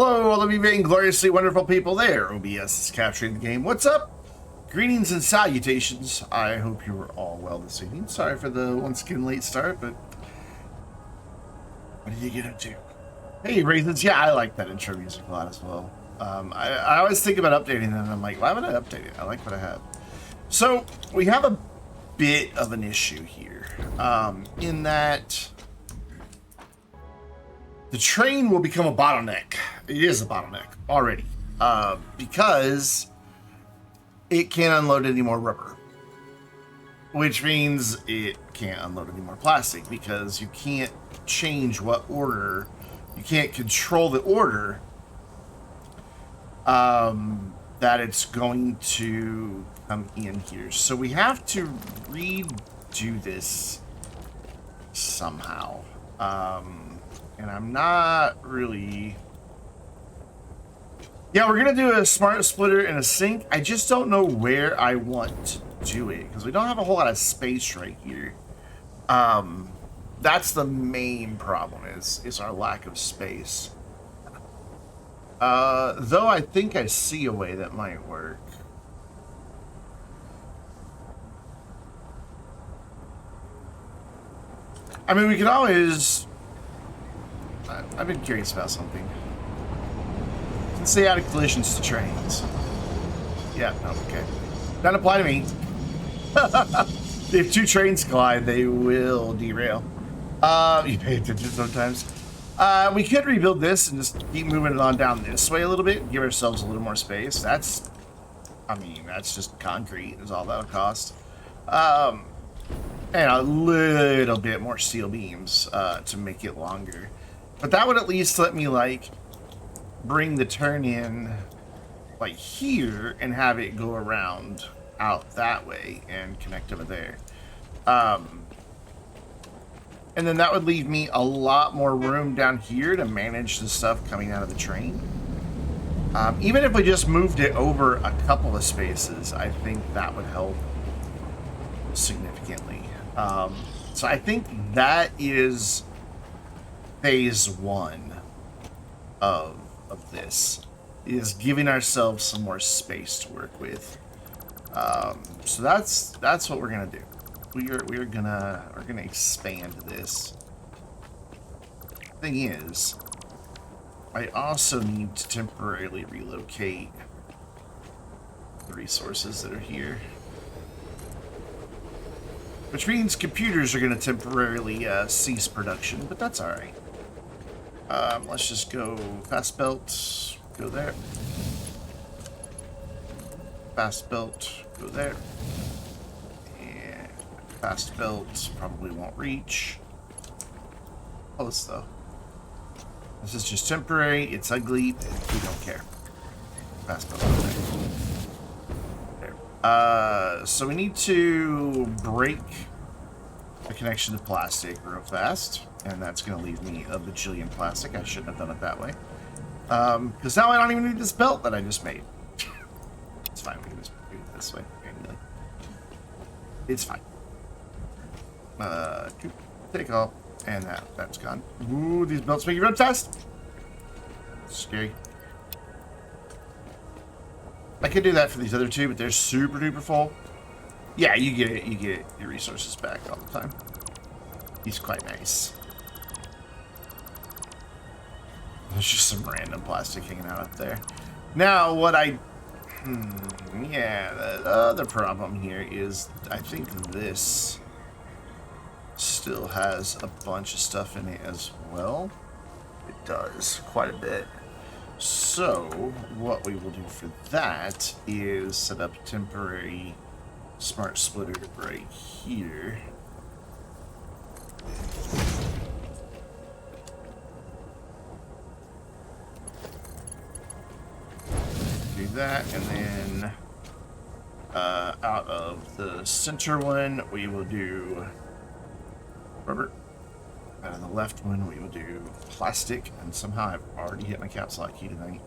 Hello, all of you vaingloriously wonderful people there. OBS is capturing the game. What's up? Greetings and salutations. I hope you were all well this evening. Sorry for the once again late start, but what did you get up to? Hey, Raisins. Yeah, I like that intro music a lot as well. I always think about updating it, and I'm like, why would I update it? I like what I have. So, we have a bit of an issue here, in that the train will become a bottleneck. It is a bottleneck already, because it can't unload any more rubber, which means it can't unload any more plastic because you can't change what order, you can't control the order that it's going to come in here. So we have to redo this somehow. And I'm not really... Yeah, we're going to do a smart splitter and a sink. I just don't know where I want to do it, because we don't have a whole lot of space right here. That's the main problem, is our lack of space. Though I think I see a way that might work. I mean, we could always... I've been curious about something. Let's say added collisions to trains. Yeah, no, okay. Doesn't apply to me. If two trains collide, they will derail. You pay attention sometimes. We could rebuild this and just keep moving it on down this way a little bit, give ourselves a little more space. That's, I mean, that's just concrete is all that'll cost. And a little bit more steel beams to make it longer. But that would at least let me, like, bring the turn in, like, here and have it go around out that way and connect over there. And then that would leave me a lot more room down here to manage the stuff coming out of the train. Even if we just moved it over a couple of spaces, I think that would help significantly. So I think that is phase one of this, is giving ourselves some more space to work with. So that's what we're gonna do. We're gonna expand this. Thing is, I also need to temporarily relocate the resources that are here, which means computers are gonna temporarily cease production, but that's all right. Let's just go fast belt, go there. Fast belt, go there. And fast belt probably won't reach. Close though. This is just temporary, it's ugly, we don't care. Fast belt there. So we need to break the connection to plastic real fast. And that's going to leave me a bajillion plastic. I shouldn't have done it that way. Because now I don't even need this belt that I just made. It's fine. We can just do it this way. Anyway. It's fine. Take off. And that's gone. Ooh, these belts make you run fast. Scary. I could do that for these other two, but they're super duper full. Yeah, you get it. You get your resources back all the time. He's quite nice. There's just some random plastic hanging out up there. Now, what I... yeah, the other problem here is I think this still has a bunch of stuff in it as well. It does, quite a bit. So, what we will do for that is set up a temporary smart splitter right here. Do that, and then out of the center one we will do rubber. Out of the left one we will do plastic, and somehow I've already hit my caps lock key tonight.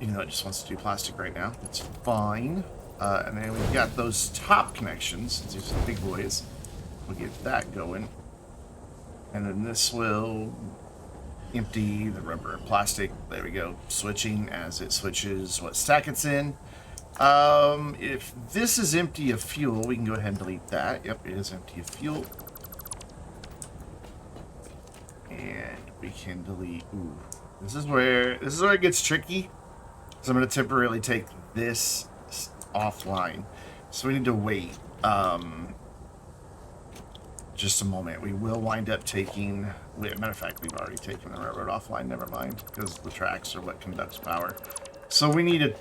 Even though it just wants to do plastic right now, it's fine. And then we've got those top connections. These are big boys. We'll get that going. And then this will empty the rubber and plastic. There we go. Switching as it switches what stack it's in. If this is empty of fuel, we can go ahead and delete that. Yep, it is empty of fuel. And we can delete. Ooh, this is where it gets tricky. So I'm going to temporarily take this offline. So we need to wait. Just a moment. We will wind up taking. Matter of fact, we've already taken the railroad offline. Never mind, because the tracks are what conducts power. So we need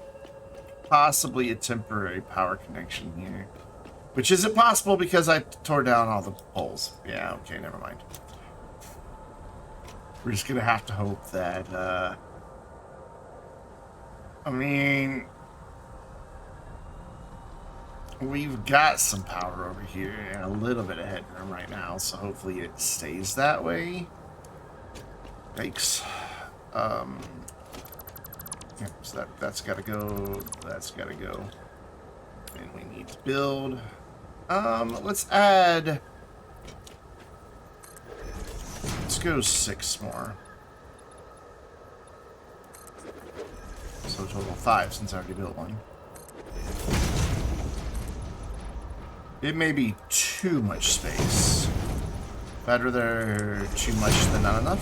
possibly a temporary power connection here, which isn't possible because I tore down all the poles. Yeah. Okay. Never mind. We're just gonna have to hope that. I mean. We've got some power over here and a little bit of headroom right now, so hopefully it stays that way. Yikes. Yeah, so that's gotta go. That's gotta go. And we need to build. Let's add. Let's go 6 more. So total 5 since I already built one. It may be too much space. I'd rather too much than not enough.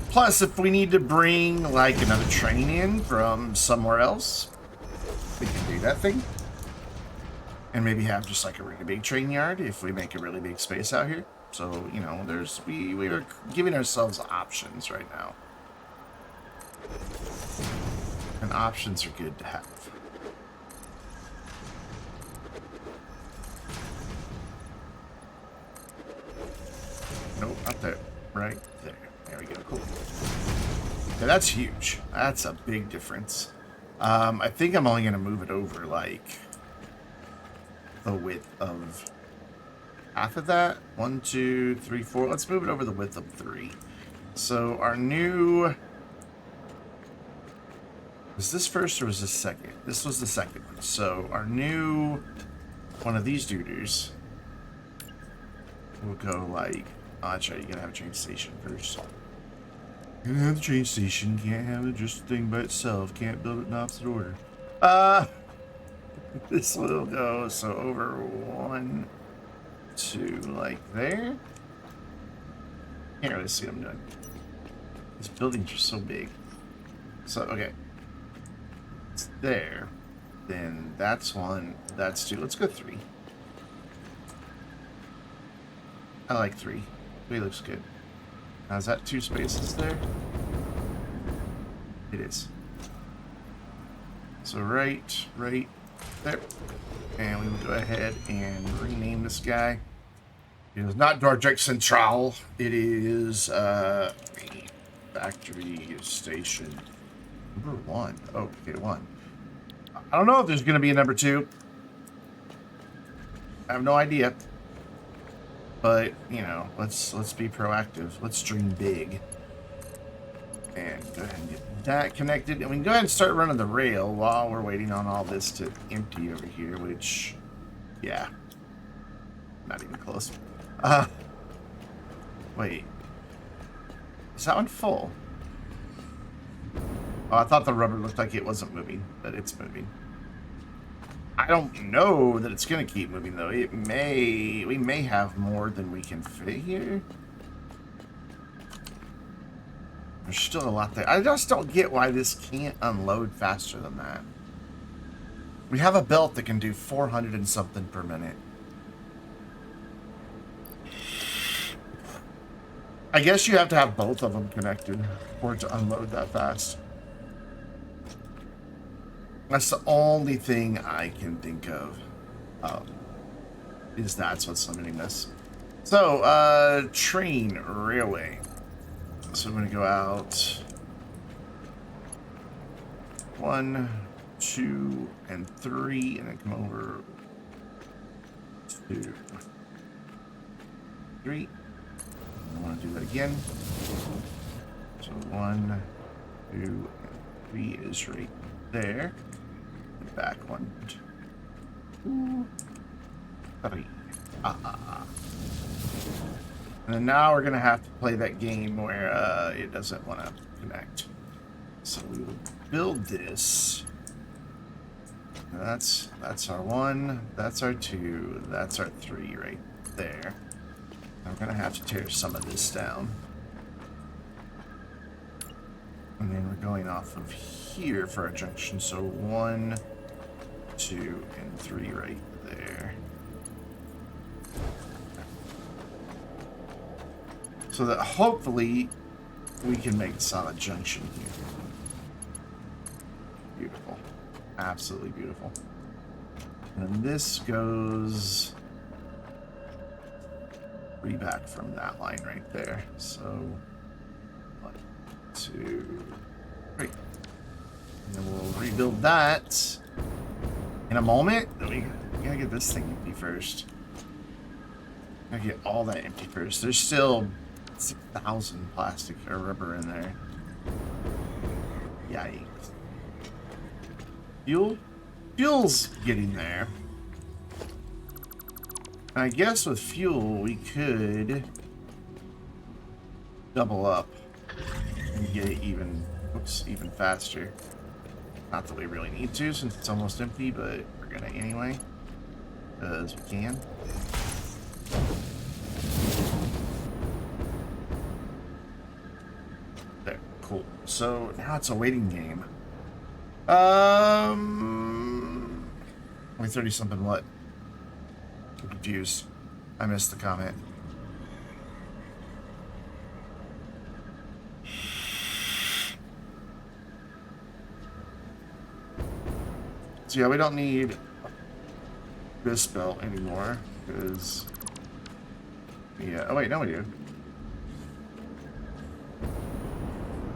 Plus, if we need to bring, like, another train in from somewhere else, we can do that thing. And maybe have just, like, a really big train yard if we make a really big space out here. So, you know, we are giving ourselves options right now. And options are good to have. Nope, not there. Right there. There we go. Cool. Yeah, that's huge. That's a big difference. I think I'm only going to move it over, like, the width of half of that. 1, 2, 3, 4. Let's move it over the width of 3. So our new... Was this first or was this second? This was the second one. So our new one of these duders will go like... Oh, that's right, you gotta have a train station first. You gotta have the train station, can't have it just a thing by itself, can't build it in opposite order. This will go so over 1, 2, like there. Can't really see what I'm doing. These buildings are so big. So, okay. It's there. Then that's 1, that's 2. Let's go 3. I like 3. 3 looks good. Now, is that 2 spaces there? It is. So right there. And we will go ahead and rename this guy. It is not Dorjek Central. It is Factory Station number 1. Oh, okay, 1. I don't know if there's going to be a number 2. I have no idea. But, you know, let's be proactive. Let's dream big. And go ahead and get that connected. And we can go ahead and start running the rail while we're waiting on all this to empty over here, which, yeah. Not even close. Wait. Is that one full? Oh, I thought the rubber looked like it wasn't moving, but it's moving. I don't know that it's going to keep moving, though. We may have more than we can fit here. There's still a lot there. I just don't get why this can't unload faster than that. We have a belt that can do 400 and something per minute. I guess you have to have both of them connected for it to unload that fast. That's the only thing I can think of. Is that's what's limiting this. So, train railway. So I'm going to go out 1, 2, and 3, and then come over 2, 3. I want to do that again. So 1, 2, and 3 is right there. Back 1, 2, 3. And then now we're going to have to play that game where it doesn't want to connect. So we will build this. That's our 1, that's our 2, that's our 3 right there. And we're going to have to tear some of this down. And then we're going off of here for our junction. So 1, 2, and 3 right there. So that hopefully we can make a solid junction here. Beautiful. Absolutely beautiful. And this goes 3 back from that line right there. So 1, 2, 3. And then we'll rebuild that in a moment. We gotta get this thing empty first. Gotta get all that empty first. There's still 6,000 plastic or rubber in there. Yikes. Fuel's getting there. And I guess with fuel we could double up and get it even faster. Not that we really need to since it's almost empty, but we're gonna anyway. Because we can. There, cool. So now it's a waiting game. Only 30 something what? I'm confused. I missed the comment. So yeah, we don't need this belt anymore because yeah. Oh wait, no we do.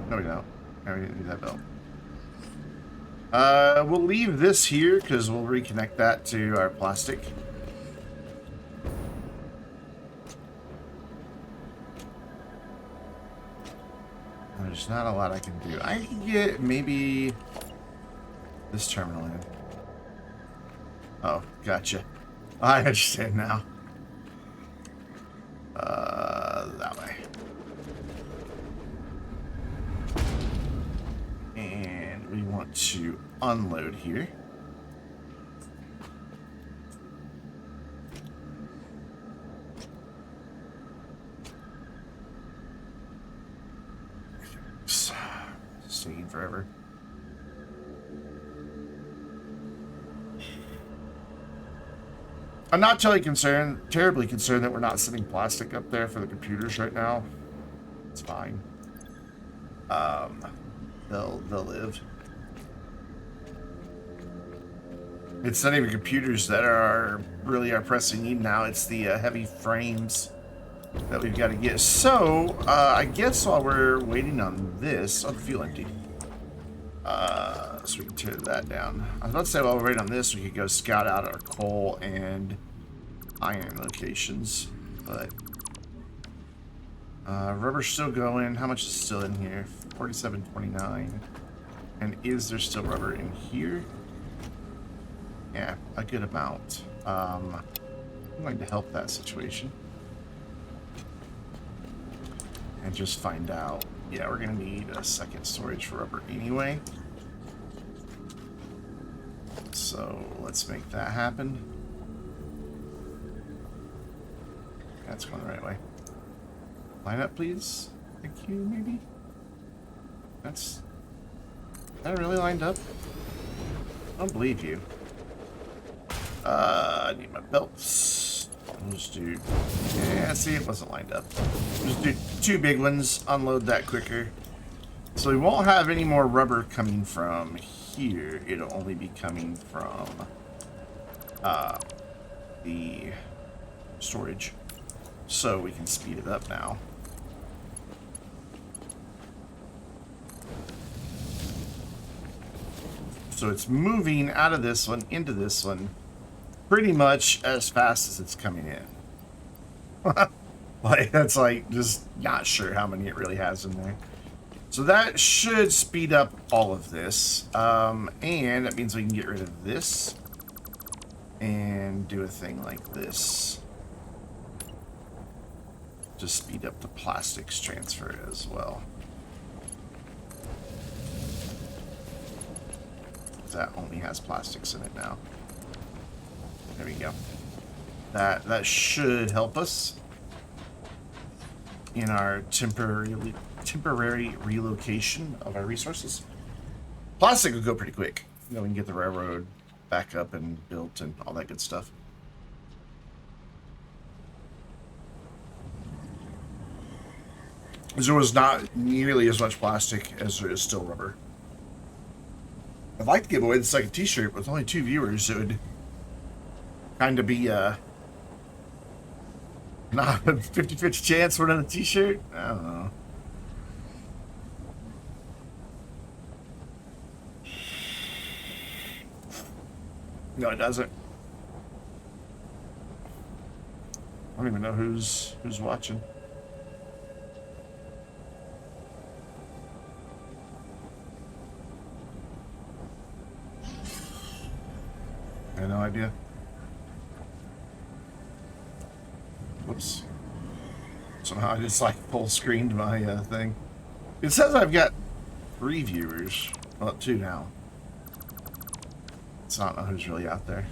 No we don't. No, we didn't need that belt. We'll leave this here because we'll reconnect that to our plastic. There's not a lot I can do. I can get maybe this terminal in. Oh, gotcha. I understand now. That way. And we want to unload here. Staying forever. I'm not terribly concerned that we're not sending plastic up there for the computers right now. It's fine. They'll live. It's not even computers that are really our pressing need now. It's the heavy frames that we've got to get. So, I guess while we're waiting on this, oh, the fuel empty. So we can tear that down. I was about to say while we're waiting on this, we could go scout out our coal and iron locations, but rubber's still going. How much is still in here? 47.29. And is there still rubber in here? Yeah, a good amount. I'm going to help that situation and just find out. Yeah, we're gonna need a second storage for rubber anyway. So let's make that happen. That's going the right way. Line up, please. Thank you, maybe? Is that really lined up? I don't believe you. I need my belts. I'll just do... Yeah, see, it wasn't lined up. Just do 2 big ones, unload that quicker. So we won't have any more rubber coming from here. It'll only be coming from the storage. So we can speed it up now. So it's moving out of this one into this one pretty much as fast as it's coming in. Like, that's like just not sure how many it really has in there. So that should speed up all of this. And that means we can get rid of this and do a thing like this. to speed up the plastics transfer as well. That only has plastics in it now. There we go. That should help us in our temporary relocation of our resources. Plastic will go pretty quick. You know, we can get the railroad back up and built and all that good stuff. There was not nearly as much plastic as there is still rubber. I'd like to give away the second t-shirt, but with only 2 viewers, it would kind of be not a 50-50 chance for another t-shirt. I don't know. No, it doesn't. I don't even know who's watching. I have no idea. Whoops. Somehow I just like full screened my thing. It says I've got 3 viewers. Well, 2 now. So I don't know who's really out there.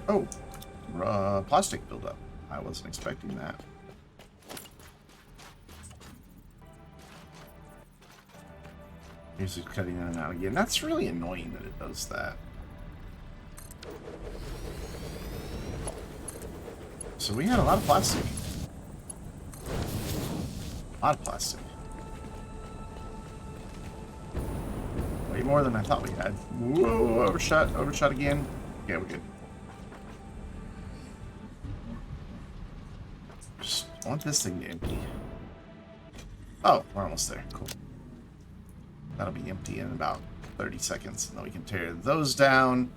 Oh, plastic buildup. I wasn't expecting that. Music cutting in and out again. That's really annoying that it does that. So we had a lot of plastic. A lot of plastic. Way more than I thought we had. Whoa, overshot again. Yeah, we're good. Just want this thing to empty. Oh, we're almost there. Cool. That'll be empty in about 30 seconds. And then we can tear those down,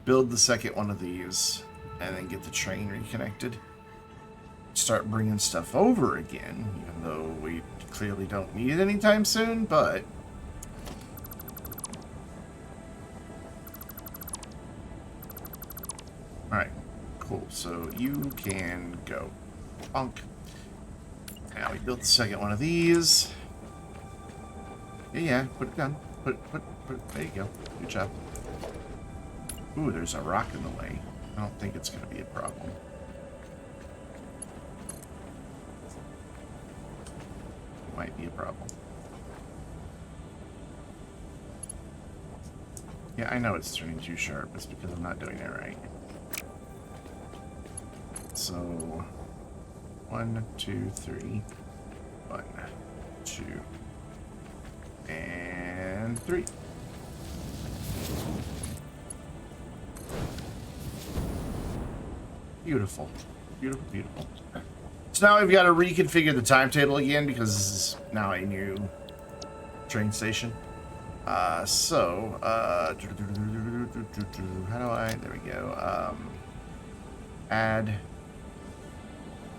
build the second one of these, and then get the train reconnected. Start bringing stuff over again, even though we clearly don't need it anytime soon, but... Alright, cool. So you can go. Bonk. Now we built the second one of these. Yeah, put it down. Put there you go. Good job. Ooh, there's a rock in the way. I don't think it's going to be a problem. It might be a problem. Yeah, I know it's turning too sharp. It's because I'm not doing it right. So, 1, 2, 3. 1, 2, and 3. Beautiful. Beautiful, beautiful. So now we've got to reconfigure the timetable again because this is now a new train station. How do I, there we go. Add.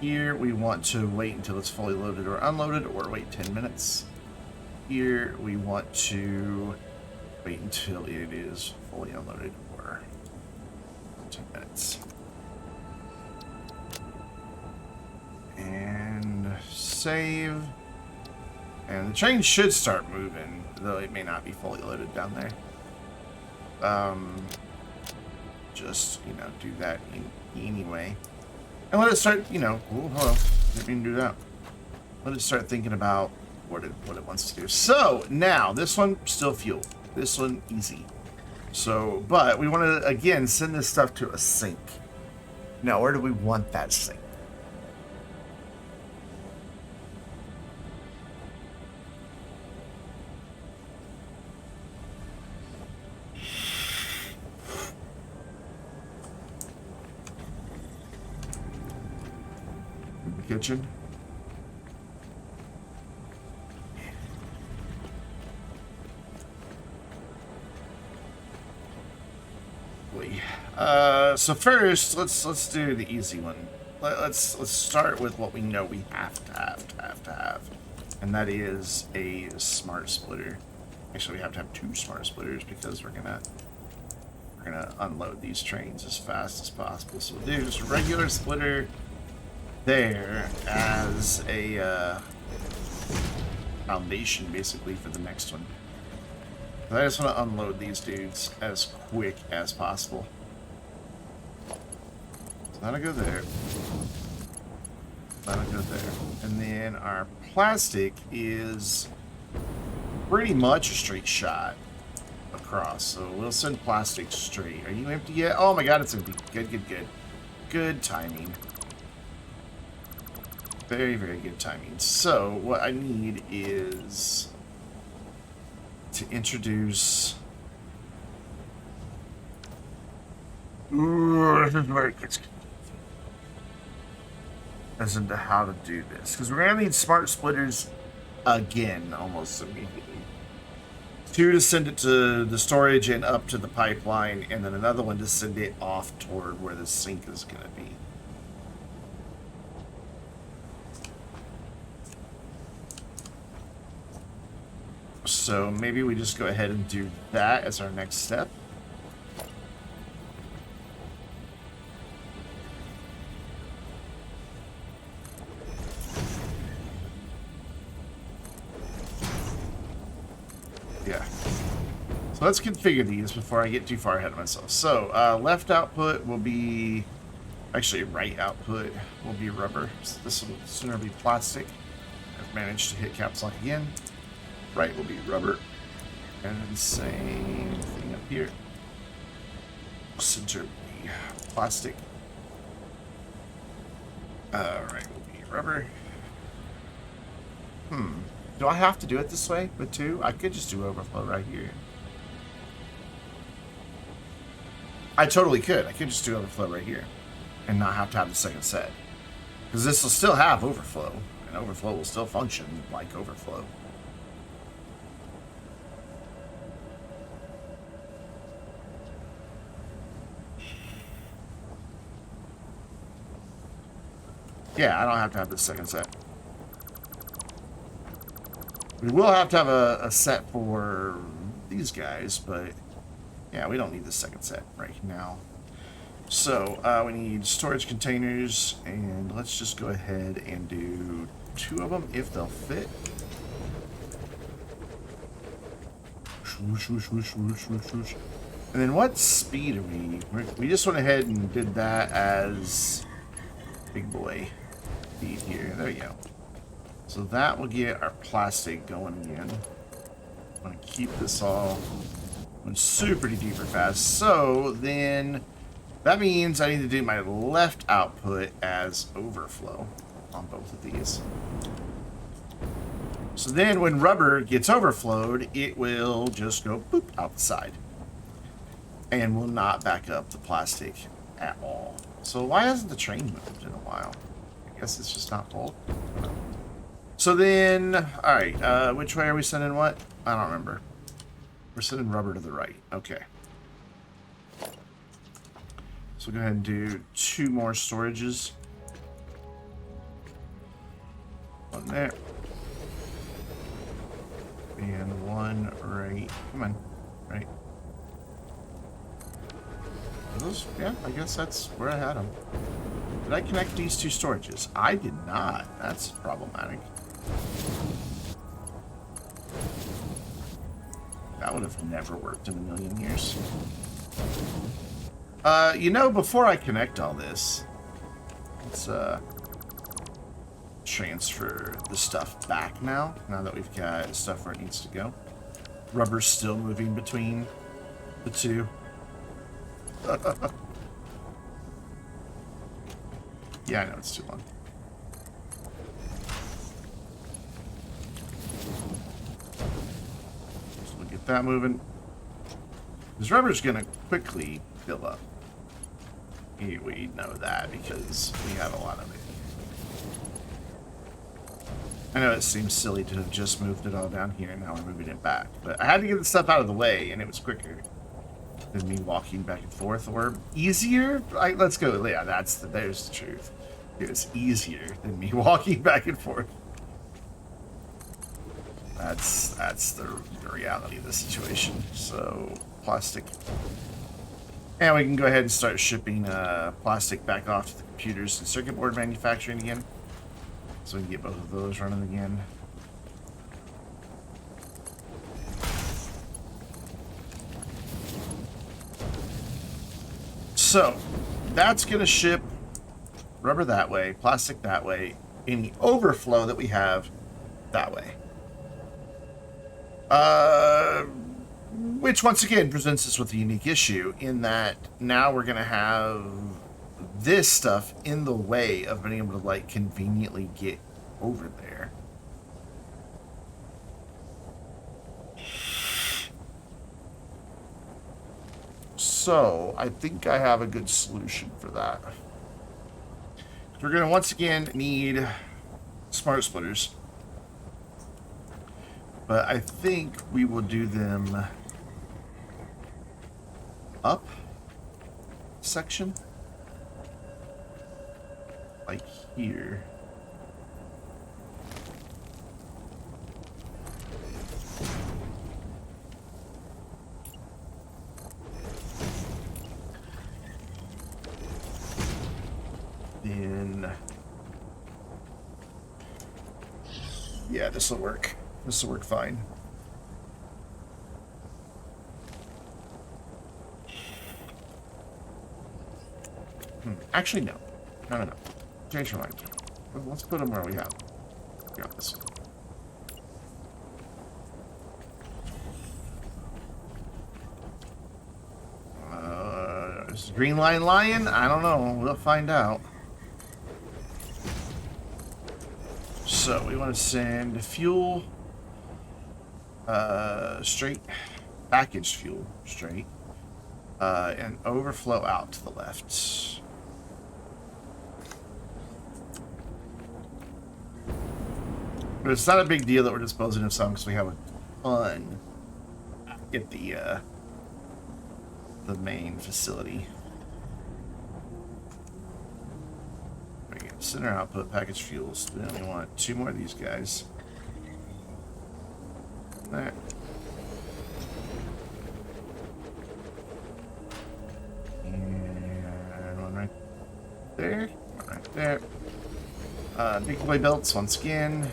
Here we want to wait until it's fully loaded or unloaded, or wait 10 minutes. Here we want to wait until it is fully unloaded, or 10 minutes. And save. And the train should start moving, though it may not be fully loaded down there. Just, you know, do that anyway. And let it start, you know, oh, hello, didn't mean to do that. Let it start thinking about what it wants to do. So, now, this one, still fuel. This one, easy. So, but we want to, again, send this stuff to a sink. Now, where do we want that sink? Kitchen. So first, let's do the easy one. Let's start with what we know we have to have, and that is a smart splitter. Actually, we have to have 2 smart splitters because we're gonna unload these trains as fast as possible. So we'll do just a regular splitter. there as a foundation, basically, for the next one. But I just want to unload these dudes as quick as possible. So that'll go there. That'll go there. And then our plastic is pretty much a straight shot across. So we'll send plastic straight. Are you empty yet? Oh my god, it's empty. Good, good, good. Good timing. Very, very good timing. So what I need is to introduce... as into how to do this. Because we're going to need smart splitters again, almost immediately. 2 to send it to the storage and up to the pipeline, and then another one to send it off toward where the sink is going to be. So maybe we just go ahead and do that as our next step. Yeah. So let's configure these before I get too far ahead of myself. So left output will be, actually right output will be rubber. So this will sooner be plastic. I've managed to hit caps lock again. Right will be rubber. And then same thing up here. Center will be plastic. Right will be rubber. Do I have to do it this way with 2? I could just do overflow right here. I totally could. I could just do overflow right here and not have to have the second set. Because this will still have overflow, and overflow will still function like overflow. Yeah, I don't have to have the second set. We will have to have a set for these guys, but yeah, we don't need the second set right now. So we need storage containers, and let's just go ahead and do 2 of them if they'll fit. And then what speed are we? We just went ahead and did that as big boy speed here. There you go. So that will get our plastic going again. I'm going to keep this all going super duper fast. So then that means I need to do my left output as overflow on both of these. So then when rubber gets overflowed, it will just go boop out the side and will not back up the plastic at all. So why hasn't the train moved in a while? I guess it's just not full. So then, all right, which way are we sending what? I don't remember. We're sending rubber to the right. Okay. So go ahead and do 2 more storages. 1 there. And 1 right. Come on. Right. Are those, yeah, I guess that's where I had them. Did I connect these 2 storages? I did not. That's problematic. That would have never worked in a million years. You know, before I connect all this, let's transfer the stuff back now that we've got stuff where it needs to go. Rubber's still moving between the 2. Yeah, I know it's too long. So we'll get that moving. This rubber's gonna quickly fill up. We know that because we have a lot of it. I know it seems silly to have just moved it all down here and now we're moving it back, but I had to get the stuff out of the way and it was quicker than me walking back and forth, or easier. Let's go. Yeah, there's the truth. It was easier than me walking back and forth. That's the reality of the situation. So plastic. And we can go ahead and start shipping plastic back off to the computers and circuit board manufacturing again. So we can get both of those running again. So that's going to ship rubber that way, plastic that way, any overflow that we have that way. Which once again presents us with a unique issue in that now we're going to have this stuff in the way of being able to like conveniently get over there. So I think I have a good solution for that. We're going to once again need smart splitters. But I think we will do them up section. Like here. Then, yeah, this will work. This will work fine. Actually, no. No. Change your mind. Let's put them where we have. Got this. Is Green Line lying? I don't know. We'll find out. So we want to send fuel straight, packaged fuel straight, and overflow out to the left. But it's not a big deal that we're disposing of some because we have a ton at the main facility. Center output, package fuels. We only want 2 more of these guys. There. And one right there. One right there. Big boy belts once again.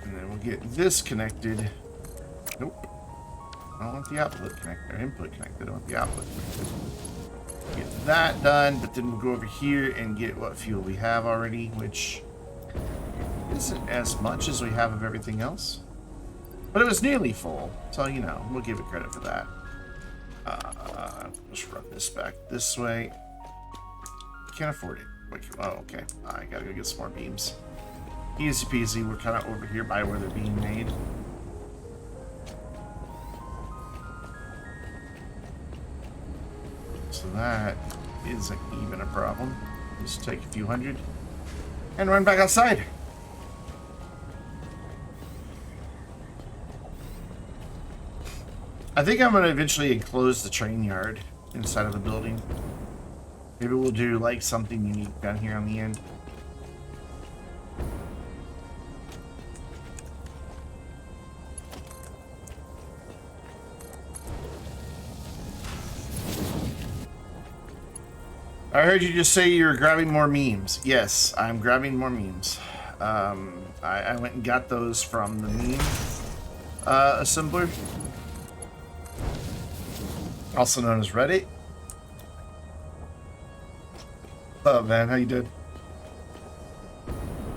And then we'll get this connected. Nope. I don't want the output connected, or input connected. I want the output connected. Get that done, but then we'll go over here and get what fuel we have already, which isn't as much as we have of everything else. But it was nearly full, so, you know, we'll give it credit for that. Let's run this back this way. Can't afford it. Wait, oh, okay. I gotta go get some more beams. Easy peasy, we're kind of over here by where they're being made. So that isn't even a problem. Just take a few hundred and run back outside. I think I'm going to eventually enclose the train yard inside of the building. Maybe we'll do like something unique down here on the end. I heard you just say you're grabbing more memes. Yes, I'm grabbing more memes. I went and got those from the meme assembler, also known as Reddit. Oh man, how you doing?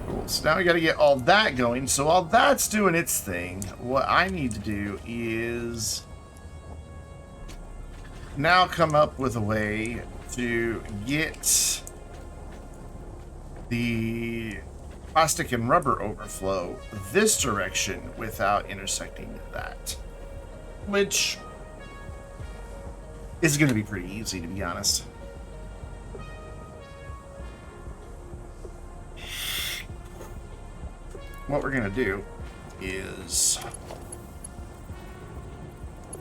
Cool. So now we got to get all that going. So while that's doing its thing, what I need to do is now come up with a way to get the plastic and rubber overflow this direction without intersecting that, which is going to be pretty easy, to be honest. What we're going to do is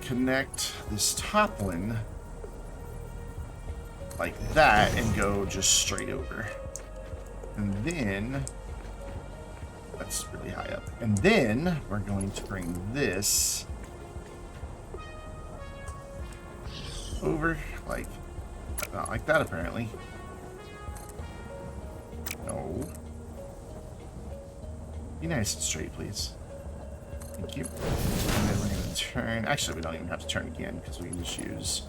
connect this top one like that and go just straight over. And then that's really high up. And then we're going to bring this over, like, not like that apparently. No. Be nice and straight, please. Thank you. And then we're going to turn. Actually, we don't even have to turn again because we can just use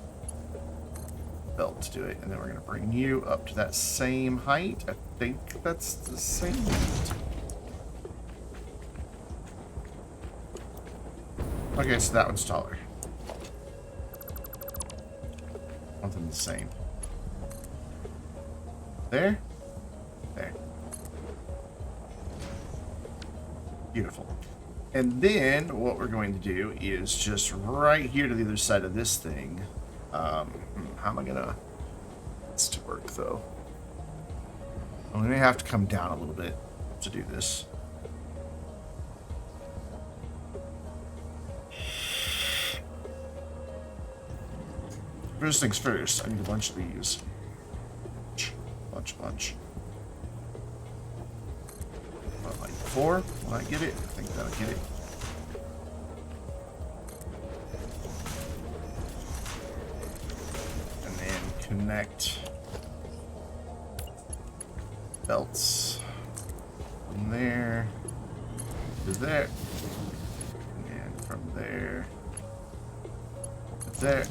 belt to do it. And then we're going to bring you up to that same height. I think that's the same height. Okay, so that one's taller. Want them the same. There. There. Beautiful. And then what we're going to do is just right here to the other side of this thing. How am I gonna? It's to work though. I'm gonna have to come down a little bit to do this. First things first, I need a bunch of these. Bunch. What, like 4? Will I get it? I think that'll get it. And then connect belts from there to there. And from there to there.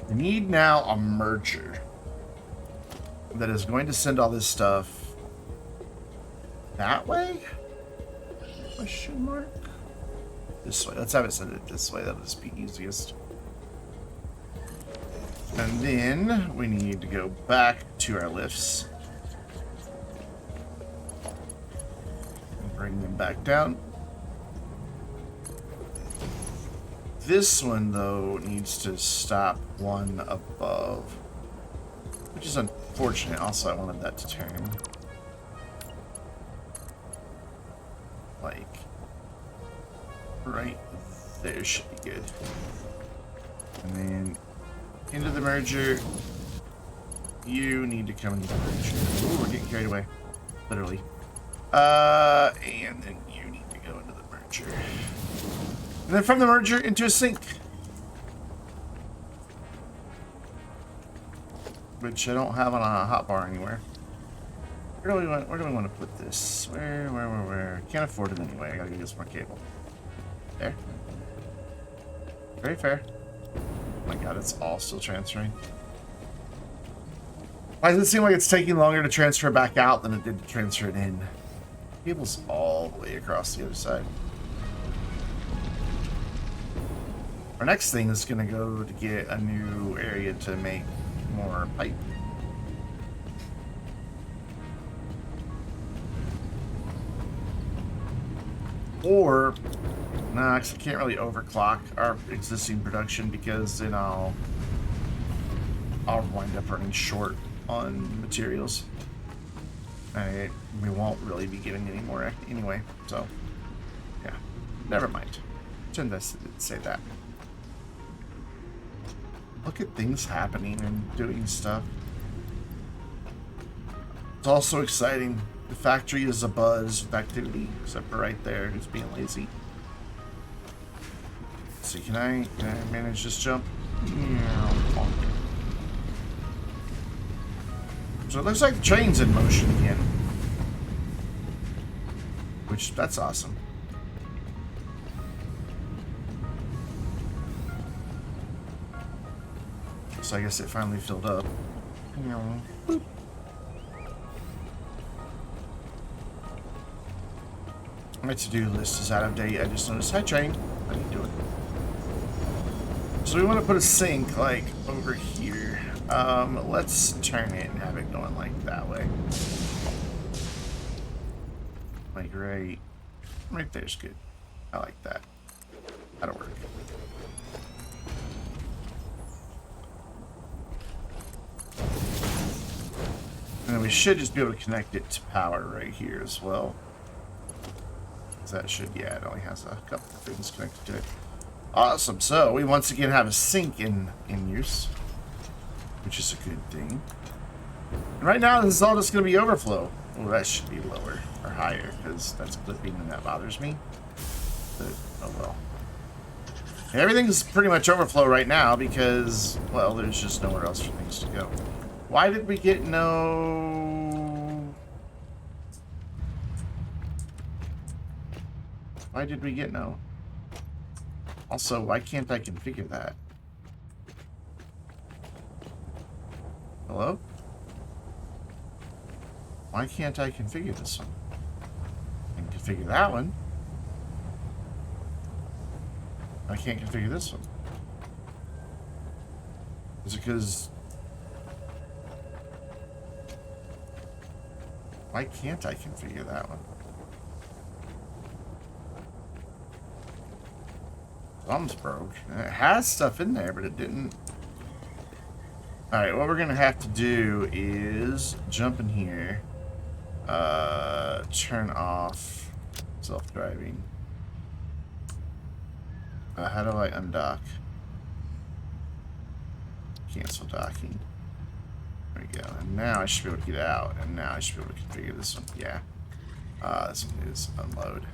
We need now a merger that is going to send all this stuff that way? Question mark? This way. Let's have it send it this way. That'll just be easiest. And then we need to go back to our lifts. And bring them back down. This one, though, needs to stop one above, which is unfortunate. Also, I wanted that to turn. Like, right there should be good. And then into the merger. You need to come into the merger. Ooh, we're getting carried away. Literally. And then you need to go into the merger. And then from the merger into a sink. Which I don't have on a hotbar anywhere. Where do we want to put this? Where? Can't afford it anyway. I gotta get some more cable. There. Very fair. Oh my god, it's all still transferring. Why does it seem like it's taking longer to transfer back out than it did to transfer it in? Cable's all the way across the other side. Our next thing is going to go to get a new area to make more pipe. Or, nah, I can't really overclock our existing production because then I'll wind up running short on materials. We won't really be getting any more anyway, so yeah, never mind. Shouldn't have say that. Look at things happening and doing stuff. It's also exciting. The factory is abuzz with activity, except for right there, who's being lazy. Let's see, can I manage this jump? Yeah. So it looks like the train's in motion again. Which, that's awesome. So I guess it finally filled up. Boop. My to-do list is out of date. I just noticed. Hi, train. How are you doing? So we want to put a sink, like, over here. Let's turn it and have it going, like, that way. Like, right there's good. I like that. That'll work. And then we should just be able to connect it to power right here as well. That should, yeah, it only has a couple of things connected to it. Awesome. So we once again have a sink in use, which is a good thing. And right now, this is all just going to be overflow. Well, that should be lower or higher because that's clipping and that bothers me. But Oh well. Everything's pretty much overflow right now because, well, there's just nowhere else for things to go. Why did we get no... Why did we get no? Also, why can't I configure that? Hello? Why can't I configure this one? I can configure that one. I can't configure this one. Is it because... Why can't I configure that one? Thumbs broke. It has stuff in there, but it didn't... Alright, what we're going to have to do is jump in here. Turn off self-driving. How do I undock? Cancel docking. There we go. And now I should be able to get out. And now I should be able to configure this one. Yeah. This one is unload.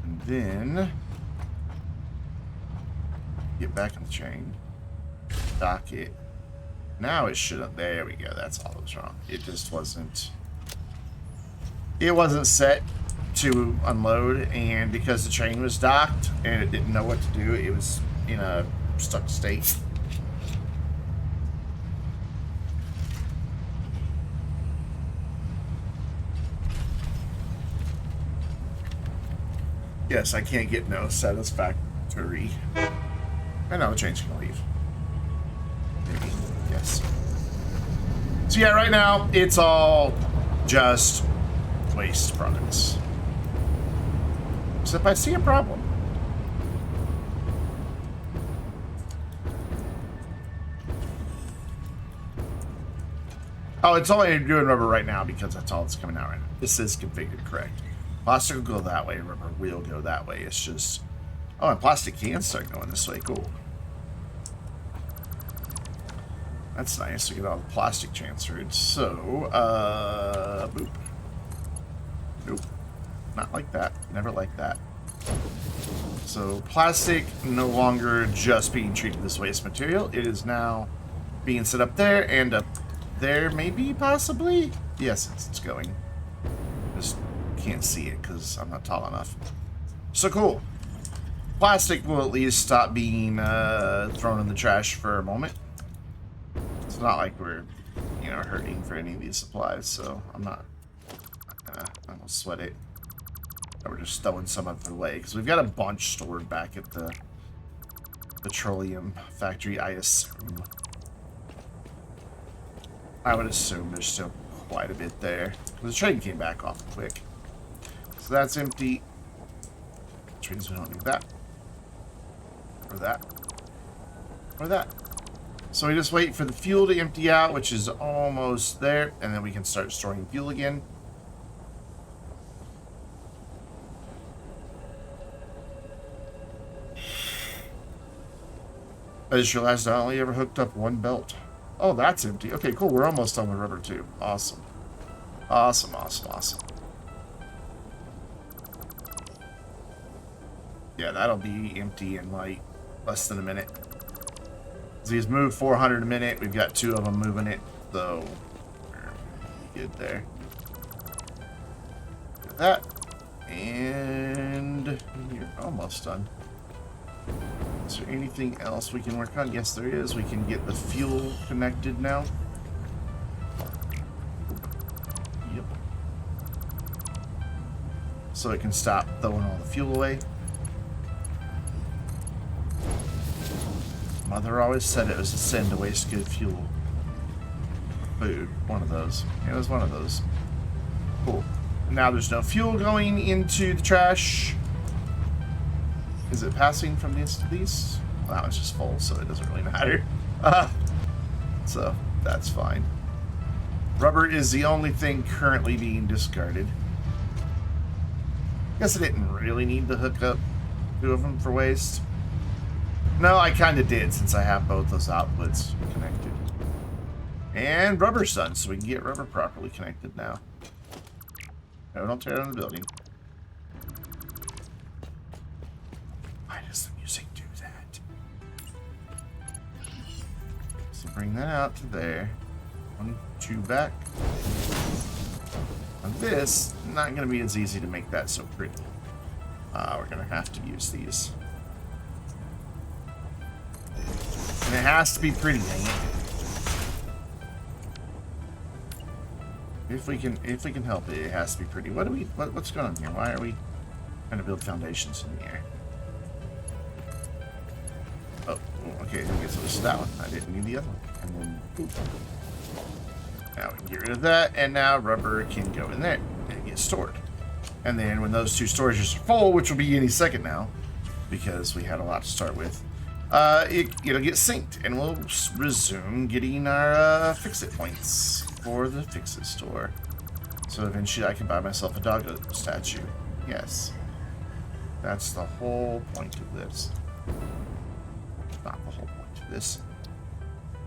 And then get back on the train. Dock it. Now it should have. There we go. That's all that was wrong. It just wasn't. It wasn't set to unload, and because the train was docked and it didn't know what to do, it was in a stuck state. Yes, I can't get no Satisfactory. I know the train's gonna leave. Maybe. Yes. So yeah, right now it's all just waste products. Except I see a problem. Oh, it's only doing rubber right now because that's all that's coming out right now. This is configured correct. Plastic will go that way, rubber will go that way. It's just... Oh, and plastic can start going this way. Cool. That's nice to get all the plastic transferred. So, boop. Nope. Not like that. Never like that. So, plastic no longer just being treated as waste material. It is now being set up there and up there, maybe, possibly? Yes, it's going. Just can't see it because I'm not tall enough. So, cool. Plastic will at least stop being thrown in the trash for a moment. It's not like we're, you know, hurting for any of these supplies, so I'm not gonna sweat it. We're just throwing some of it away because we've got a bunch stored back at the petroleum factory, I assume. I would assume there's still quite a bit there. The train came back off quick. So that's empty. Trains, we don't need that. Or that. Or that. So we just wait for the fuel to empty out, which is almost there, and then we can start storing fuel again. I just realized I only ever hooked up one belt. Oh, that's empty. Okay, cool. We're almost done with rubber too. Awesome. Awesome, awesome, awesome. Yeah, that'll be empty in like less than a minute. So he's moved 400 a minute. We've got 2 of them moving it, so we're good there. Get that. And you're almost done. Is there anything else we can work on? Yes, there is. We can get the fuel connected now. Yep. So it can stop throwing all the fuel away. Mother always said it was a sin to waste good fuel. Food. One of those. It was one of those. Cool. Now there's no fuel going into the trash. Is it passing from these to these? Well, that one's just full, so it doesn't really matter. So, that's fine. Rubber is the only thing currently being discarded. Guess I didn't really need to hook up 2 of them for waste. No, I kind of did, since I have both those outputs connected. And rubber's done, so we can get rubber properly connected now. No, don't tear down the building. So bring that out to there. 1, 2 back. And this, not going to be as easy to make that so pretty. We're going to have to use these. And it has to be pretty, dang it. If we can help it, it has to be pretty. What's going on here? Why are we trying to build foundations in the air? Oh, okay, I guess it was that one. I didn't need the other one. And then, boop. Now we can get rid of that, and now rubber can go in there and get stored. And then when those two storages are full, which will be any second now, because we had a lot to start with, it'll get synced, and we'll resume getting our fix-it points for the fix-it store. So eventually I can buy myself a doggo statue. Yes. That's the whole point of this. Not the whole point of this.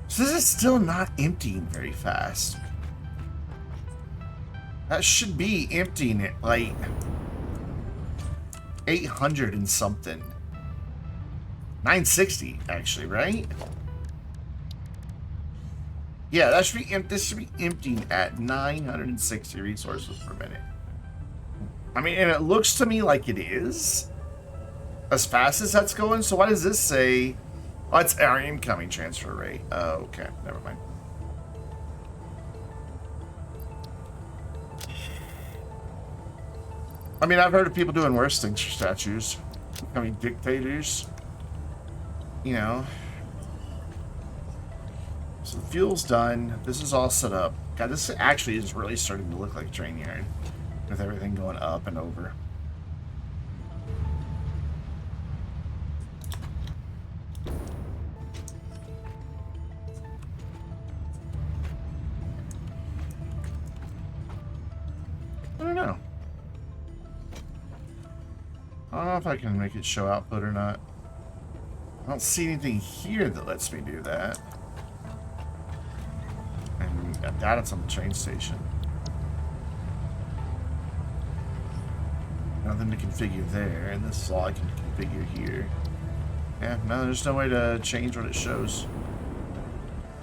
So this is still not emptying very fast. That should be emptying at like 800 and something. 960 actually, right? Yeah, that should be this should be emptying at 960 resources per minute. I mean, and it looks to me like it is as fast as that's going. So why does this say? Oh, it's our incoming transfer rate. Oh, okay. Never mind. I mean, I've heard of people doing worse things for statues. I mean, dictators. You know. So the fuel's done. This is all set up. God, this actually is really starting to look like a train yard. With everything going up and over. I don't know. I don't know if I can make it show output or not. I don't see anything here that lets me do that. And I doubt it's on the train station. Nothing to configure there, and this is all I can configure here. Yeah, no, there's no way to change what it shows.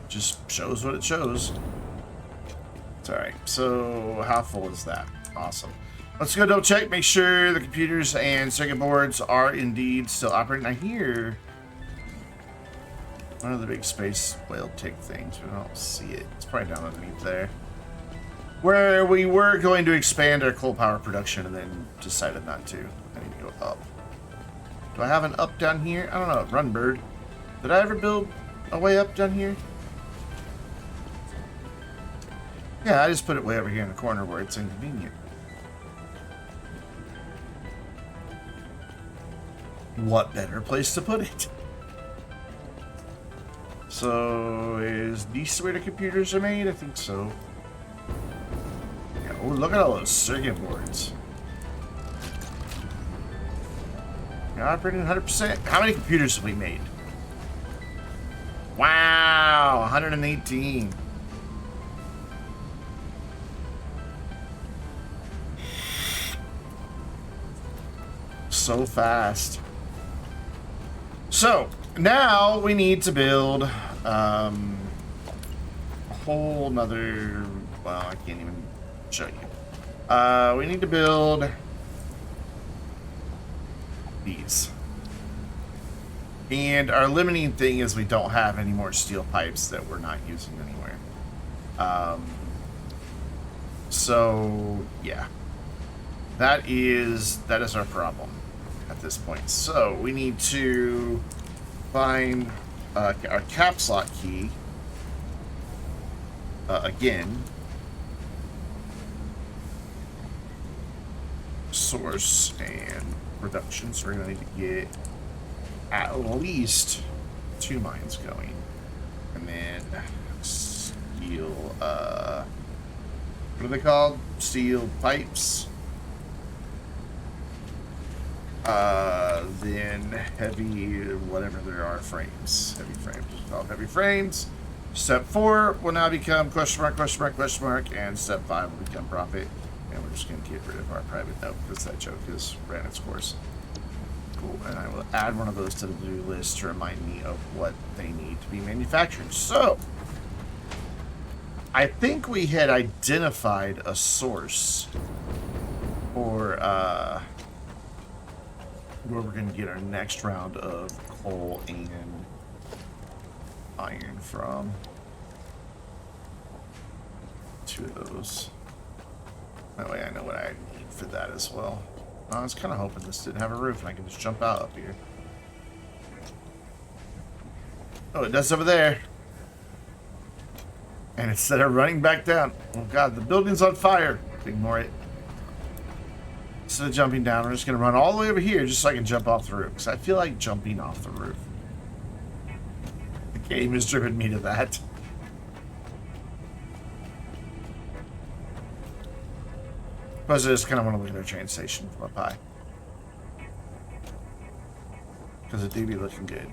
It just shows what it shows. It's alright. So, how full is that? Awesome. Let's go double check, make sure the computers and circuit boards are indeed still operating. I hear one of the big space whale tick things, but I don't see it. It's probably down underneath there. Where we were going to expand our coal power production and then decided not to. I need to go up. Do I have an up down here? I don't know. Run, bird. Did I ever build a way up down here? Yeah, I just put it way over here in the corner where it's inconvenient. What better place to put it? So, is this where the computers are made? I think so. Yeah, oh, look at all those circuit boards. You're operating 100%. How many computers have we made? Wow, 118. So fast. So, now we need to build a whole nother, well, I can't even show you. We need to build these. And our limiting thing is we don't have any more steel pipes that we're not using anywhere. So, yeah. That is our problem at this point. So we need to find our caps lock key again. Source and production. So we're going to need to get at least 2 mines going. And then steel, what are they called? Steel pipes. Then heavy, whatever there are, frames. Heavy frames. Called heavy frames. Step 4 will now become question mark, question mark, question mark, and step 5 will become profit. And we're just going to get rid of our private note because that joke has ran its course. Cool. And I will add one of those to the do list to remind me of what they need to be manufactured. So, I think we had identified a source for where we're going to get our next round of coal and iron from. 2 of those. That way I know what I need for that as well. I was kind of hoping this didn't have a roof and I can just jump out up here. Oh, it does over there. And instead of running back down, oh god, the building's on fire. Ignore it. Instead of jumping down, we're just going to run all the way over here just so I can jump off the roof. Because I feel like jumping off the roof. The game has driven me to that. Plus, I just kind of want to look at our train station from up high. Because it do be looking good.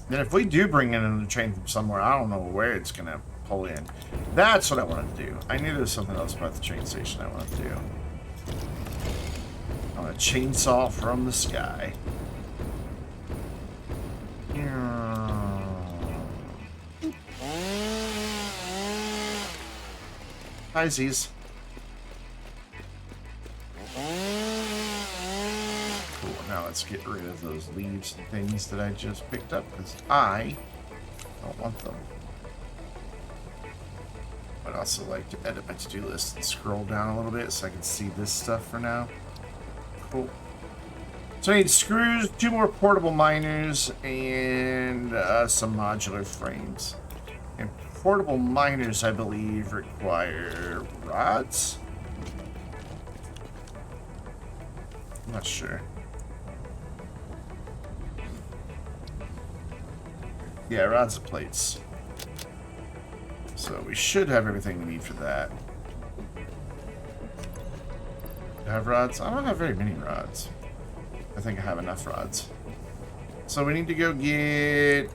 And if we do bring in another train from somewhere, I don't know where it's going to pull in. That's what I wanted to do. I knew there was something else about the train station I wanted to do. I want a chainsaw from the sky. Hi, Z's. Cool, now let's get rid of those leaves and things that I just picked up, because I don't want them. I'd also like to edit my to-do list and scroll down a little bit so I can see this stuff for now. Cool. So I need screws, 2 more portable miners, and some modular frames. And portable miners, I believe, require rods? I'm not sure. Yeah, rods and plates. So we should have everything we need for that. Do I have rods? I don't have very many rods. I think I have enough rods. So we need to go get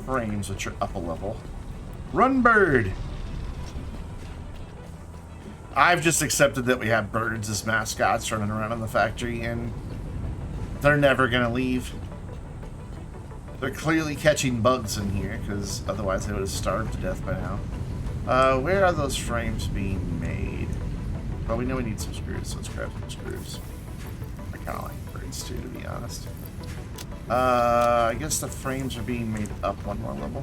frames, which are up a level. Run, bird! I've just accepted that we have birds as mascots running around in the factory, and they're never going to leave. They're clearly catching bugs in here, because otherwise they would have starved to death by now. Where are those frames being made? Well, we know we need some screws, so let's grab some screws. I kind of like birds too, to be honest. I guess the frames are being made up one more level.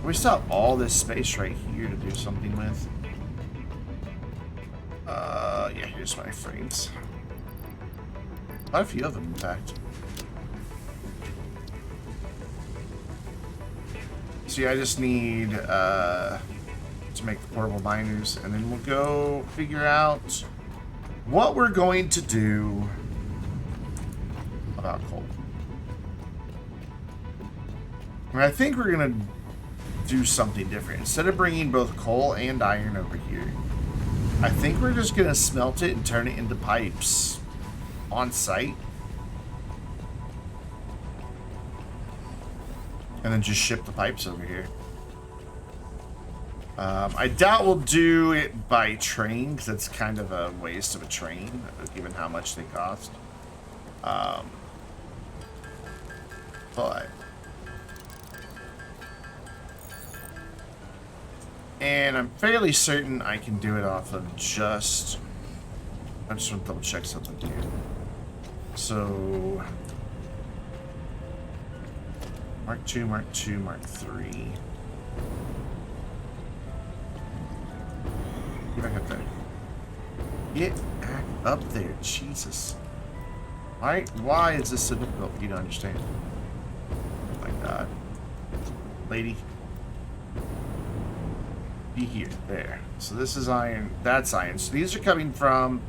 We still have all this space right here to do something with. Yeah, here's my frames. Quite a few of them, in fact. See, I just need to make the portable miners, and then we'll go figure out what we're going to do about coal. And I think we're going to do something different. Instead of bringing both coal and iron over here, I think we're just going to smelt it and turn it into pipes on site. And then just ship the pipes over here. I doubt we'll do it by train, because it's kind of a waste of a train, given how much they cost. But... And I'm fairly certain I can do it off of just... I just want to double check something here. So... Mark 2, Mark 2, Mark 3. Get back up there. Get back up there, Jesus. Why is this so difficult for you to understand? Oh my god. Lady. Be here. There. So this is iron. That's iron. So these are coming from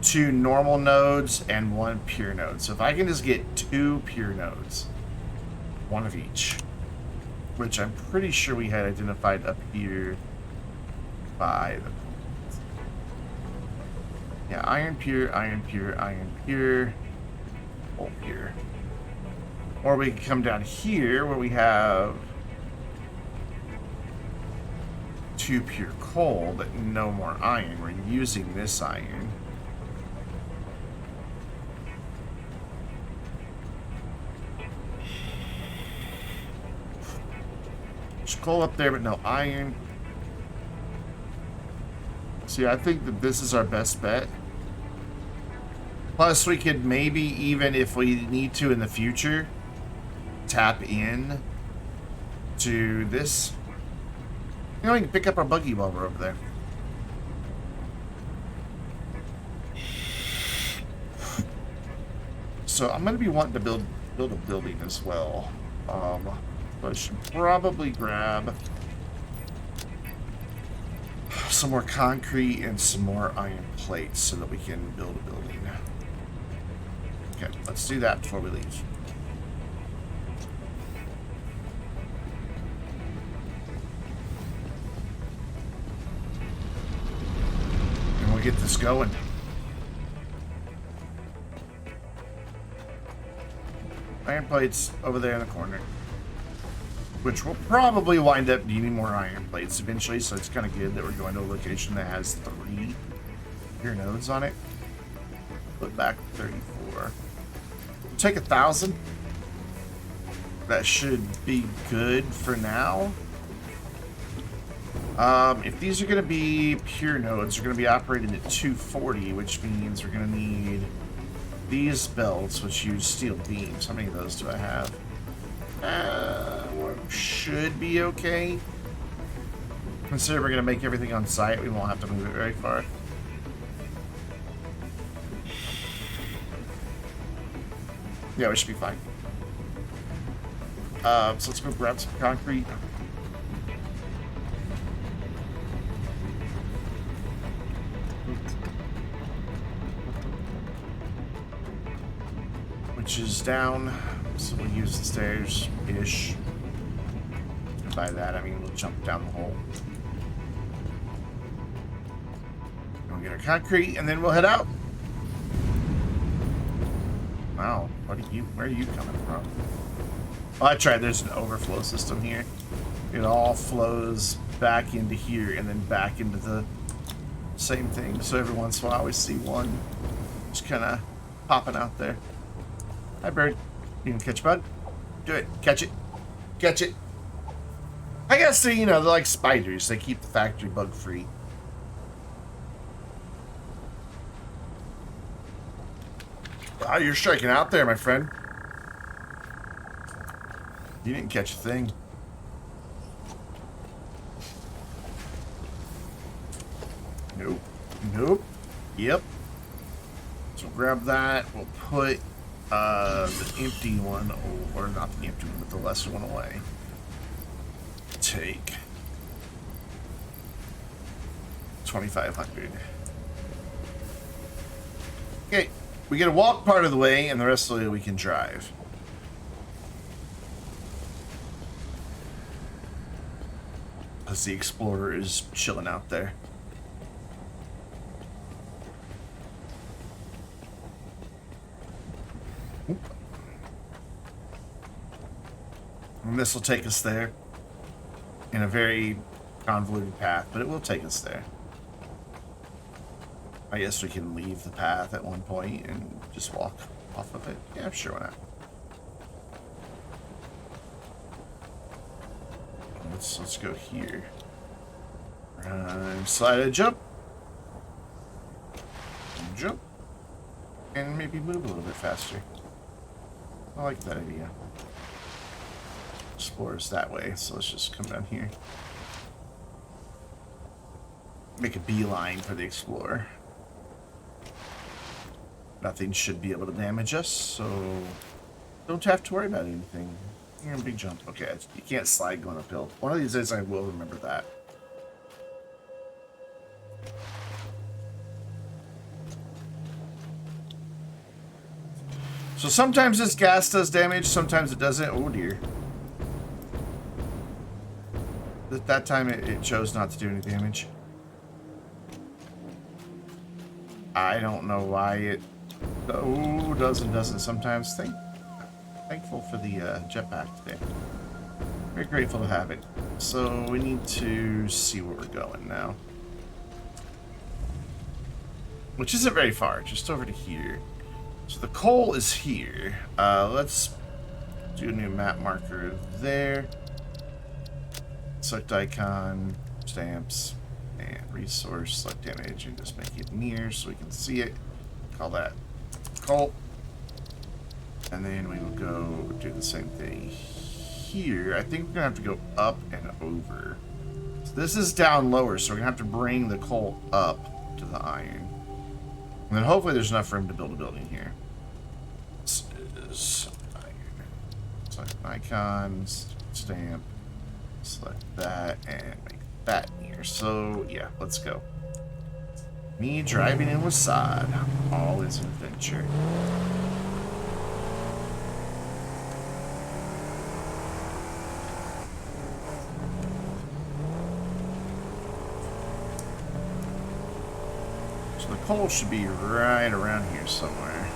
2 normal nodes and 1 pure node. So if I can just get 2 pure nodes, 1 of each, which I'm pretty sure we had identified up here by the... Yeah, iron pure, iron pure, iron pure, coal pure. Or we can come down here where we have 2 pure coal, but no more iron. We're using this iron. There's coal up there, but no iron. See, I think that this is our best bet. Plus, we could maybe, even if we need to in the future, tap in to this. You know, we can pick up our buggy while we're over there. So I'm going to be wanting to build a building as well. So I should probably grab some more concrete and some more iron plates so that we can build a building. Okay, let's do that before we leave. And we'll get this going. Iron plates over there in the corner. Which will probably wind up needing more iron plates eventually, so it's kind of good that we're going to a location that has 3 pure nodes on it. Put back 34. We'll take 1,000. That should be good for now. If these are going to be pure nodes, they're going to be operating at 240, which means we're going to need these belts, which use steel beams. How many of those do I have? Should be okay. Consider we're going to make everything on site. We won't have to move it very far. Yeah, we should be fine. So let's go grab some concrete. Which is down, so we'll use the stairs-ish. By that, I mean we'll jump down the hole. We'll get our concrete, and then we'll head out. Wow, where are you coming from? Oh, I tried. There's an overflow system here. It all flows back into here and then back into the same thing. So every once in a while we see one just kind of popping out there. Hi, bird. You can catch a bug? Do it. Catch it. Catch it. I guess, you know, they're like spiders. They keep the factory bug free. Wow, you're striking out there, my friend. You didn't catch a thing. Nope. Nope. Yep. So grab that. We'll put the empty one, or not the empty one, but the lesser one away. Take 2,500. Okay, we get to walk part of the way, and the rest of the way we can drive. Because the Explorer is chilling out there. Oop. And this will take us there. In a very convoluted path, but it will take us there. I guess we can leave the path at one point and just walk off of it. Yeah, sure, why not? Let's go here. Slide a jump. Jump. And maybe move a little bit faster. I like that idea. Explorers that way, so let's just come down here. Make a beeline for the Explorer. Nothing should be able to damage us, so don't have to worry about anything. You're in a big jump. Okay, you can't slide going uphill. One of these days I will remember that. So sometimes this gas does damage, sometimes it doesn't. Oh dear. At that time it chose not to do any damage. I don't know why it does and doesn't sometimes. Thankful for the jetpack today. Very grateful to have it. So we need to see where we're going now. Which isn't very far, just over to here. So the coal is here. Let's do a new map marker there. Select icon, stamps, and resource, select damage, and just make it near so we can see it. Call that coal. And then we will go do the same thing here. I think we're gonna have to go up and over. So this is down lower, so we're gonna have to bring the coal up to the iron. And then hopefully there's enough room to build a building here. This is iron. Select icons, stamp, select that, and make that near. So yeah, let's go. Me driving in with sod. All is an adventure. So the coal should be right around here somewhere.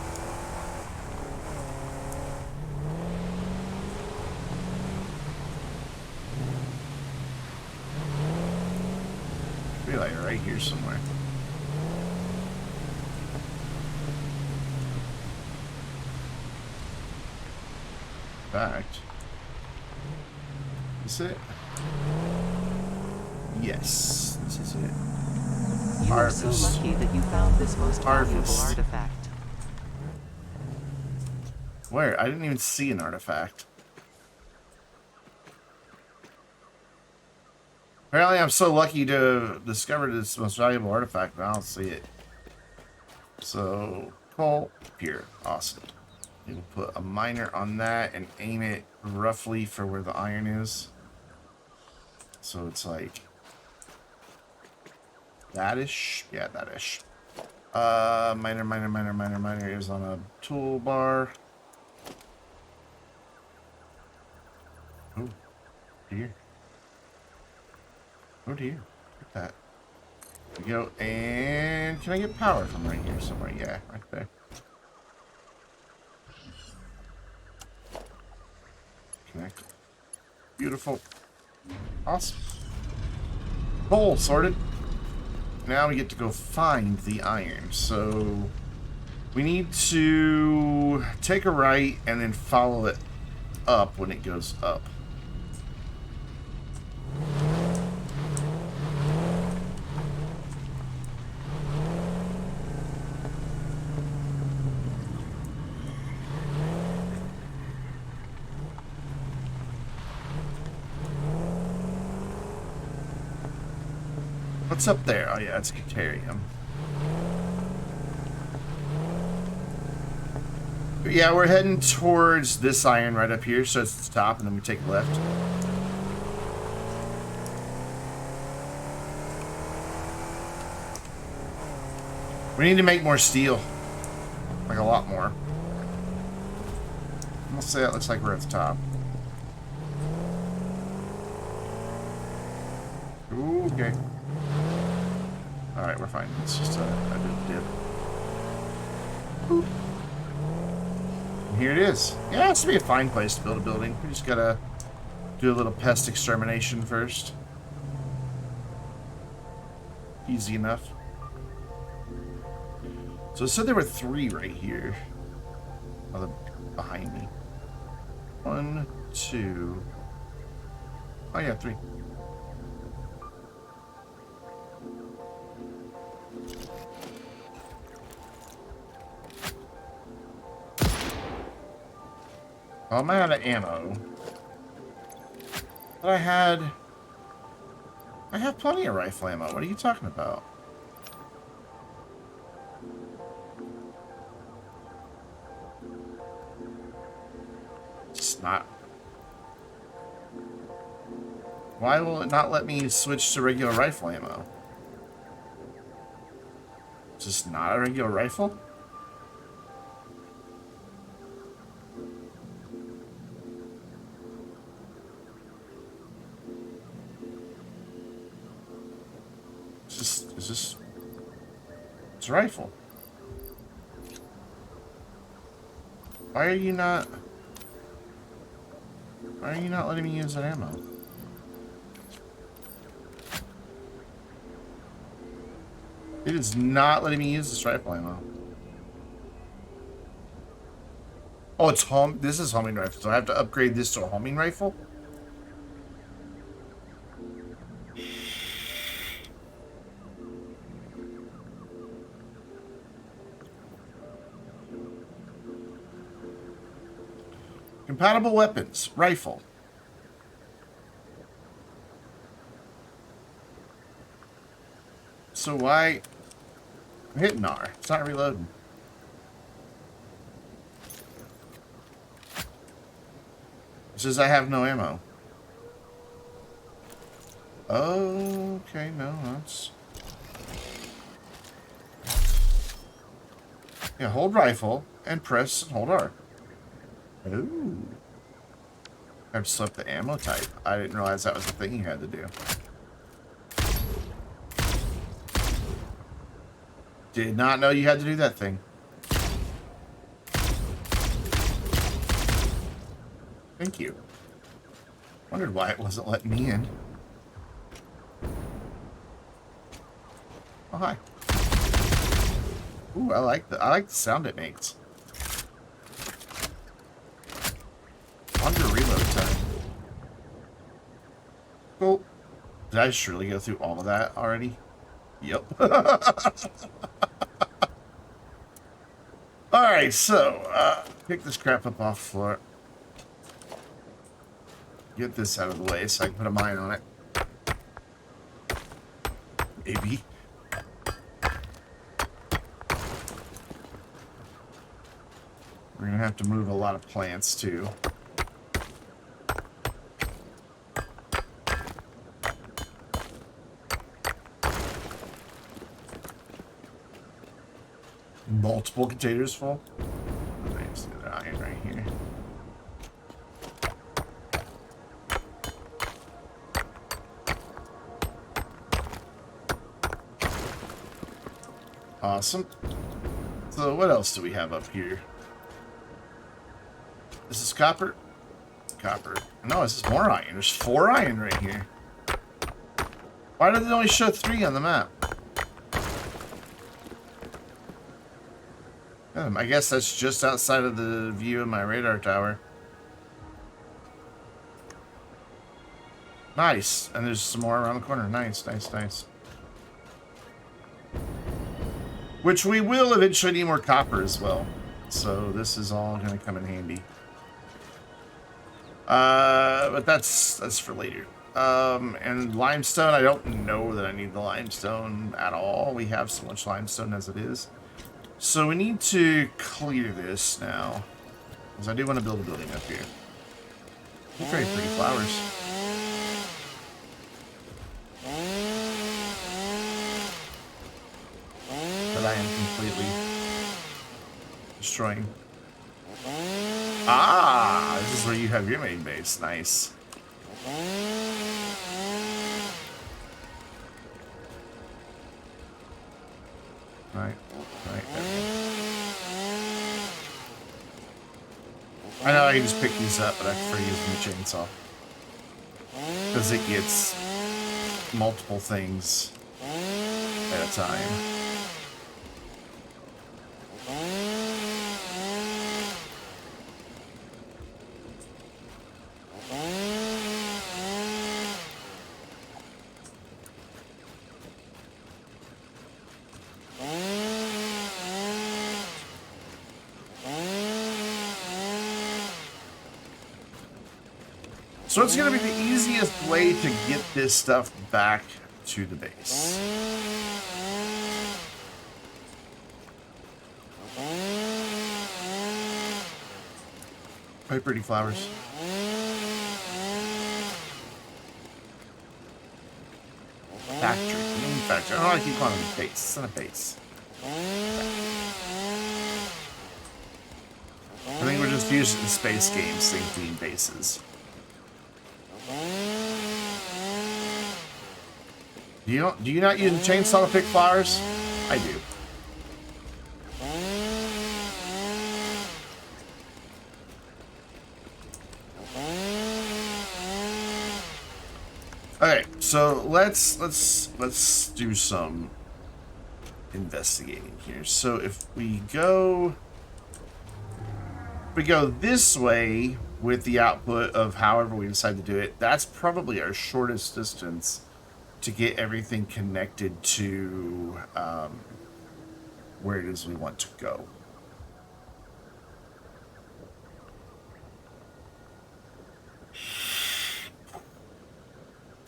Be like right here somewhere. In fact, is it? Yes, this is it. You are so lucky that you found this most valuable artifact. Where? I didn't even see an artifact. Apparently I'm so lucky to discover this most valuable artifact, but I don't see it. So, coal, here. Awesome. We'll put a miner on that and aim it roughly for where the iron is. So it's like that-ish? Yeah, that-ish. Miner is on a toolbar. Oh, dear. Oh dear. Look at that. There we go. And can I get power from right here somewhere? Yeah, right there. Connect. Beautiful. Awesome. Coal sorted. Now we get to go find the iron. So we need to take a right and then follow it up when it goes up. What's up there? Oh yeah, it's deuterium. But yeah, we're heading towards this iron right up here, so it's the top, and then we take left. We need to make more steel. Like a lot more. Let's say it looks like we're at the top. Ooh, okay. Alright, we're fine. It's just a dip. Boop. And here it is. Yeah, it's to be a fine place to build a building. We just gotta do a little pest extermination first. Easy enough. So it said there were 3 right here. Oh, behind me. 1, 2. Oh yeah, 3. Well, I'm out of ammo. But I have plenty of rifle ammo. What are you talking about? It's not. Why will it not let me switch to regular rifle ammo? It's just not a regular rifle? It's a rifle. Why are you not? Why are you not letting me use that ammo? It is not letting me use this rifle ammo. Oh, it's home. This is homing rifle, so I have to upgrade this to a homing rifle. Compatible weapons, rifle. So why? I'm hitting R. It's not reloading. It says I have no ammo. Okay, no, that's... Yeah, hold rifle and press and hold R. Ooh. I've slipped the ammo type. I didn't realize that was the thing you had to do. Did not know you had to do that thing. Thank you. Wondered why it wasn't letting me in. Oh, hi. Ooh, I like the sound it makes. Longer reload time. Cool. Did I surely go through all of that already? Yep. Alright, so, pick this crap up off the floor. Get this out of the way so I can put a mine on it. Maybe. We're gonna have to move a lot of plants, too. Multiple containers full. Nice, the iron right here. Awesome. So what else do we have up here? This is copper. Copper. No, this is more iron. There's 4 iron right here. Why did it only show 3 on the map? I guess that's just outside of the view of my radar tower. Nice. And there's some more around the corner. Nice, nice, nice. Which we will eventually need more copper as well. So this is all going to come in handy. But that's for later. And limestone, I don't know that I need the limestone at all. We have so much limestone as it is. So we need to clear this now. Because I do want to build a building up here. Very pretty flowers. That I am completely destroying. Ah! This is where you have your main base. Nice. Right. I know I can just pick these up, but I prefer using the chainsaw. Because it gets multiple things at a time. So it's going to be the easiest way to get this stuff back to the base. Quite pretty flowers. Factory. Manufacturer. I don't want to keep calling it a base. It's not a base. I think we're just used to the space games, things being bases. Do you not use a chainsaw to pick flowers? I do. Okay, so let's do some investigating here. So if we go this way with the output of however we decide to do it, that's probably our shortest distance to get everything connected to where it is we want to go.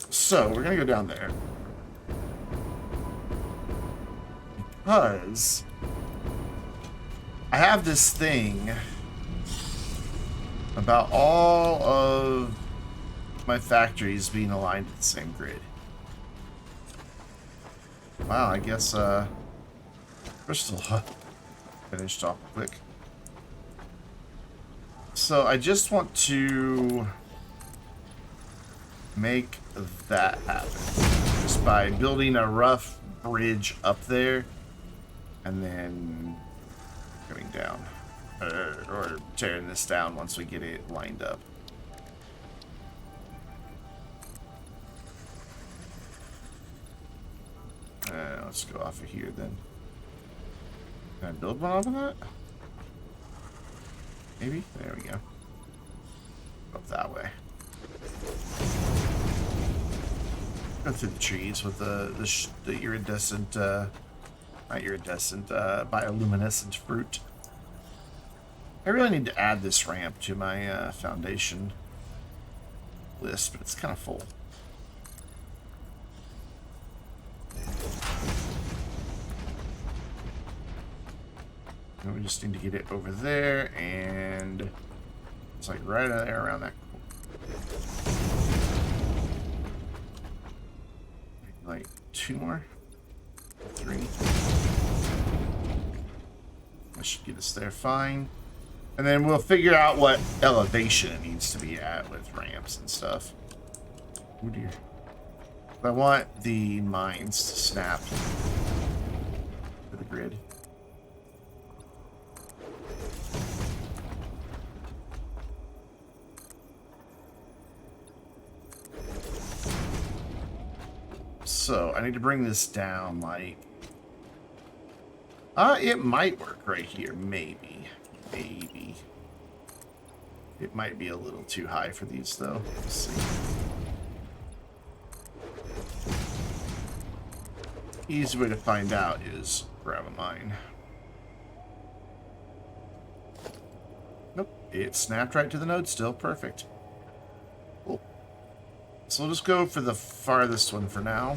So we're gonna go down there because I have this thing about all of my factories being aligned to the same grid. Wow, I guess Crystal finished off quick. So I just want to make that happen just by building a rough bridge up there and then coming down or tearing this down once we get it lined up. Let's go off of here then. Can I build one off of that? Maybe? There we go. Up that way. Go through the trees with the iridescent, not iridescent, bioluminescent fruit. I really need to add this ramp to my foundation list, but it's kind of full. And we just need to get it over there, and it's like right there around that corner. Like 2 more, 3. That should get us there fine. And then we'll figure out what elevation it needs to be at with ramps and stuff. Oh dear. I want the mines to snap to the grid. So I need to bring this down like it might work right here, maybe. It might be a little too high for these though. Let's see. Easy way to find out is grab a mine. Nope, it snapped right to the node still. Perfect. Cool. So we'll just go for the farthest one for now.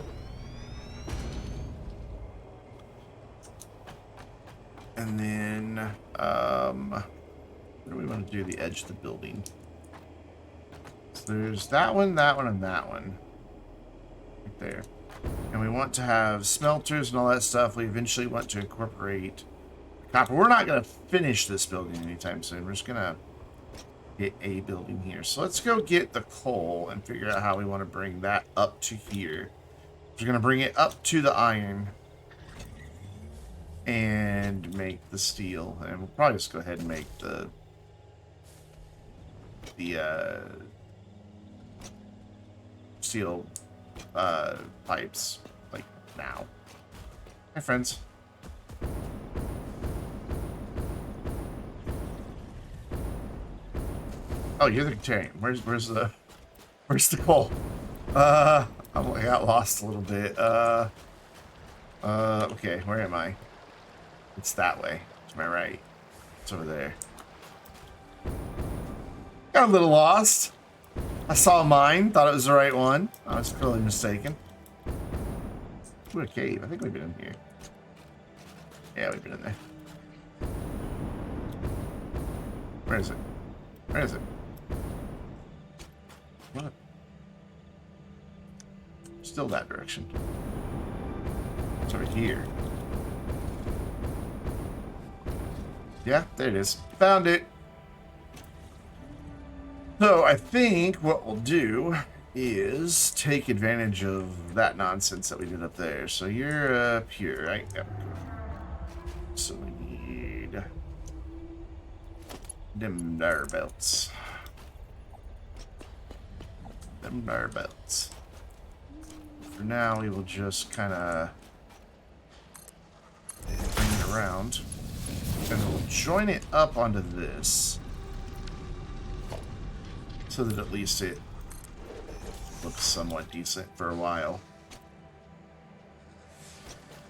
And then, where do we want to do the edge of the building? So there's that one, and that one. Right there. And we want to have smelters and all that stuff. We eventually want to incorporate copper. We're not going to finish this building anytime soon. We're just going to get a building here. So let's go get the coal and figure out how we want to bring that up to here. We're going to bring it up to the iron and make the steel. And we'll probably just go ahead and make the steel pipes like now. Hi friends. Oh, you're the vegetarian. Where's the coal? I got lost a little bit. Okay, where am I? It's that way. To my right. It's over there. Got a little lost. I saw mine, thought it was the right one. I was clearly mistaken. Ooh, a cave. I think we've been in here. Yeah, we've been in there. Where is it? Where is it? What? Still that direction. It's over here. Yeah, there it is. Found it. So I think what we'll do is take advantage of that nonsense that we did up there. So you're up here, right? Yep. So we need them there belts. Them there belts. for now, we will just kind of bring it around. And we'll join it up onto this. So that at least it looks somewhat decent for a while.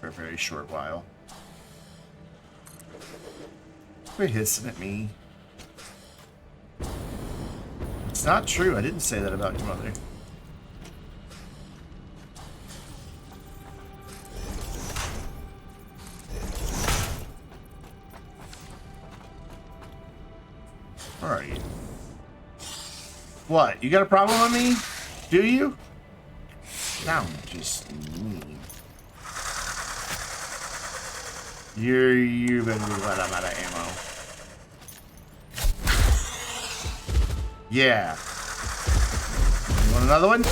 For a very short while. Quit hissing at me. It's not true. I didn't say that about your mother. Where are you? What? You got a problem with me? Do you? Sound just mean. You better be glad I'm out of ammo. Yeah. You want another one?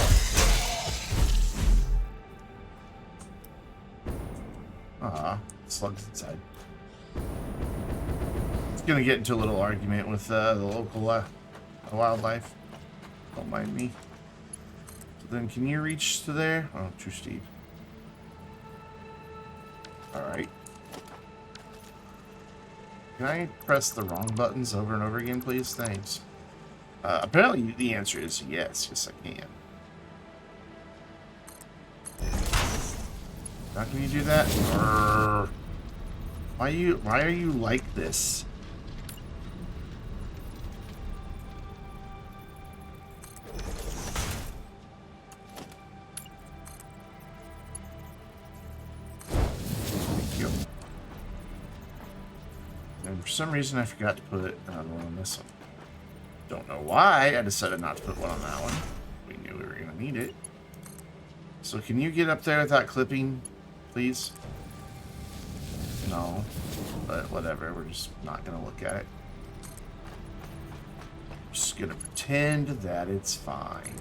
Slugs inside. It's gonna get into a little argument with the local wildlife. Don't mind me. So then, can you reach to there? Oh, too steep. Alright. Can I press the wrong buttons over and over again, please? Thanks. Apparently, the answer is yes. Yes, I can. How can you do that? Urgh. Why are you like this? Thank you. And for some reason, I forgot to put another one on this one. Don't know why I decided not to put one on that one. We knew we were going to need it. So can you get up there without clipping, please? No, but whatever. We're just not going to look at it. Just going to pretend that it's fine.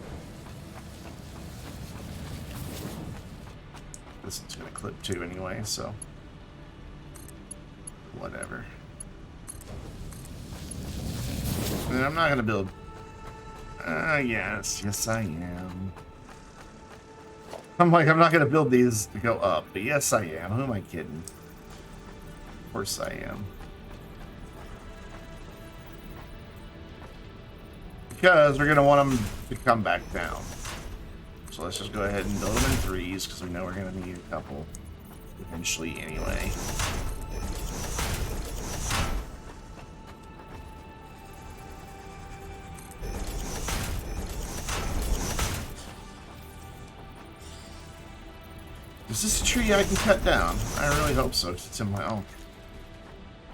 This one's going to clip too anyway, so whatever. And I'm not going to build... yes I am. I'm like, I'm not going to build these to go up, but yes I am. Who am I kidding? Of course I am. Because we're going to want them to come back down. So let's just go ahead and build them in threes, because we know we're going to need a couple eventually anyway. Is this a tree I can cut down? I really hope so, because it's in my... Oh.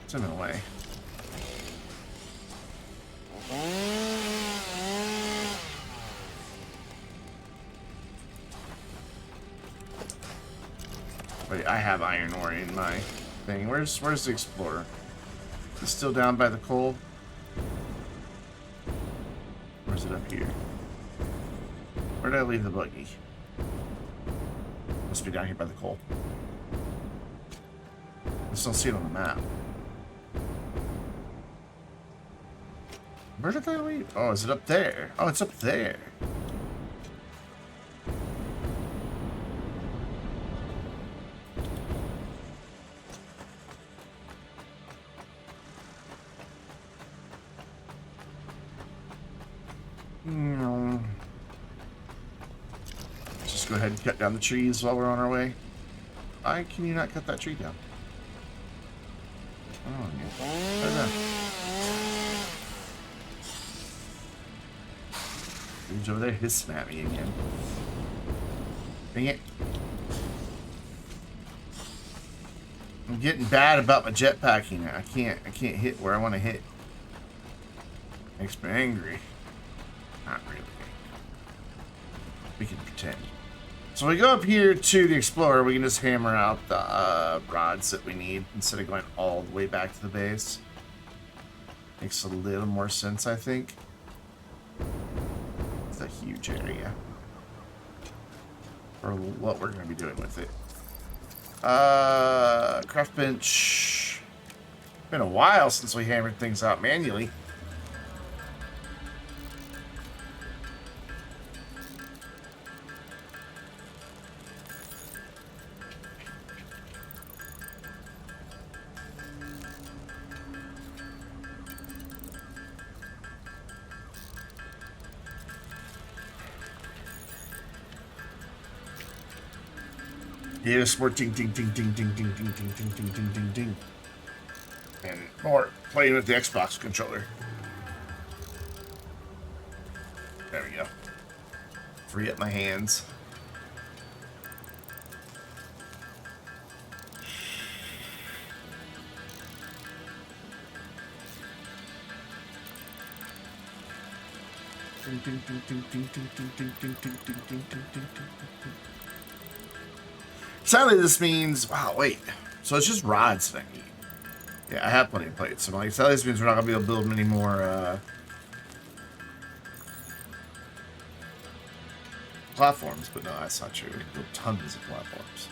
It's in the way. Wait, I have iron ore in my thing. Where's the explorer? Is it still down by the coal? Or is it up here? Where did I leave the buggy? Must be down here by the coal. I just don't see it on the map. Where did I leave? Oh, is it up there? Oh, it's up there. No. Just go ahead and cut down the trees while we're on our way. Why can you not cut that tree down? Oh, yeah. I don't know. Dude's over there hissing at me again. Dang it. I'm getting bad about my jetpacking. I can't hit where I want to hit. Makes me angry. Not really. We can pretend. So we go up here to the Explorer, we can just hammer out the rods that we need instead of going all the way back to the base. Makes a little more sense, I think. It's a huge area for what we're going to be doing with it. Craft bench. Been a while since we hammered things out manually. Yes, more ding ding ding ding ding ding ding ding ding ding ding ding ding. And more playing with the Xbox controller. There we go. Free up my hands. Sadly, this means... Wow, wait. So it's just rods that I need. Yeah, I have plenty of plates. So like, sadly, this means we're not going to be able to build many more platforms. But no, that's not true. We can build tons of platforms.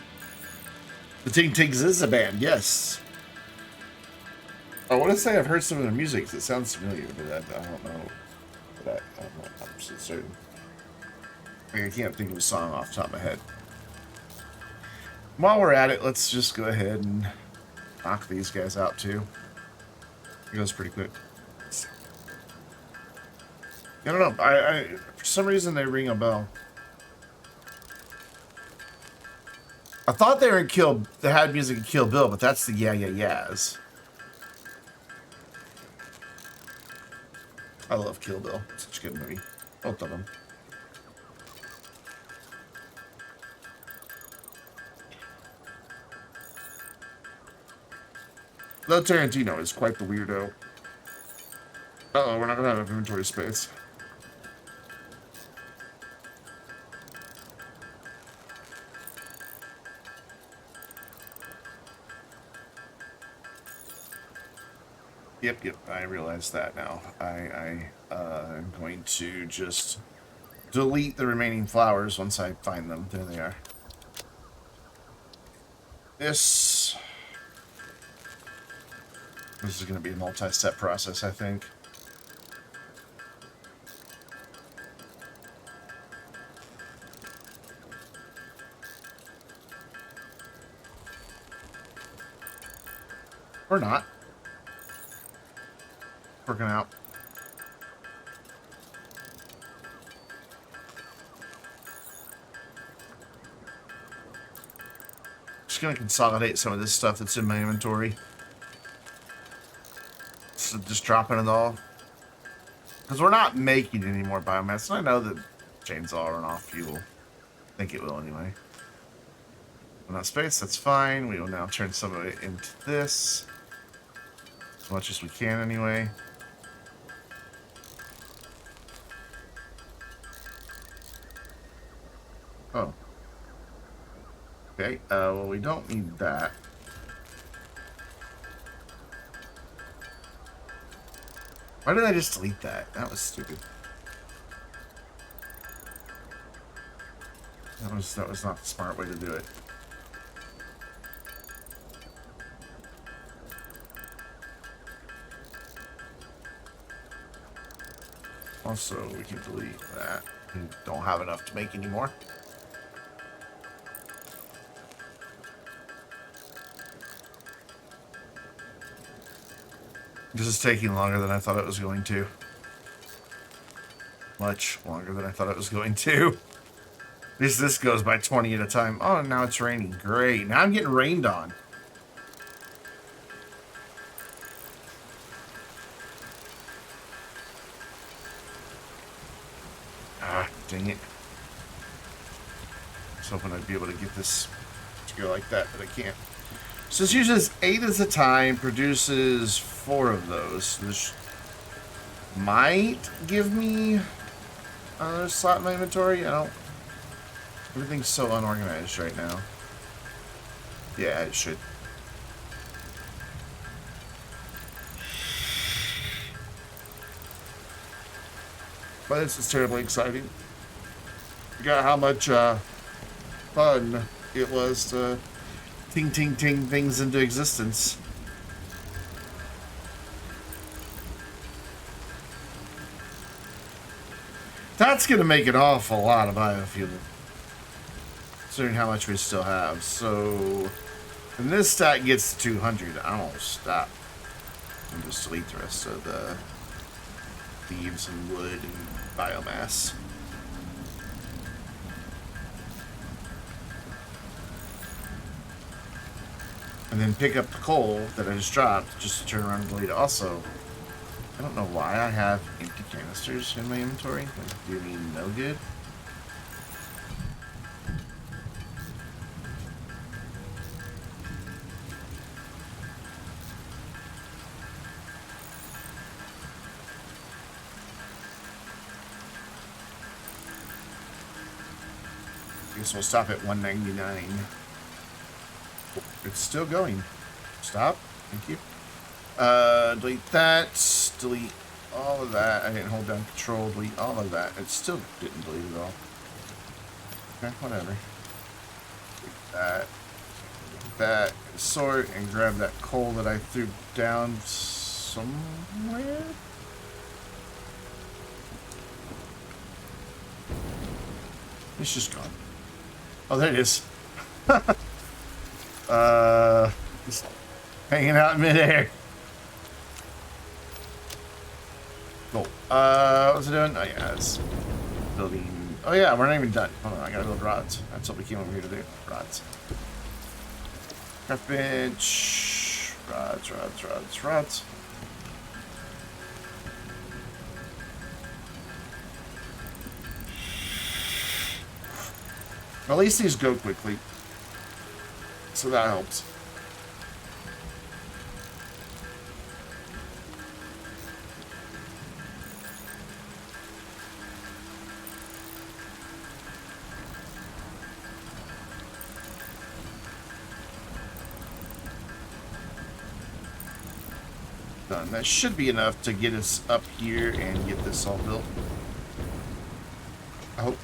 The Ting Tings is a band, yes. I want to say I've heard some of their music. It sounds familiar, but I don't know. But I'm not 100% certain. Like, I can't think of a song off the top of my head. While we're at it, let's just go ahead and knock these guys out too. It goes pretty quick. I don't know. I for some reason they ring a bell. I thought they were in Kill. They had music in Kill Bill, but that's the Yeah Yeah Yeahs. I love Kill Bill. Such a good movie. Both of them. Though Tarantino is quite the weirdo. Uh-oh, we're not gonna have inventory space. Yep, I realize that now. I am going to just delete the remaining flowers once I find them. There they are. This is going to be a multi-step process, I think. Or not. Working out. Just gonna consolidate some of this stuff that's in my inventory. So just dropping it all. Because we're not making any more biomass. And I know that chainsaw will run off fuel. I think it will anyway. Enough space, that's fine. We will now turn some of it into this. As much as we can anyway. Oh. Okay, well, we don't need that. Why did I just delete that? That was stupid. That was not the smart way to do it. Also, we can delete that. We don't have enough to make anymore. This is taking longer than I thought it was going to. Much longer than I thought it was going to. At least this goes by 20 at a time. Oh, now it's raining. Great. Now I'm getting rained on. Ah, dang it. I was hoping I'd be able to get this to go like that, but I can't. So this uses 8 at a time, produces 4 of those. This might give me another slot in my inventory. I don't... Everything's so unorganized right now. Yeah, it should. But this is terribly exciting. Forgot how much fun it was to ting ting ting things into existence. That's going to make an awful lot of biofuel, considering how much we still have. So, when this stack gets to 200, I won't stop. And just delete the rest of the leaves and wood and biomass. And then pick up the coal that I just dropped just to turn around and delete it. Also, I don't know why I have empty canisters in my inventory. They do me no good. I guess we'll stop at 199. It's still going. Stop. Thank you. Delete that. Delete all of that. I didn't hold down control. Delete all of that. It still didn't delete it all. Okay, whatever. Delete that. Delete that. Sort and grab that coal that I threw down somewhere. It's just gone. Oh, there it is. Just hanging out in midair. Cool. What was I doing? Oh, yeah, it's building. Oh, yeah, we're not even done. Hold on, I gotta build rods. That's what we came over here to do. Rods. Craft bench. Rods. At least these go quickly. So that helps. Done. That should be enough to get us up here and get this all built. I hope.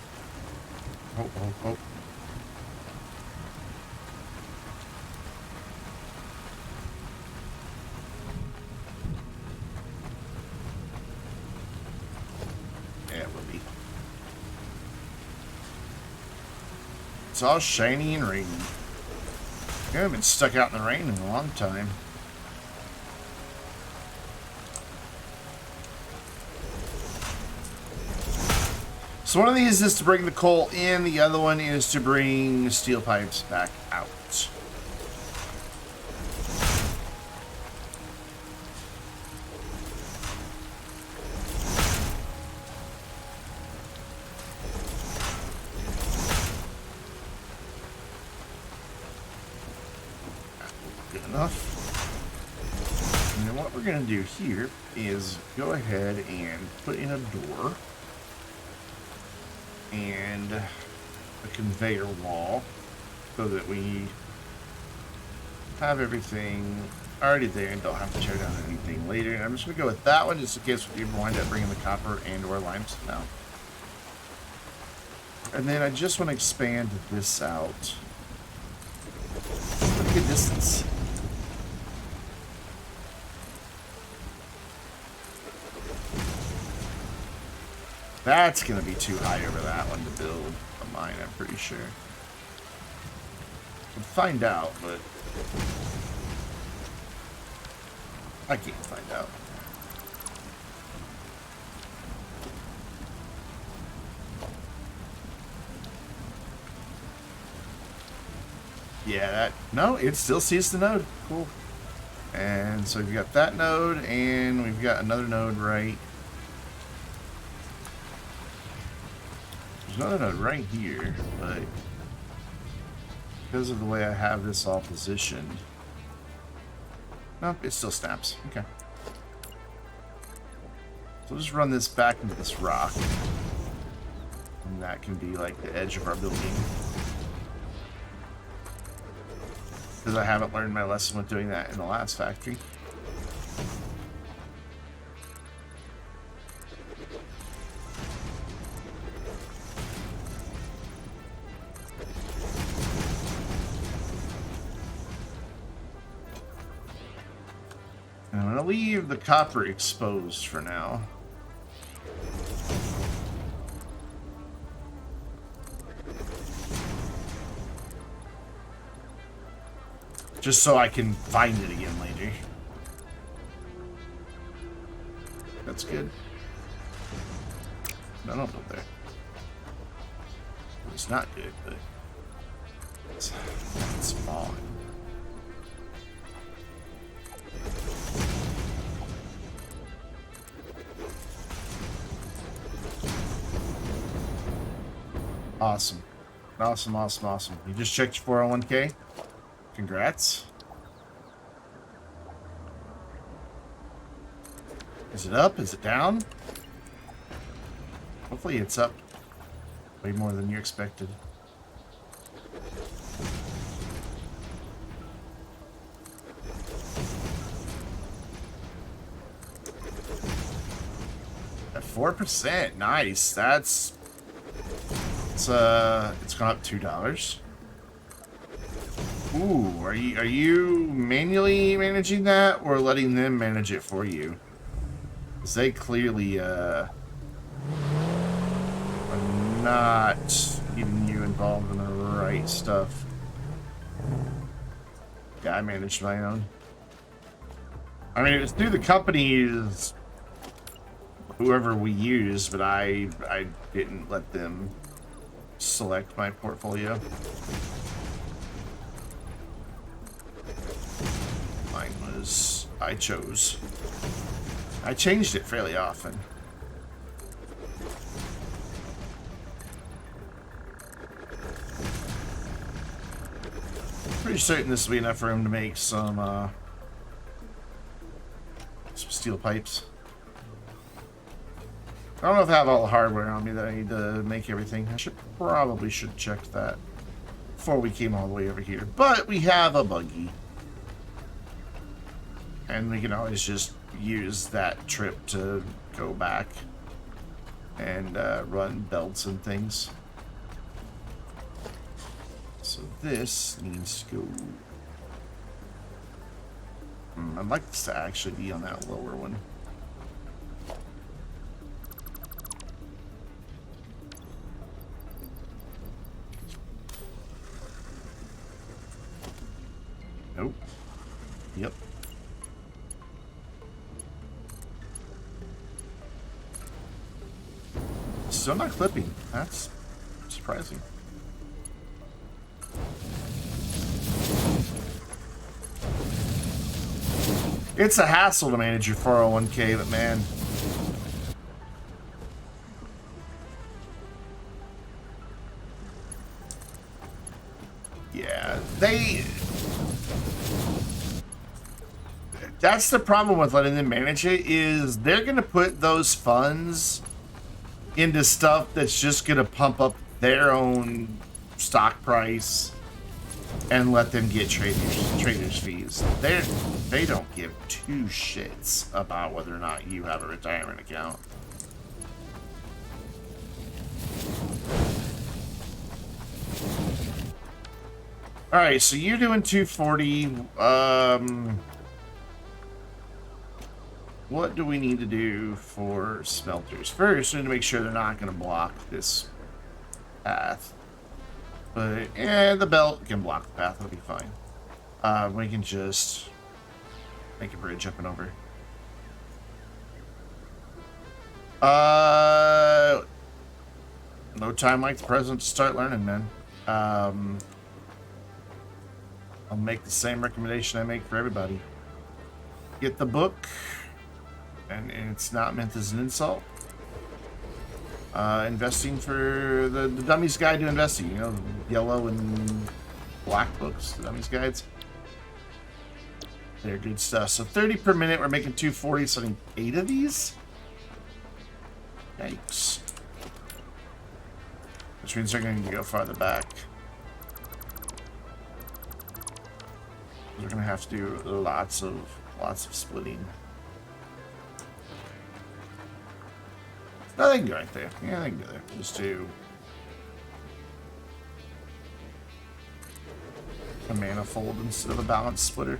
Hope. Yeah, it will be. It's all shiny and rainy. I haven't been stuck out in the rain in a long time. So one of these is to bring the coal in, the other one is to bring steel pipes back out. Good enough. And then what we're going to do here is go ahead and put in a door. And a conveyor wall so that we have everything already there and don't have to tear down anything later. And I'm just going to go with that one just in case we wind up bringing the copper and or limestone out. And then I just want to expand this out. Look at distance. That's going to be too high over that one to build a mine, I'm pretty sure. We'll find out, but I can't find out. Yeah, that... No, it still sees the node. Cool. And so we've got that node, and we've got another node right... There's another node right here, but because of the way I have this all positioned... Nope, it still snaps. Okay. So we'll just run this back into this rock. And that can be like the edge of our building. Because I haven't learned my lesson with doing that in the last factory. And I'm going to leave the copper exposed for now. Just so I can find it again later. That's good. No, don't build there. It's not good, but it's fine. Awesome. Awesome, awesome, awesome. You just checked your 401k? Congrats. Is it up? Is it down? Hopefully it's up way more than you expected. At 4%, nice. It's gone up $2. Ooh, are you manually managing that or letting them manage it for you? Because they clearly are not getting you involved in the right stuff. Yeah, I managed my own. I mean, it was through the company's whoever we use, but I didn't let them select my portfolio. Mine was I chose. I changed it fairly often. Pretty certain this will be enough room to make some steel pipes. I don't know if I have all the hardware on me that I need to make everything. I probably should have checked that before we came all the way over here. But we have a buggy. And we can always just use that trip to go back and run belts and things. So this needs to go... I'd like this to actually be on that lower one. Nope. Yep. Still not clipping. That's surprising. It's a hassle to manage your 401k, but man. Yeah, that's the problem with letting them manage it, is they're going to put those funds into stuff that's just going to pump up their own stock price and let them get traders fees. They don't give two shits about whether or not you have a retirement account. All right, so you're doing 240. What do we need to do for smelters? First, we need to make sure they're not going to block this path. But, the belt can block the path. It'll be fine. We can just make a bridge up and over. No time like the present to start learning, man. I'll make the same recommendation I make for everybody. Get the book, and it's not meant as an insult. Investing for the Dummy's Guide to Investing, you know, yellow and black books, the Dummy's Guides. They're good stuff. So 30 per minute, we're making 240, so I need 8 of these. Yikes. Which means they're going to go farther back. We're going to have to do lots of splitting. No, they can go right there. Yeah, they can go there. Just do a manifold instead of a balance splitter.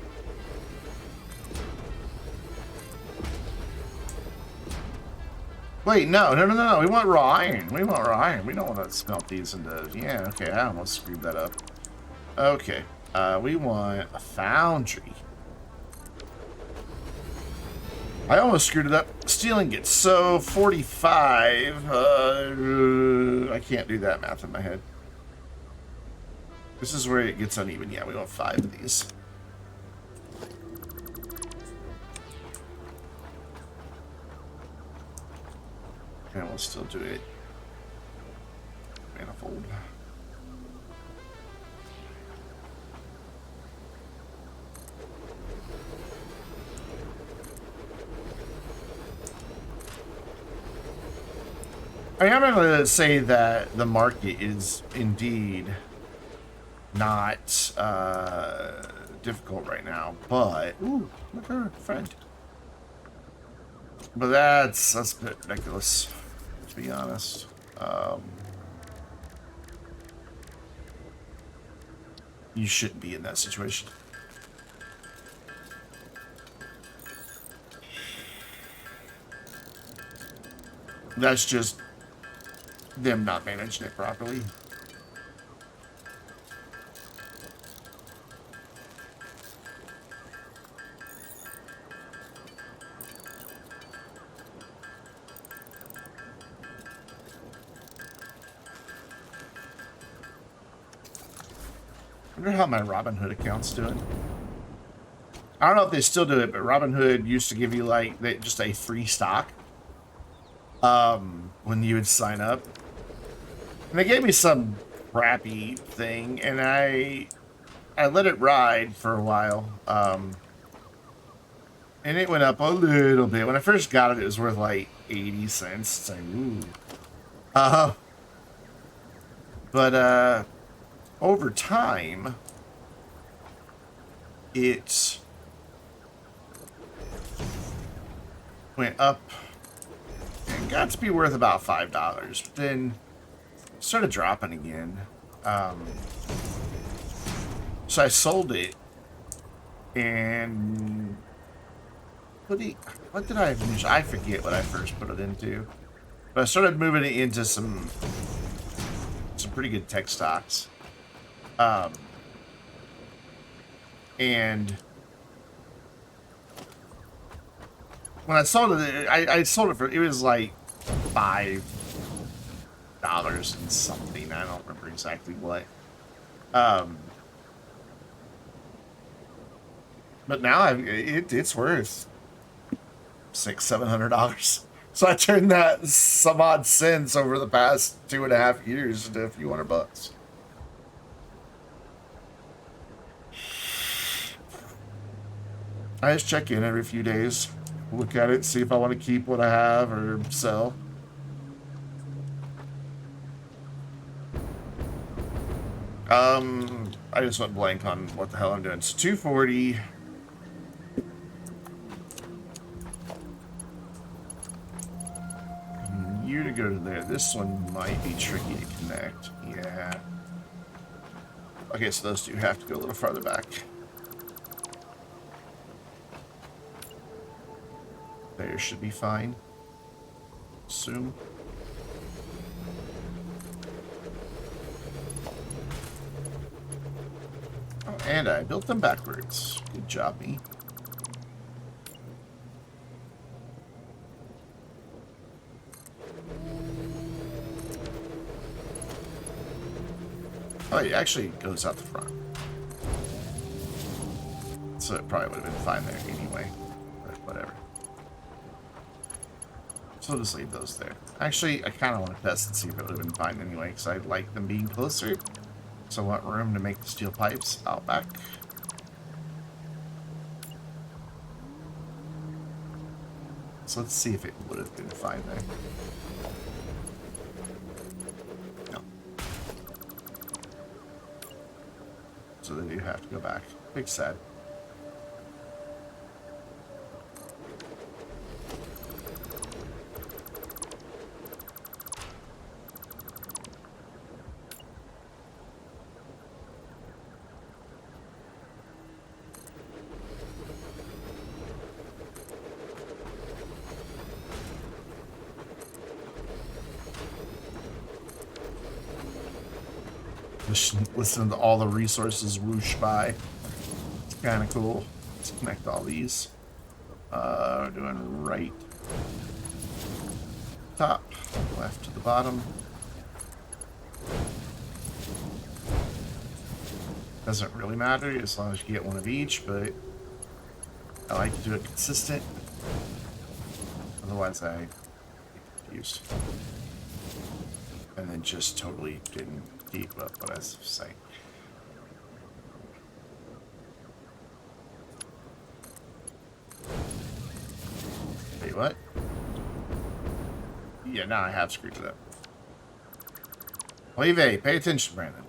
Wait, no. We want raw iron. We want raw iron. We don't want to smelt these into... Yeah, okay, I almost screwed that up. Okay, we want a foundry. I almost screwed it up. Steel ingots. So 45. I can't do that math in my head. This is where it gets uneven. Yeah, we want 5 of these. And we'll still do it. Manifold. baffled. I mean, I'm going to say that the market is indeed not difficult right now, but ooh, look at our friend. But that's a bit ridiculous, to be honest. You shouldn't be in that situation. That's just them not managing it properly. I wonder how my Robinhood account's doing. I don't know if they still do it, but Robinhood used to give you like just a free stock when you would sign up. And they gave me some crappy thing, and I let it ride for a while. And it went up a little bit. When I first got it, it was worth like 80 cents. It's like, ooh. But over time, it went up and got to be worth about $5. But then it started dropping again. So I sold it, and what did I finish? I forget what I first put it into, but I started moving it into some pretty good tech stocks. And when I sold it, I sold it for, it was like $5 and something. I don't remember exactly what. But now it's worth $600-700. So I turned that some odd cents over the past 2.5 years into a few $100. I just check in every few days, look at it, see if I want to keep what I have or sell. I just went blank on what the hell I'm doing. It's 240. You to go to there. This one might be tricky to connect. Yeah. Okay, so those two have to go a little farther back. There should be fine. Assume. Oh, and I built them backwards. Good job, me. Oh, it actually goes out the front. So it probably would have been fine there anyway. But whatever. So I'll just leave those there. Actually, I kind of want to test and see if it would have been fine anyway, because I like them being closer. So I want room to make the steel pipes out back. So let's see if it would have been fine there. No. So then you have to go back. Big sad. Just listen to all the resources whoosh by. It's kind of cool. Let's connect all these. We're doing right top, left to the bottom. Doesn't really matter as long as you get one of each, but I like to do it consistent. Otherwise, I get confused. And then just totally didn't keep up what I was saying. Wait, what? Yeah, now I have screwed it up. Leave A. Pay attention, Brandon.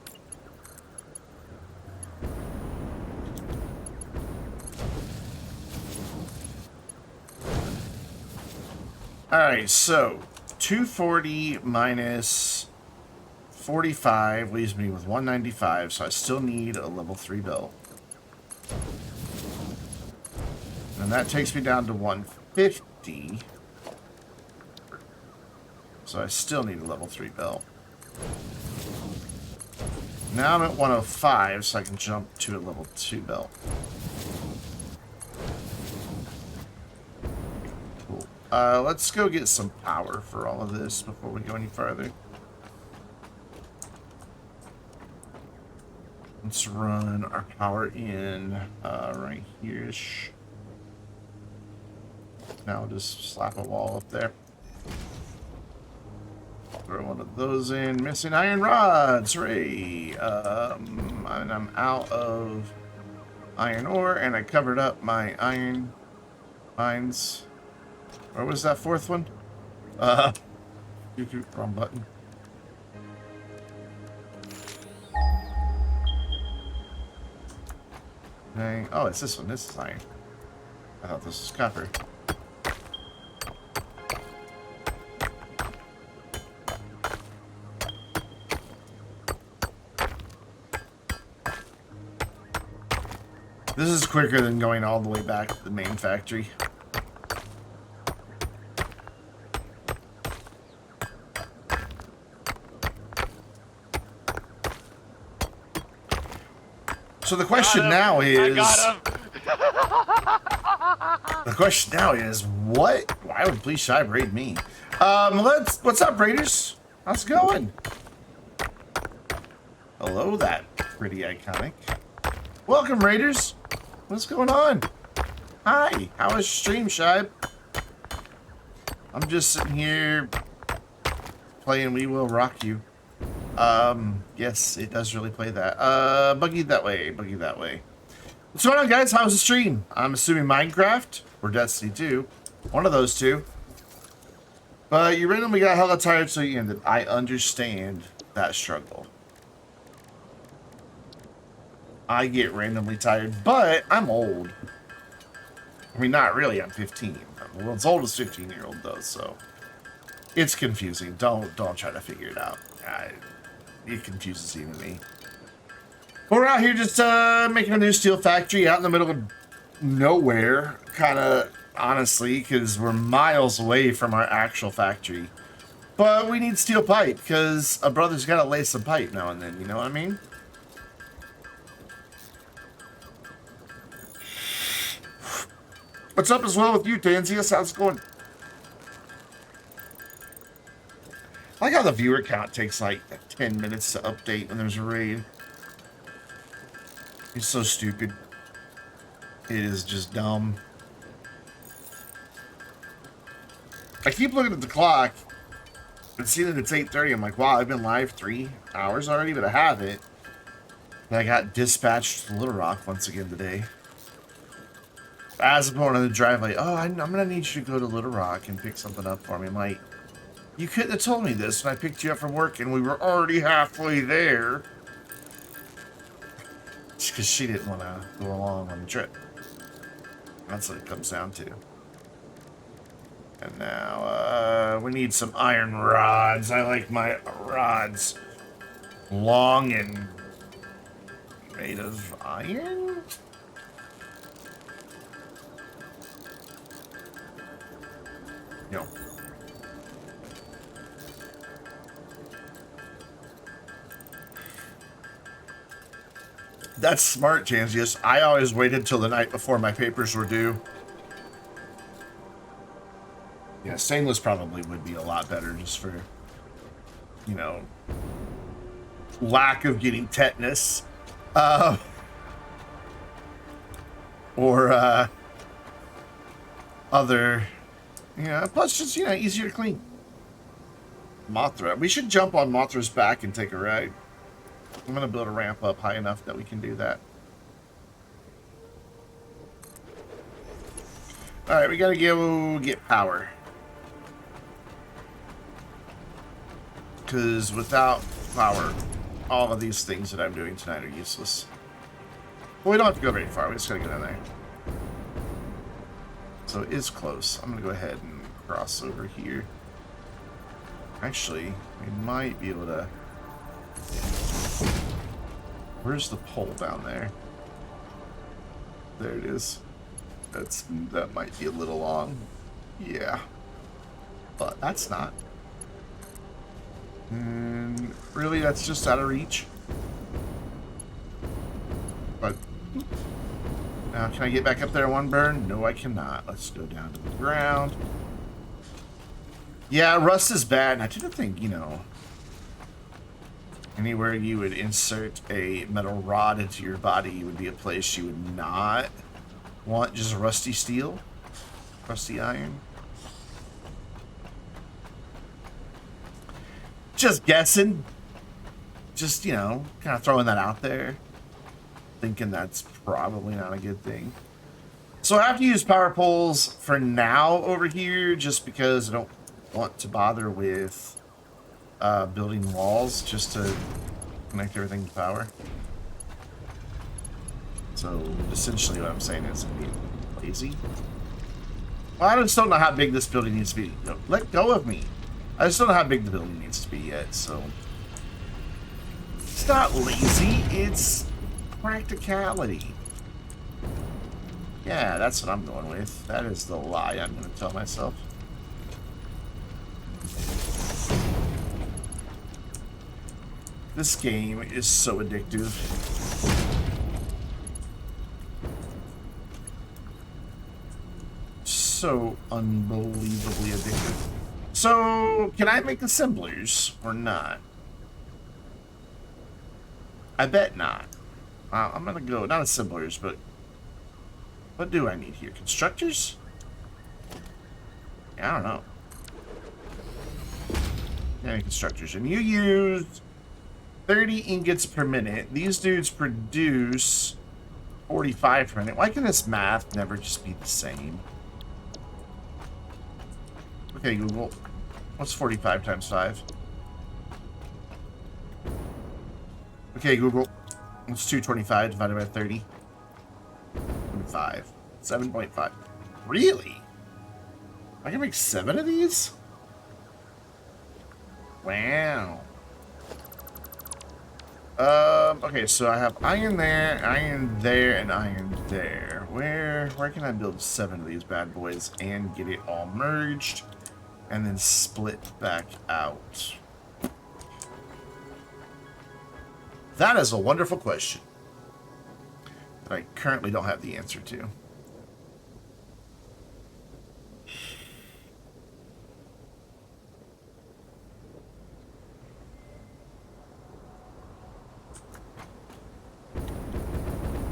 Alright, so 240 minus 45 leaves me with 195, so I still need a level 3 belt. And that takes me down to 150. So I still need a level 3 belt. Now I'm at 105, so I can jump to a level 2 belt. Cool. Let's go get some power for all of this before we go any further. Let's run our power in right here-ish. Now I'll just slap a wall up there. Throw one of those in. Missing iron rods. Hooray. And I'm out of iron ore, and I covered up my iron mines. Where was that fourth one? Wrong button. Dang. Oh, it's this one. This is iron. I thought this was copper. This is quicker than going all the way back to the main factory. So the question now is... The question now is, why would Please Shy raid me? What's up, Raiders? How's it going? Hello, that pretty iconic. Welcome, Raiders. What's going on? Hi, how was your stream, Shibe? I'm just sitting here playing We Will Rock You. Yes, it does really play that. Buggy that way, buggy that way. What's going on, guys? How's the stream? I'm assuming Minecraft or Destiny 2. One of those two. But you randomly got hella tired, so you ended. I understand that struggle. I get randomly tired, but I'm old. I mean, not really. I'm 15. I'm the world's oldest 15-year-old, though, so it's confusing. Don't try to figure it out. It confuses even me. We're out here just making a new steel factory out in the middle of nowhere, kind of honestly, because we're miles away from our actual factory. But we need steel pipe because a brother's got to lay some pipe now and then. You know what I mean? What's up as well with you, Tanzius? How's it going? I like how the viewer count takes like 10 minutes to update when there's a raid. It's so stupid. It is just dumb. I keep looking at the clock and seeing that it's 8:30. I'm like, wow, I've been live 3 hours already, but I haven't. And I got dispatched to Little Rock once again today. As I'm going on the driveway, oh, I'm going to need you to go to Little Rock and pick something up for me. I'm like, you couldn't have told me this when I picked you up from work and we were already halfway there. Just because she didn't want to go along on the trip. That's what it comes down to. And now, we need some iron rods. I like my rods long and made of iron? No. That's smart, Jansius. I always waited till the night before my papers were due. Yeah, stainless probably would be a lot better just for, you know, lack of getting tetanus. Or other, you know, plus just, you know, easier to clean. Mothra. We should jump on Mothra's back and take a ride. I'm going to build a ramp up high enough that we can do that. Alright, we got to go get power. Because without power, all of these things that I'm doing tonight are useless. Well, we don't have to go very far. We just got to get in there. So it is close. I'm going to go ahead and cross over here. Actually, we might be able to... Where's the pole down there? There it is. That might be a little long. Yeah. But that's not. And really, that's just out of reach. But now, can I get back up there in one burn? No, I cannot. Let's go down to the ground. Yeah, rust is bad. And I didn't think, you know, anywhere you would insert a metal rod into your body would be a place you would not want just rusty steel, rusty iron. Just guessing. Just, you know, kind of throwing that out there. Thinking that's probably not a good thing. So I have to use power poles for now over here just because I don't want to bother with building walls just to connect everything to power. So essentially what I'm saying is I'm being lazy. Well, I just don't know how big this building needs to be. No, let go of me. I just don't know how big the building needs to be yet, so... It's not lazy, it's practicality. Yeah, that's what I'm going with. That is the lie I'm going to tell myself. This game is so addictive. So unbelievably addictive. So, can I make assemblers or not? I bet not. I'm gonna go, not assemblers, but what do I need here? Constructors? Yeah, I don't know. Yeah, constructors. And you use 30 ingots per minute. These dudes produce 45 per minute. Why can this math never just be the same? Okay, Google. What's 45 times 5? Okay, Google. What's 225 divided by 30? 5. 7.5. Really? I can make 7 of these? Wow. Okay, so I have iron there, and iron there. Where can I build 7 of these bad boys and get it all merged and then split back out? That is a wonderful question that I currently don't have the answer to.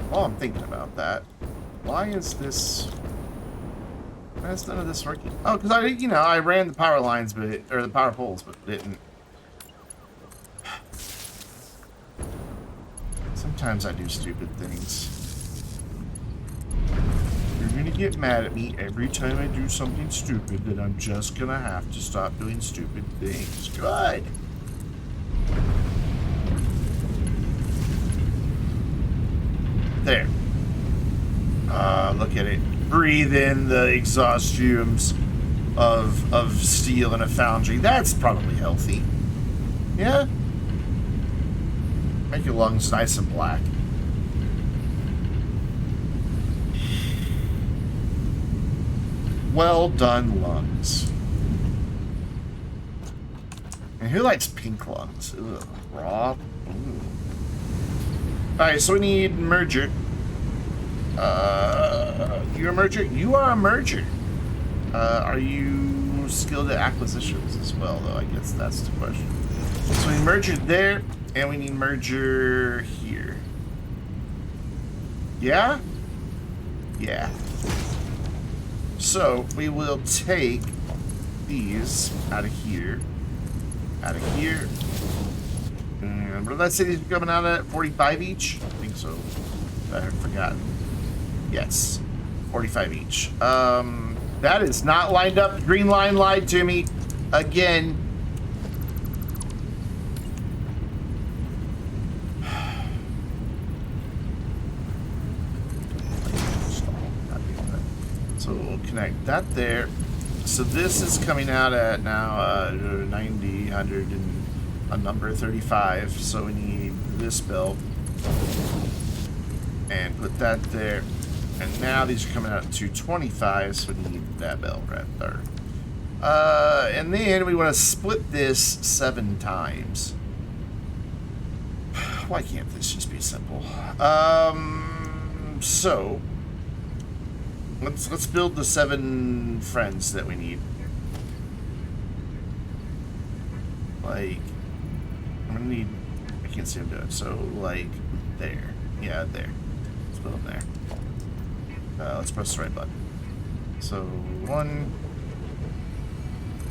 While I'm thinking about that, why is none of this working? Oh, because I ran the power lines, or the power poles, but didn't. Sometimes I do stupid things. You're gonna get mad at me every time I do something stupid, that I'm just gonna have to stop doing stupid things. Good. There. Look at it. Breathe in the exhaust fumes of steel in a foundry. That's probably healthy. Yeah? Make your lungs nice and black. Well done, lungs. And who likes pink lungs? Ugh, raw. Alright, so we need merger. You're a merger? You are a merger. Are you skilled at acquisitions as well, though? I guess that's the question. So we need merger there, and we need merger here. Yeah? Yeah. So we will take these out of here. Out of here. And what did I say these are coming out at? 45 each? I think so. I had forgotten. Yes. 45 each. That is not lined up. The green line lied to me. Again. So we'll connect that there. So this is coming out at now 90, 100, and a number 35. So we need this belt. And put that there. And now these are coming out at 225, so we need that belt right there. And then we want to split this 7 times. Why can't this just be simple? So let's build the 7 friends that we need. Like, I'm gonna need. I can't see them do it. So like there, yeah, there. Let's build them there. Let's press the right button. So 1,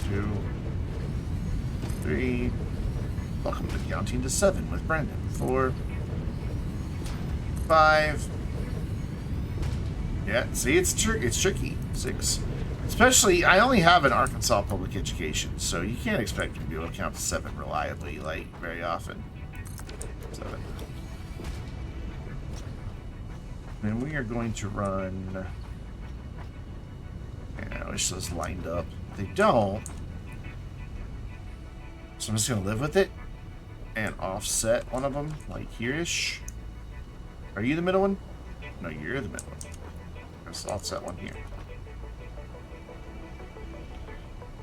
2, 3. Welcome to counting to 7 with Brandon. 4, 5. Yeah, see, it's tricky. 6. Especially, I only have an Arkansas public education, so you can't expect me to be able to count to 7 reliably, like, very often. 7. And we are going to run... Yeah, I wish those lined up. They don't. So I'm just going to live with it and offset one of them, like here-ish. Are you the middle one? No, you're the middle one. Let's offset one here.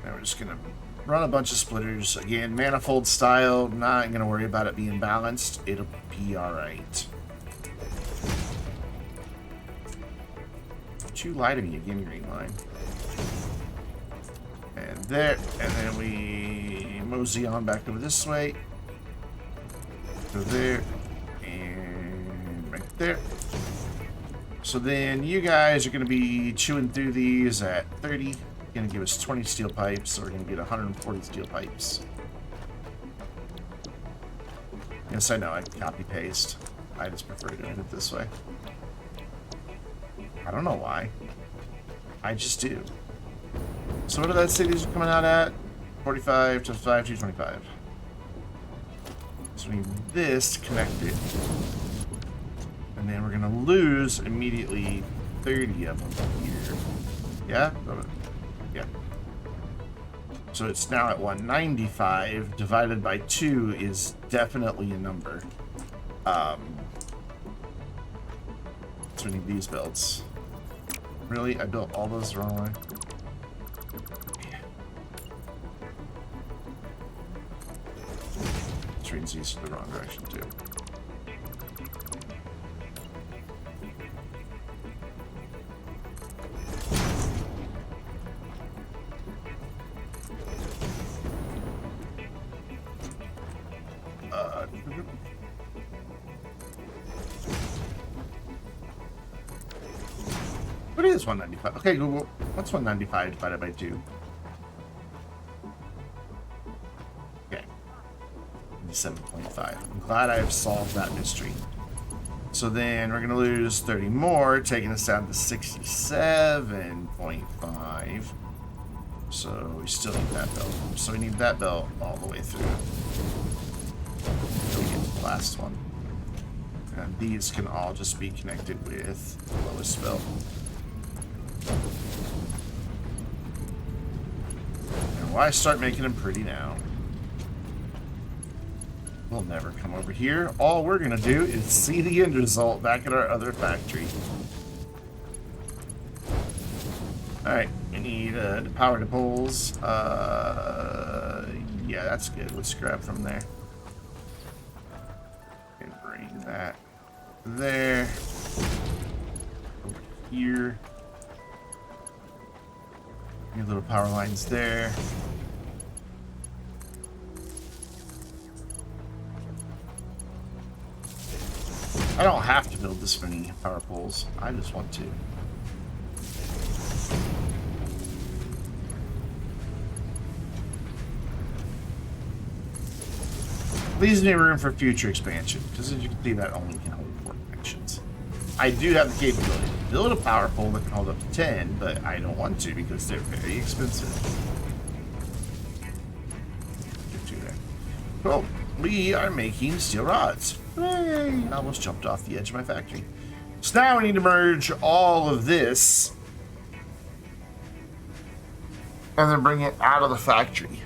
Now we're just going to run a bunch of splitters. Again, manifold style. Not going to worry about it being balanced. It'll be alright. Don't you lie to me again, green line. And there. And then we mosey on back over this way. Go there. And right there. So then you guys are going to be chewing through these at 30. Going to give us 20 steel pipes, so we're going to get 140 steel pipes. Yes, I know, I copy paste. I just prefer doing it this way. I don't know why. I just do. So what did that say these are coming out at? 45 to 5 to 25. So we need this to connect it. And then we're going to lose immediately 30 of them here. Yeah? Yeah. So it's now at 195. Divided by 2 is definitely a number. So we need these belts. Really? I built all those the wrong way? Yeah. This reads these in the wrong direction too. What is 195? Okay, Google, what's 195 divided by 2? Okay. 7.5. I'm glad I have solved that mystery. So then we're going to lose 30 more, taking us down to 67.5. So we still need that belt. So we need that belt all the way through. Until we get to the last one. And these can all just be connected with the lowest belt. And why start making them pretty now? We'll never come over here. All we're going to do is see the end result back at our other factory. Alright, we need to power the poles. Yeah, that's good. Let's grab from there. And bring that there. Over here. Your little power lines there. I don't have to build this many power poles. I just want to. Leaves me room for future expansion, because as you can see, that only can hold 4 connections. I do have the capability to build a power pole that can hold up to 10, but I don't want to because they're very expensive. Well, we are making steel rods. Hooray! I almost jumped off the edge of my factory. So now we need to merge all of this and then bring it out of the factory.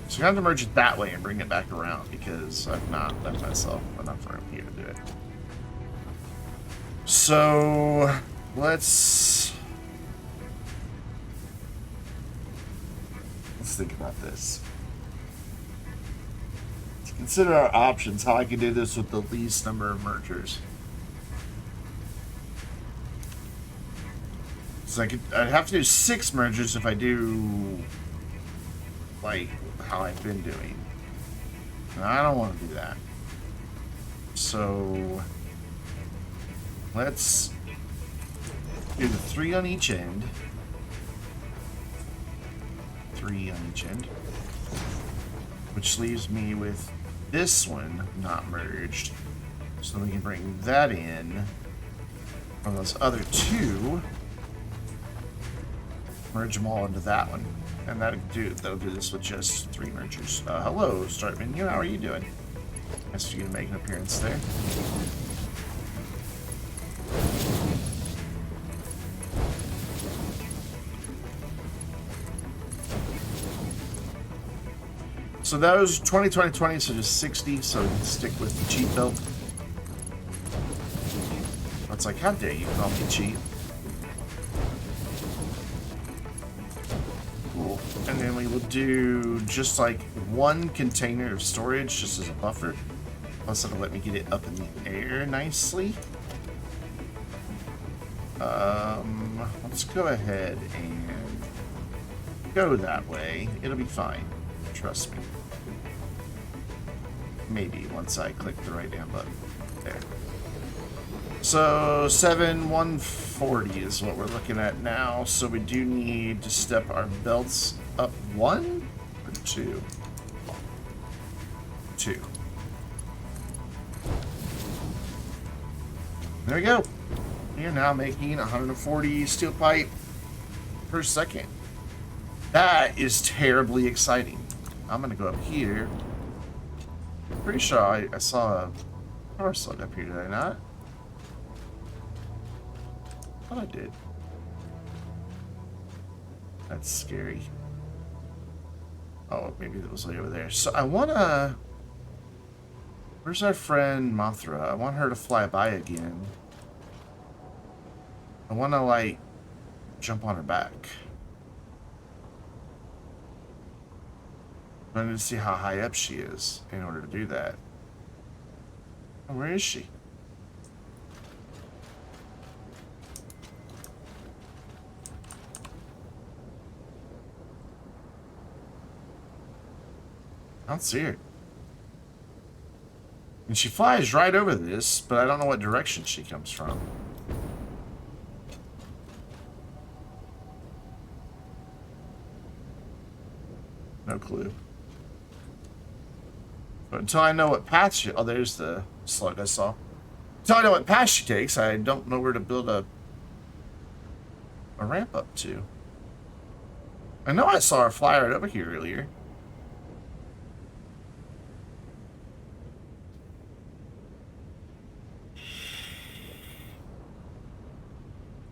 So I have to merge it that way and bring it back around because I've not left myself enough room here to do it. So let's think about this. Let's consider our options, how I can do this with the least number of mergers. So I'd have to do 6 mergers if I do like how I've been doing. And I don't want to do that. So let's do the 3 on each end. 3 on each end. Which leaves me with this one not merged. So we can bring that in from those other 2. Merge them all into that one. And that'll do this with just 3 mergers. Hello, start menu. How are you doing? Nice for you to make an appearance there. So those 20, 20, 20, so just 60, so we can stick with the cheat belt. It's like, how dare you call me cheap? Cool. And then we will do just like 1 container of storage just as a buffer. Plus it'll let me get it up in the air nicely. Let's go ahead and go that way. It'll be fine. Trust me. Maybe once I click the right damn button. There. So 7,140 is what we're looking at now. So we do need to step our belts up 1 or 2? 2. There we go. We are now making 140 steel pipe per second. That is terribly exciting. I'm gonna go up here. Pretty sure I saw a power slug up here, did I not? I thought I did. That's scary. Oh, maybe it was way over there. So I wanna... Where's our friend Mothra? I want her to fly by again. I wanna, like, jump on her back. I need to see how high up she is in order to do that. Oh, where is she? I don't see her. And she flies right over this, but I don't know what direction she comes from. No clue. But until I know what path she... Oh, there's the slug I saw. Until I know what path she takes, I don't know where to build a ramp up to. I know I saw her fly right over here earlier.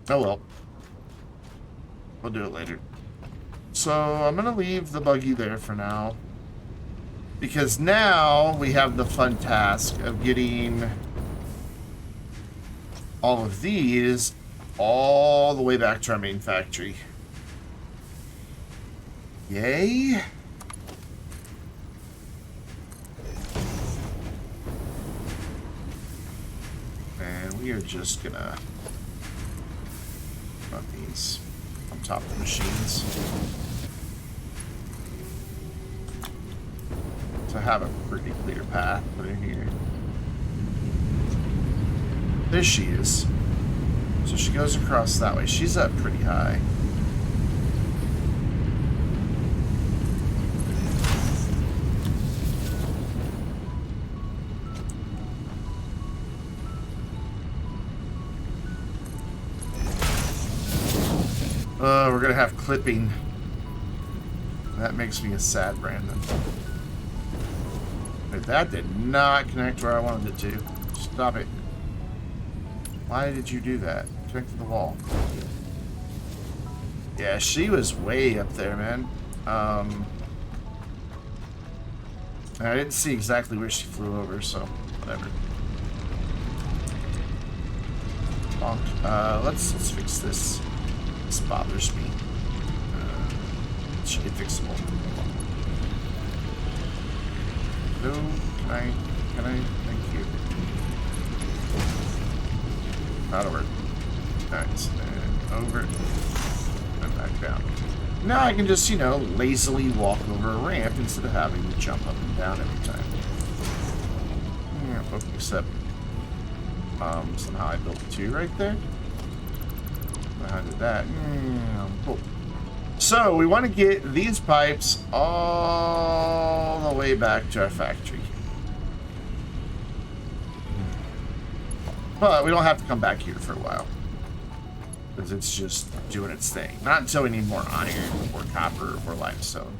Oh well. We'll do it later. So I'm going to leave the buggy there for now. Because now we have the fun task of getting all of these all the way back to our main factory. Yay! And we are just gonna run these on top of the machines. To have a pretty clear path through here. There she is. So she goes across that way. She's up pretty high. We're gonna have clipping. That makes me a sad Brandon. But that did not connect where I wanted it to. Stop it. Why did you do that? Connect to the wall. Yeah, she was way up there, man. I didn't see exactly where she flew over, so whatever. Let's fix this. This bothers me. It should be fixable. No, can I? Thank you. Not over. Nice. And over. And back down. Now I can just, you know, lazily walk over a ramp instead of having to jump up and down every time. Yeah, except, somehow I built 2 right there. How did that? Cool. So, we want to get these pipes all the way back to our factory. But we don't have to come back here for a while. Because it's just doing its thing. Not until we need more iron, or copper, or limestone.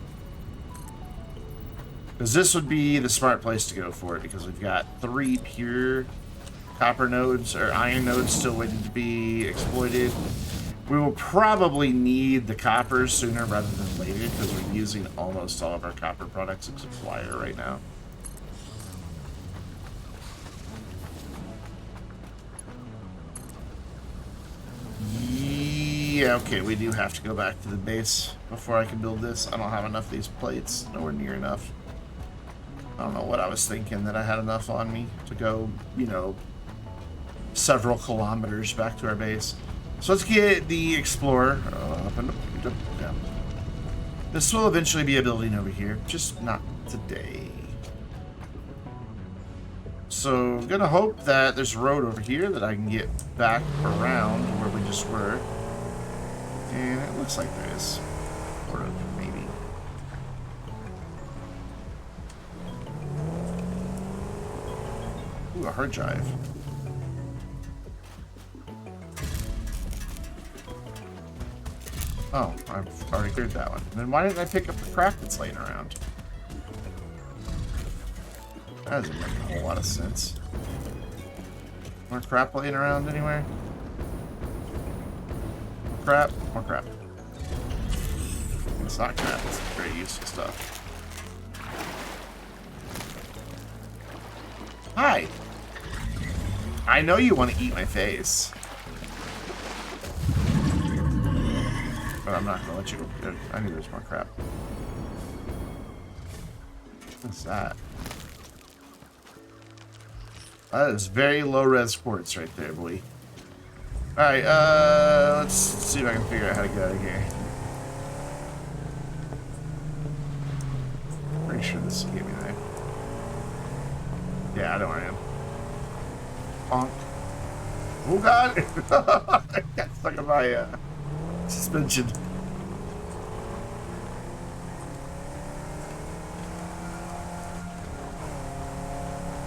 Because this would be the smart place to go for it, because we've got 3 pure copper nodes, or iron nodes still waiting to be exploited. We will probably need the copper sooner rather than later, because we're using almost all of our copper products except wire right now. Yeah, okay, we do have to go back to the base before I can build this. I don't have enough of these plates. Nowhere near enough. I don't know what I was thinking that I had enough on me to go, you know, several kilometers back to our base. So let's get the Explorer up and down. This will eventually be a building over here, just not today. So I'm gonna hope that there's a road over here that I can get back around where we just were. And it looks like there is. Sort of, maybe. Ooh, a hard drive. Oh, I've already cleared that one. Then why didn't I pick up the crap that's laying around? That doesn't make a whole lot of sense. More crap laying around anywhere? Crap, more crap. It's not crap, it's very useful stuff. Hi! I know you want to eat my face. But I'm not going to let you go. I knew there's more crap. What's that? That is very low-res quartz right there, boy. Alright, let's see if I can figure out how to get out of here. Pretty sure this will get me there. Yeah, I know where I am. Honk. Oh god! I got stuck in my suspension.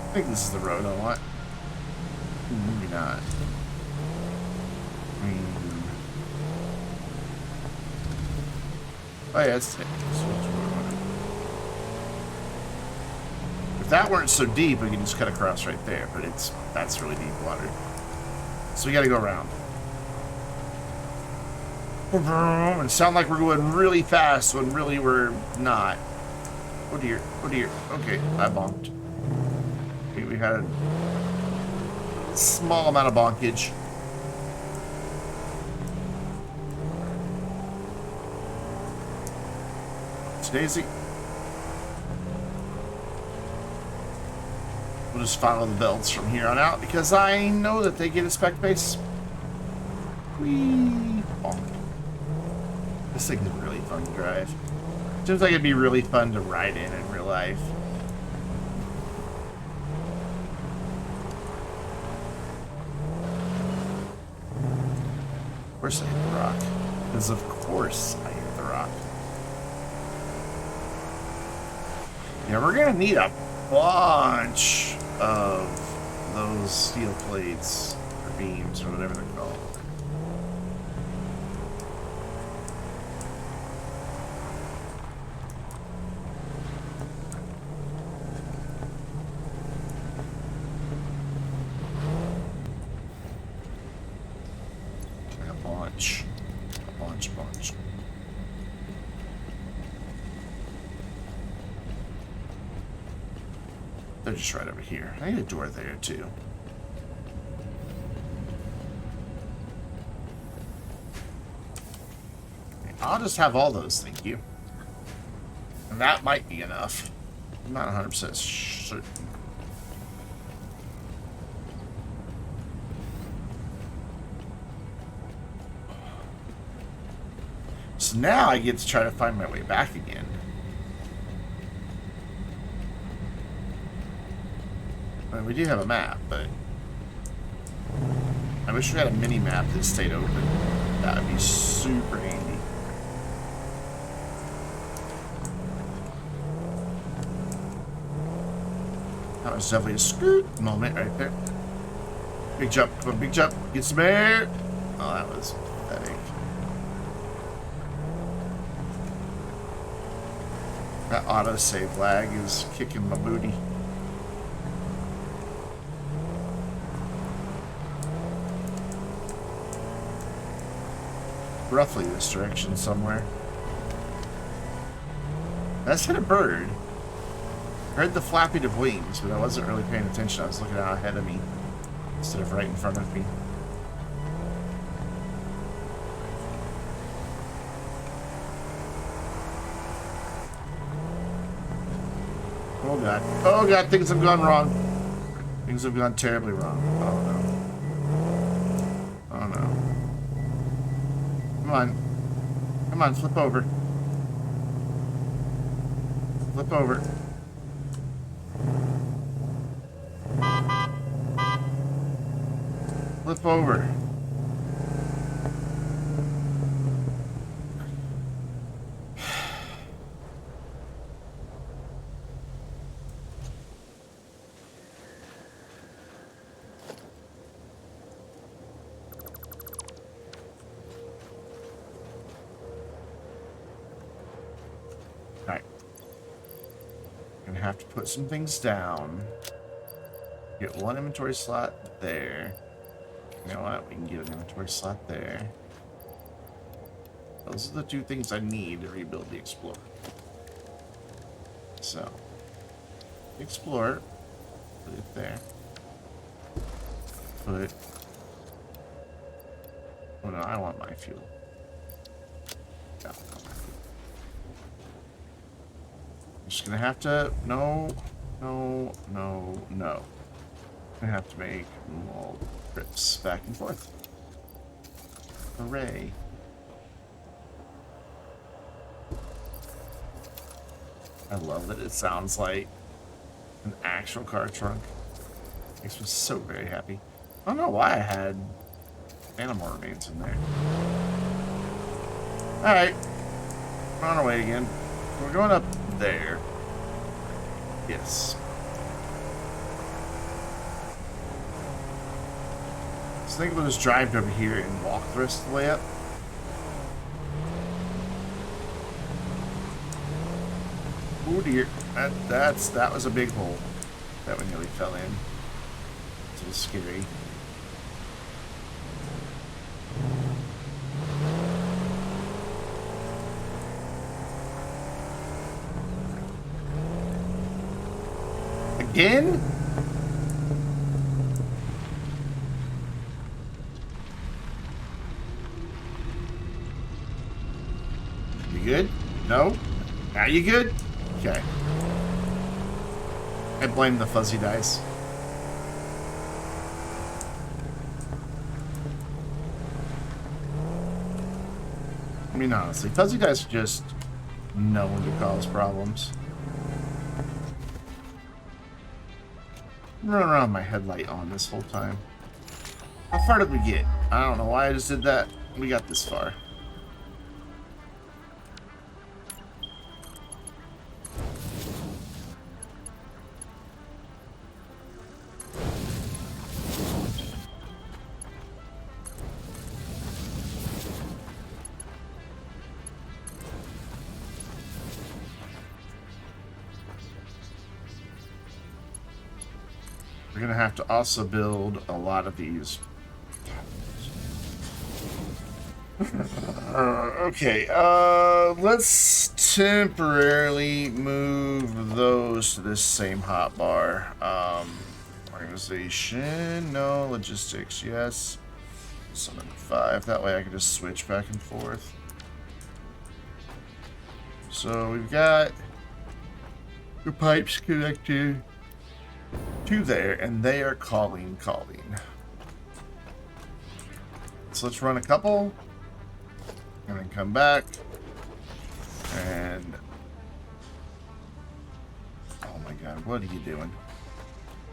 I think this is the road I want. Maybe not. Oh yeah, it's if that weren't so deep, we could just cut across right there, but that's really deep water. So we gotta go around. And sound like we're going really fast when really we're not. Oh dear, oh dear. Okay, I bonked. Okay, we had a small amount of bonkage. Daisy. We'll just follow the belts from here on out because I know that they get a spec base. Whee! Bonk. This thing is really fun to drive. Seems like it'd be really fun to ride in real life. Of course I hit the rock. Because of course I hit the rock. Yeah, we're gonna need a bunch of those steel plates or beams or whatever they're called. Punch, punch. They're just right over here. I need a door there, too. I'll just have all those, thank you. And that might be enough. I'm not 100% certain. So now I get to try to find my way back again. I mean, we do have a map, but I wish we had a mini map that stayed open. That would be super handy. That was definitely a scoot moment right there. Big jump, come on, big jump, get some air. Oh, that was pathetic. That autosave lag is kicking my booty. Roughly this direction somewhere. That's hit a bird. I heard the flapping of wings, but I wasn't really paying attention. I was looking out ahead of me instead of right in front of me. Oh god. Oh god, things have gone wrong. Things have gone terribly wrong. Oh no. Oh no. Come on. Come on, flip over. Flip over. Flip over. Alright. Gonna have to put some things down. Get one inventory slot there. You know what? We can get an inventory slot there. Those are the two things I need to rebuild the Explorer. So, Explorer, put it there. Put. Oh no, I want my fuel. Yeah, I'm just gonna have to. No, no, no, no. I'm gonna have to make more trips back and forth. Hooray. I love that it sounds like an actual car trunk. Makes me so very happy. I don't know why I had animal remains in there. Alright. We're on our way again. We're going up there. Yes. So I think we'll just drive over here and walk the rest of the way up. Oh dear, that was a big hole that we nearly fell in. It's a little scary. Again? You good? No? Now you good? Okay. I blame the fuzzy dice. I mean, honestly, fuzzy dice are just known to cause problems. I'm running around with my headlight on this whole time. How far did we get? I don't know why I just did that. We got this far. We're gonna have to also build a lot of these. Okay, let's temporarily move those to this same hotbar. Organization, no. Logistics, yes. Summon 5. That way I can just switch back and forth. So we've got the pipes connected to there, and they are calling. So let's run a couple, and then come back, and oh my god, what are you doing?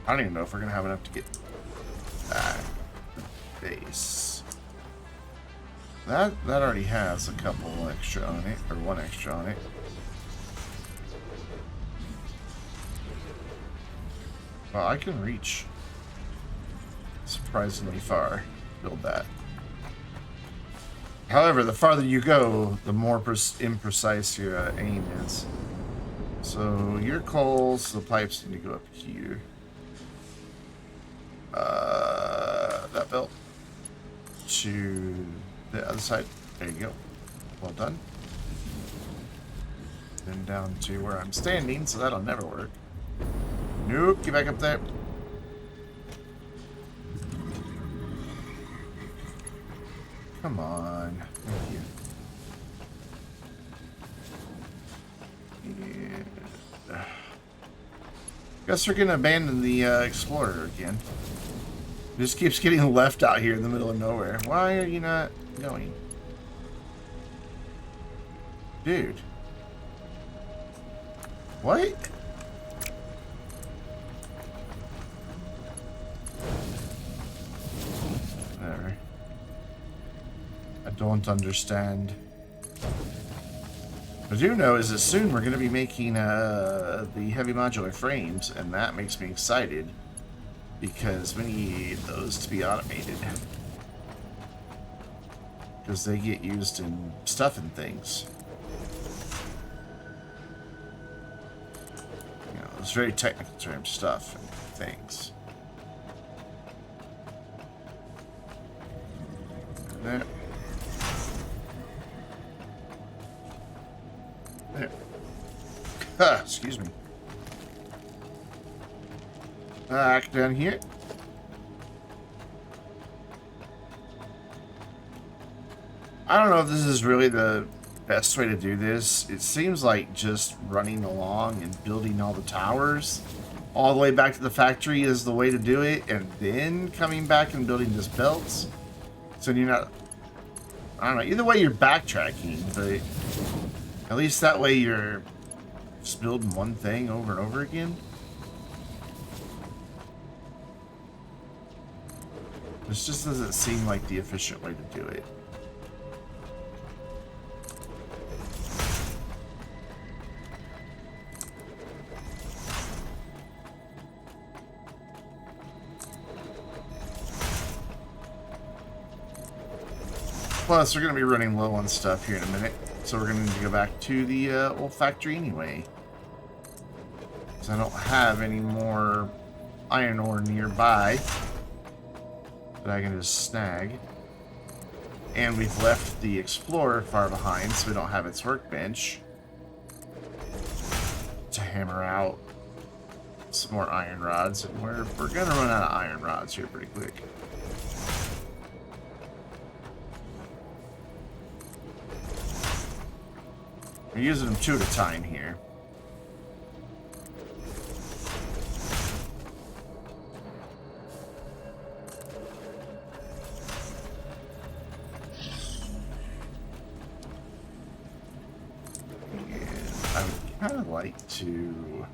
I don't even know if we're gonna have enough to get back the base. That already has a couple extra on it, or one extra on it. Well, I can reach surprisingly far. Build that. However, the farther you go, the more imprecise your aim is. So your coals, the pipes need to go up here. That belt to the other side. There you go. Well done. Then down to where I'm standing, so that'll never work. Nope, get back up there. Come on. Thank you. Yeah. Guess we're gonna abandon the Explorer again. It just keeps getting left out here in the middle of nowhere. Why are you not going? Dude. What? Whatever. I don't understand. What I do know is that soon we're going to be making the heavy modular frames, and that makes me excited because we need those to be automated because they get used in stuff and things. You know, it's very technical term stuff and things. There. There. Ah, excuse me. Back down here. I don't know if this is really the best way to do this. It seems like just running along and building all the towers all the way back to the factory is the way to do it, and then coming back and building just belts. So you're not... I don't know. Either way, you're backtracking, but at least that way you're just building one thing over and over again. This just doesn't seem like the efficient way to do it. Plus, we're going to be running low on stuff here in a minute, so we're going to need to go back to the old factory anyway. Because I don't have any more iron ore nearby that I can just snag. And we've left the Explorer far behind, so we don't have its workbench to hammer out some more iron rods. And we're going to run out of iron rods here pretty quick. We're using them two at a time here. And I would kind of like to...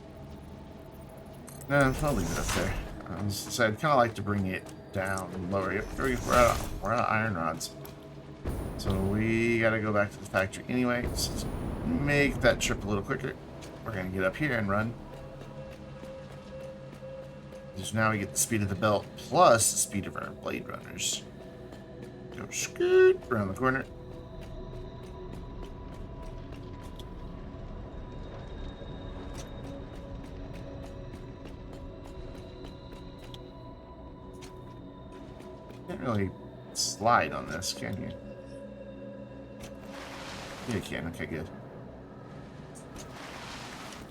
No, I'll leave it up there. So I'd kind of like to bring it down lower. Yep, we're out of iron rods. So we got to go back to the factory anyway. So let's make that trip a little quicker. We're going to get up here and run. Because now we get the speed of the belt plus the speed of our blade runners. Go scoot around the corner. Can't really slide on this, can you? Yeah, you can. Okay, good.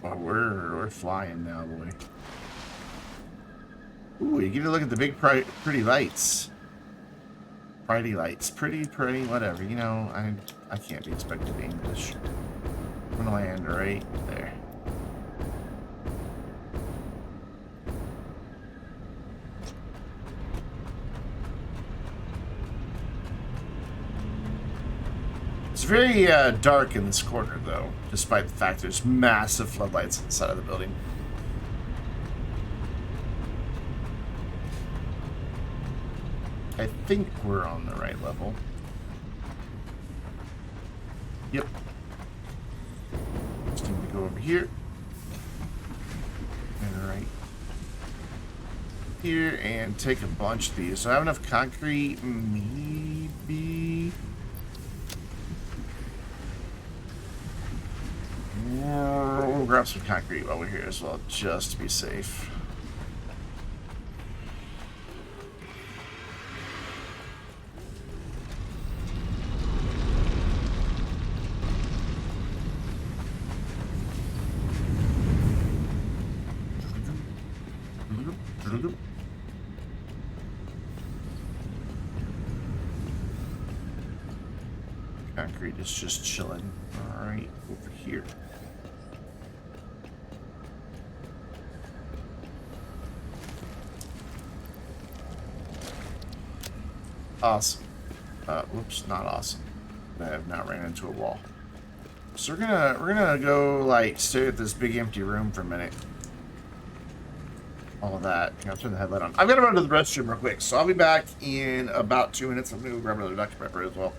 Oh, we're flying now, boy. Ooh, you get to look at the big pretty lights. Pretty lights. Pretty, whatever. You know, I can't be expected English. I'm gonna land right there. It's very dark in this corner, though, despite the fact there's massive floodlights inside of the building. I think we're on the right level. Yep. Just need to go over here. And right here and take a bunch of these. So I have enough concrete, maybe. We'll grab some concrete while we're here as well, just to be safe. Concrete is just chilling right over here. Awesome. Whoops, not awesome. I have not ran into a wall. So we're gonna go like stare at this big empty room for a minute. All of that. I'll turn the headlight on. I've got to run to the restroom real quick, so I'll be back in about 2 minutes. I'm gonna go grab another Dr. Pepper as well.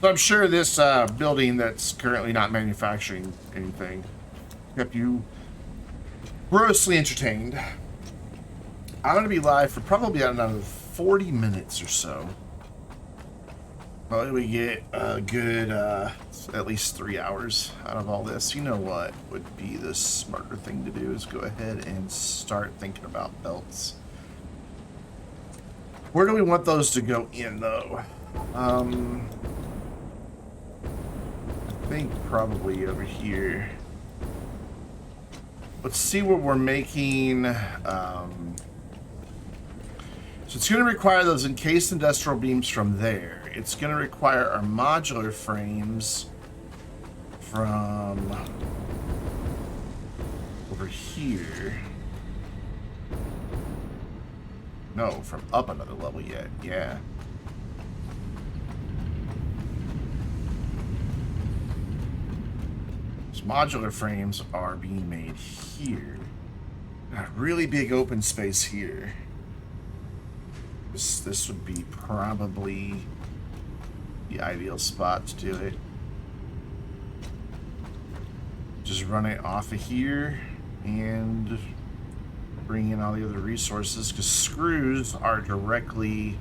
So I'm sure this building that's currently not manufacturing anything kept you grossly entertained. I'm going to be live for probably another 40 minutes or so. Probably we get a good at least 3 hours out of all this. You know what would be the smarter thing to do is go ahead and start thinking about belts. Where do we want those to go in, though? I think probably over here. Let's see what we're making. So it's going to require those encased industrial beams from there. It's going to require our modular frames from over here. No, from up another level yet. Yeah. Those modular frames are being made here. A really big open space here. This would be probably the ideal spot to do it. Just run it off of here and bring in all the other resources, because screws are directly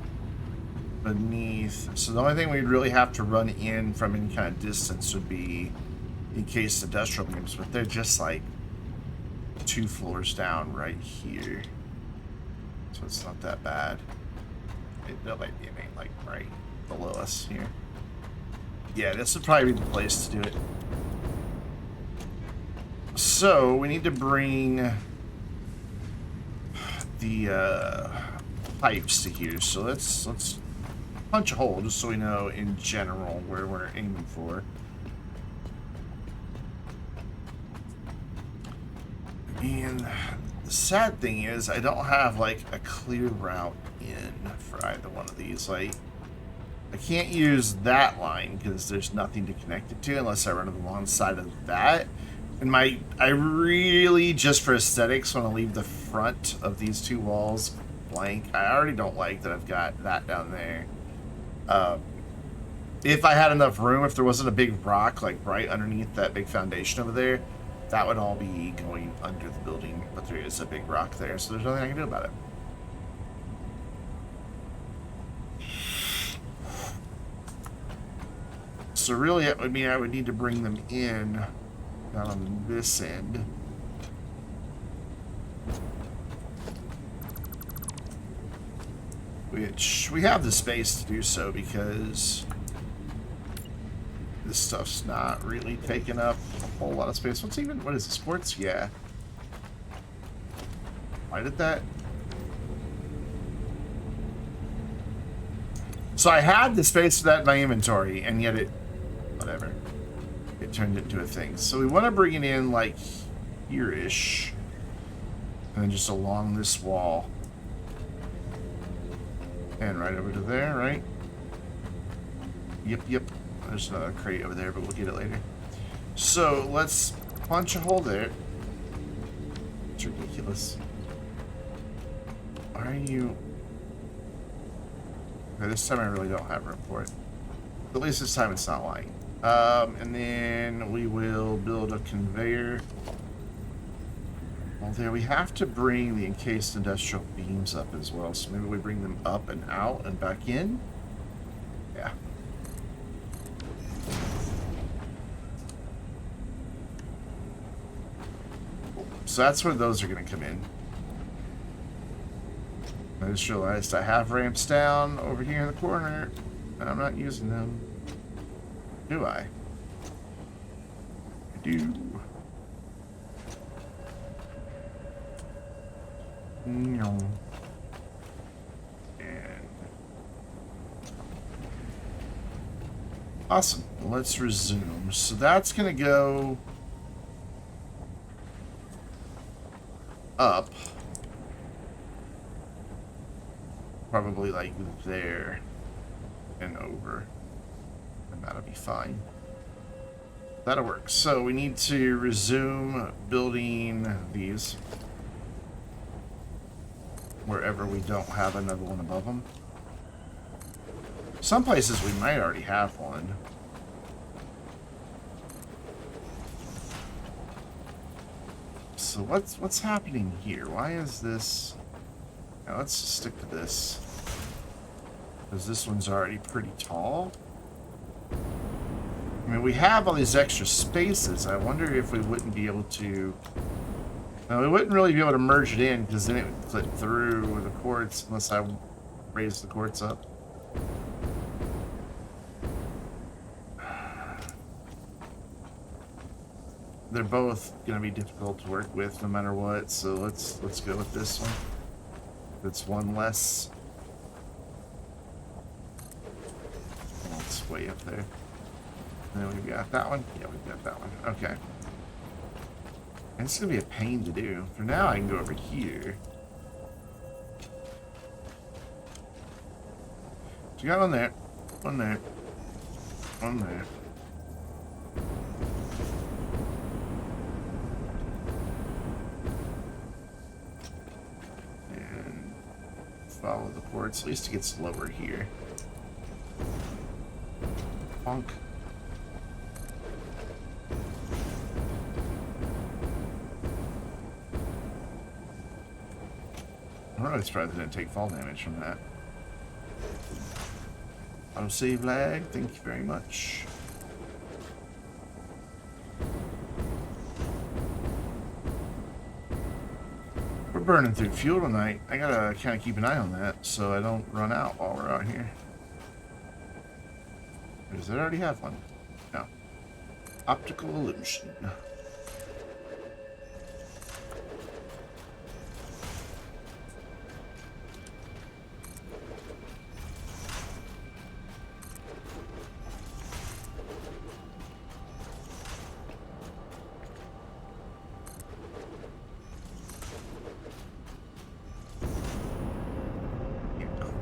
beneath. So the only thing we'd really have to run in from any kind of distance would be encased industrial beams, but they're just like 2 floors down right here. So it's not that bad. That might be like right below us here. Yeah, this would probably be the place to do it. So we need to bring the pipes to here. So let's punch a hole just so we know in general where we're aiming for. And the sad thing is I don't have like a clear route in for either one of these. Like, I can't use that line because there's nothing to connect it to unless I run it alongside of that. And I really, just for aesthetics, want to leave the front of these 2 walls blank. I already don't like that I've got that down there. If I had enough room, if there wasn't a big rock like right underneath that big foundation over there, that would all be going under the building. But there is a big rock there, so there's nothing I can do about it. So really, it would mean I would need to bring them in down on this end. Which we have the space to do so because this stuff's not really taking up a whole lot of space. What is it, sports? Yeah. Why did that? So I had the space for that in my inventory, and yet it, whatever. It turned into a thing. So we want to bring it in like here-ish. And then just along this wall. And right over to there, right? Yep. There's another crate over there, but we'll get it later. So let's punch a hole there. It's ridiculous. Why are you... Okay, this time I really don't have room for it. At least this time it's not lying. And then we will build a conveyor. Well, there we have to bring the encased industrial beams up as well. So maybe we bring them up and out and back in. Yeah. So that's where those are going to come in. I just realized I have ramps down over here in the corner, and I'm not using them. Do I? I do. No. And awesome. Let's resume. So that's gonna go up. Probably like there and over. And that'll be fine. That'll work. So we need to resume building these wherever we don't have another one above them. Some places we might already have one. So what's happening here? Why is this? Now let's just stick to this, because this one's already pretty tall. I mean, we have all these extra spaces, I wonder if we wouldn't be able to... No, we wouldn't really be able to merge it in, because then it would clip through the quartz unless I raise the quartz up. They're both going to be difficult to work with no matter what, so let's go with this one. It's one less. Oh, it's way up there. And then we've got that one. Yeah, we've got that one. Okay. And it's going to be a pain to do. For now, I can go over here. So you got one there. One there. One there. And follow the quartz. At least it gets lower here. Bonk. I'm really surprised I didn't take fall damage from that. Auto save lag, thank you very much. We're burning through fuel tonight. I gotta kind of keep an eye on that so I don't run out while we're out here. Does it already have one? No. Optical illusion.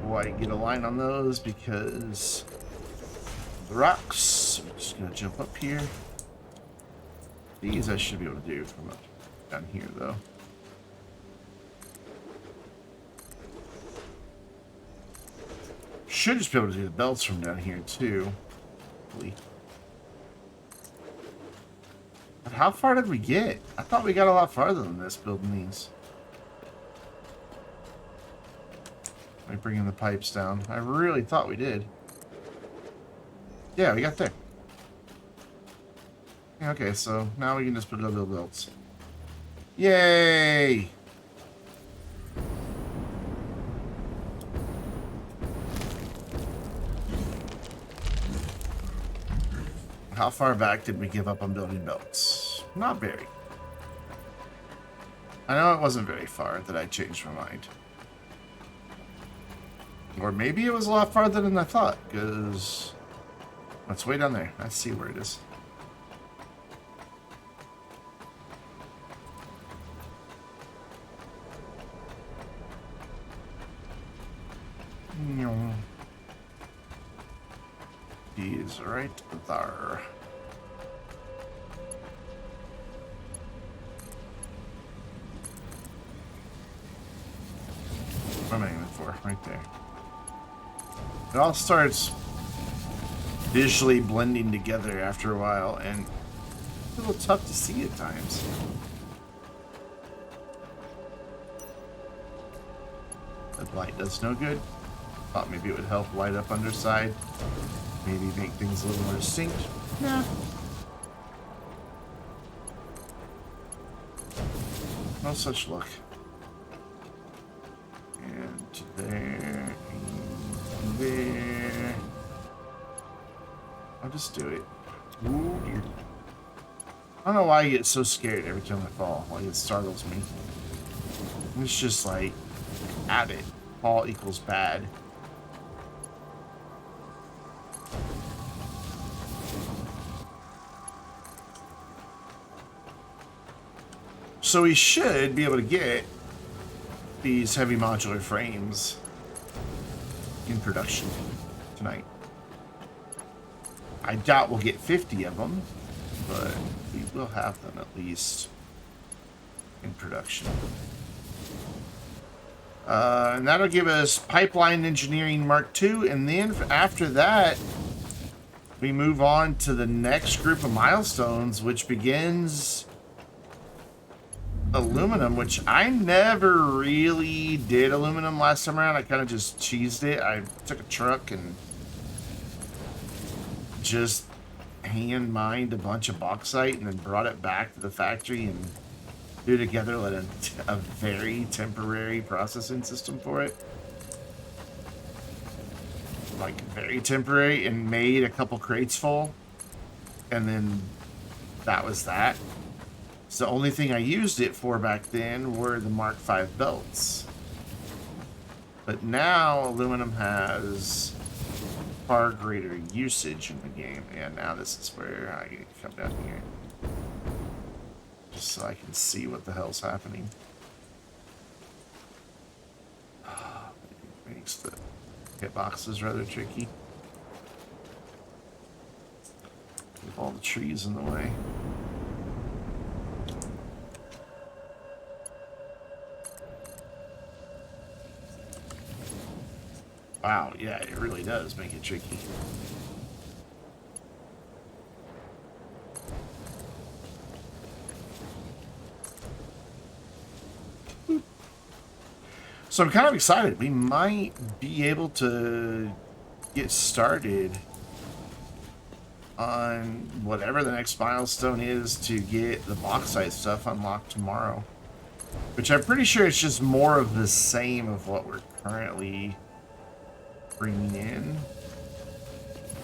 Quite get a line on those because the rocks. I'm just gonna jump up here. These I should be able to do from up down here though. Should just be able to do the belts from down here too. Hopefully. But how far did we get? I thought we got a lot farther than this building these. Like bringing the pipes down. I really thought we did. Yeah, we got there. Yeah, okay, so now we can just put it on the belts. Yay! How far back did we give up on building belts? Not very. I know it wasn't very far that I changed my mind. Or maybe it was a lot farther than I thought, because it's way down there. Let's see where it is. He is right there. What am I aiming for? Right there. It all starts visually blending together after a while, and it's a little tough to see at times. That light does no good. Thought maybe it would help light up underside. Maybe make things a little more distinct. Nah. No such luck. And to there. And there. I'll just do it. Ooh, dear. I don't know why I get so scared every time I fall. Like, it startles me. It's just like, add it. Fall equals bad. So we should be able to get these heavy modular frames in production tonight. I doubt we'll get 50 of them, but we will have them at least in production. And that'll give us Pipeline Engineering Mark II, and then after that, we move on to the next group of milestones, which begins aluminum, which I never really did aluminum last time around. I kind of just cheesed it. I took a truck and just hand mined a bunch of bauxite and then brought it back to the factory and threw together like a very temporary processing system for it. Like very temporary, and made a couple crates full, and then that was that. So the only thing I used it for back then were the Mark V belts. But now aluminum has far greater usage in the game, and now this is where I get to come down here. Just so I can see what the hell's happening. Makes the hitboxes rather tricky. With all the trees in the way. Wow, yeah, it really does make it tricky. So I'm kind of excited. We might be able to get started on whatever the next milestone is to get the bauxite stuff unlocked tomorrow. Which I'm pretty sure it's just more of the same of what we're currently bringing in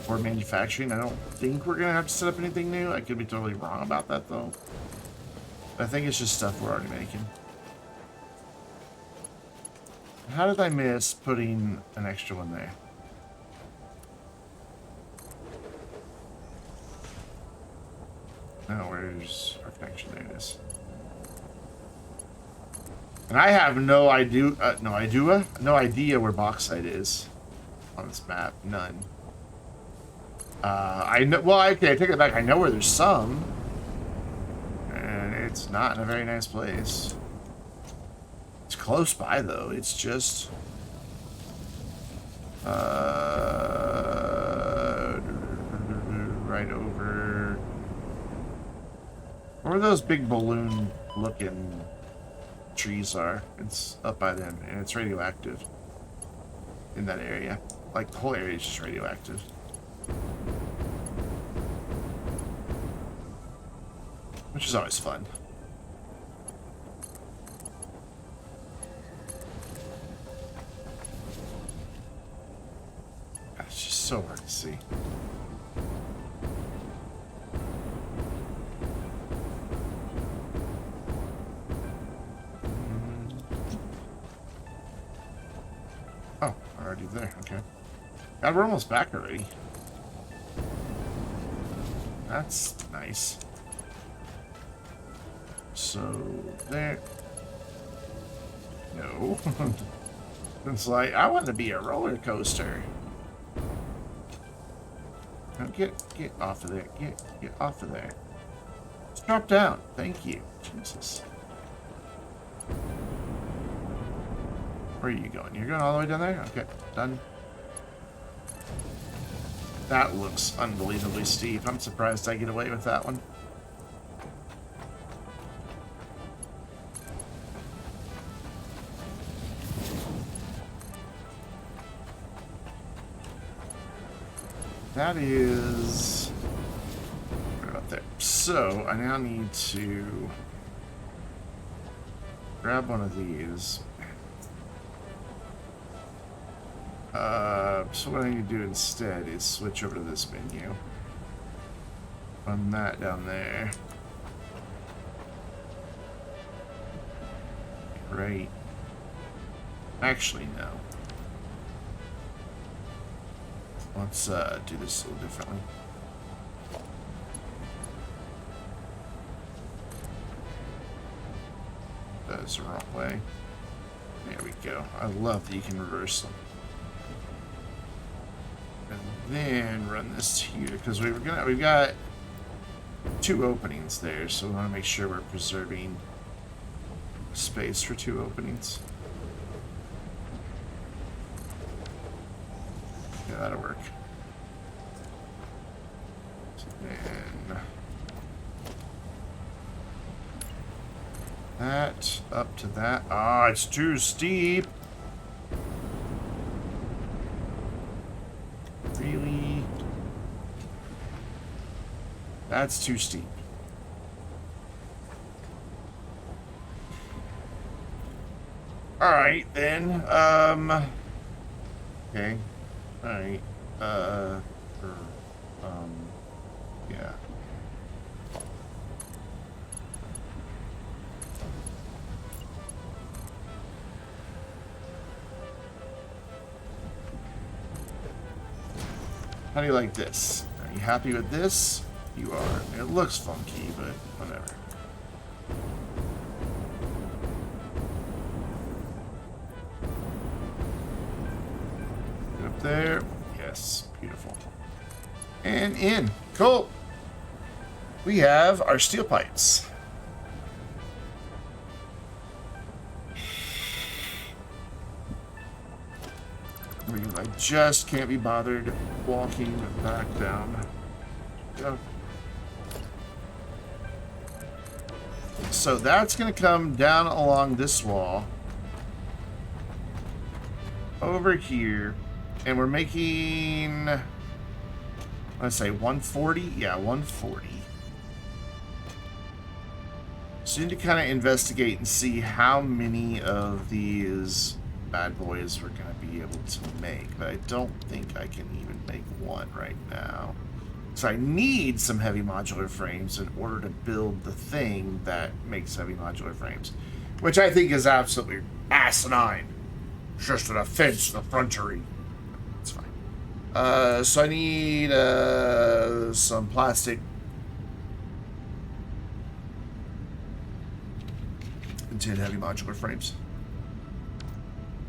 for manufacturing. I don't think we're gonna have to set up anything new. I could be totally wrong about that though. But I think it's just stuff we're already making. How did I miss putting an extra one there? No, where's our connection? There it is. And I have no idea, no idea where bauxite is on this map. None. I know. Well, okay, I take it back. I know where there's some, and it's not in a very nice place. It's close by though. It's just right over. Where those big balloon-looking trees are? It's up by them, and it's radioactive in that area. Like the whole area is just radioactive. Which is always fun. It's just so hard to see. Oh, already there. Okay. God, we're almost back already. That's nice. So, there. No. It's like, I want to be a roller coaster. Now get off of there. Get off of there. Just drop down. Thank you. Jesus. Where are you going? You're going all the way down there? Okay, done. That looks unbelievably steep. I'm surprised I get away with that one. That is right about there. So I now need to grab one of these. So what I need to do instead is switch over to this menu. Run that down there. Right. Actually, no. Let's do this a little differently. That is the wrong way. There we go. I love that you can reverse them. And then run this here because we've got two openings there, so we want to make sure we're preserving space for two openings. Yeah, that'll work. And that up to that. Ah, it's too steep. Really? That's too steep. Alright, then. Okay. Alright. Yeah. How do you like this? Are you happy with this? You are. It looks funky, but whatever. Get up there. Yes. Beautiful. And in. Cool. We have our steel pipes. I just can't be bothered walking back down. Yeah. So that's going to come down along this wall. Over here. And we're making... Let's say 140? Yeah, 140. So you need to kind of investigate and see how many of these bad boys we're going to be able to make. But I don't think I can even make one right now. So I need some heavy modular frames in order to build the thing that makes heavy modular frames. Which I think is absolutely asinine. It's just an offense to the frontery. It's fine. So I need some plastic. And 10 heavy modular frames.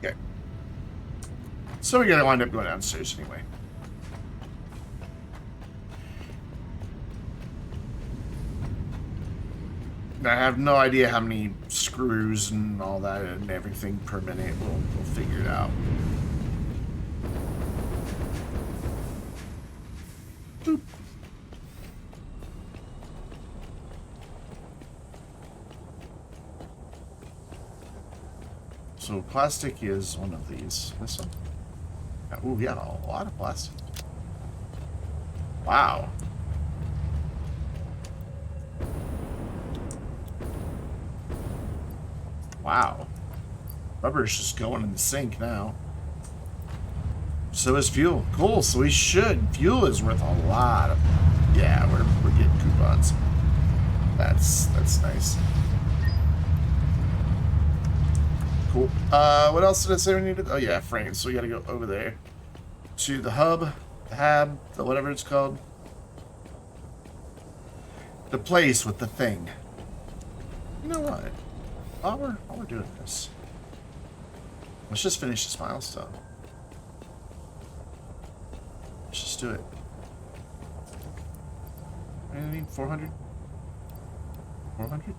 Okay. So we're gonna wind up going downstairs anyway. I have no idea how many screws and all that and everything per minute. We'll figure it out. Boop. So plastic is one of these. This one? Oh, yeah, a lot of plastic. Wow. Wow. Rubber's just going in the sink now. So is fuel. Cool, so we should. Fuel is worth a lot of... Yeah, we're getting coupons. That's nice. Cool. What else did I say we needed? Oh yeah, frames. So we gotta go over there to the hub, the hab, the whatever it's called. The place with the thing. You know what? While we're doing this, let's just finish this milestone. Let's just do it. I need 400. 400.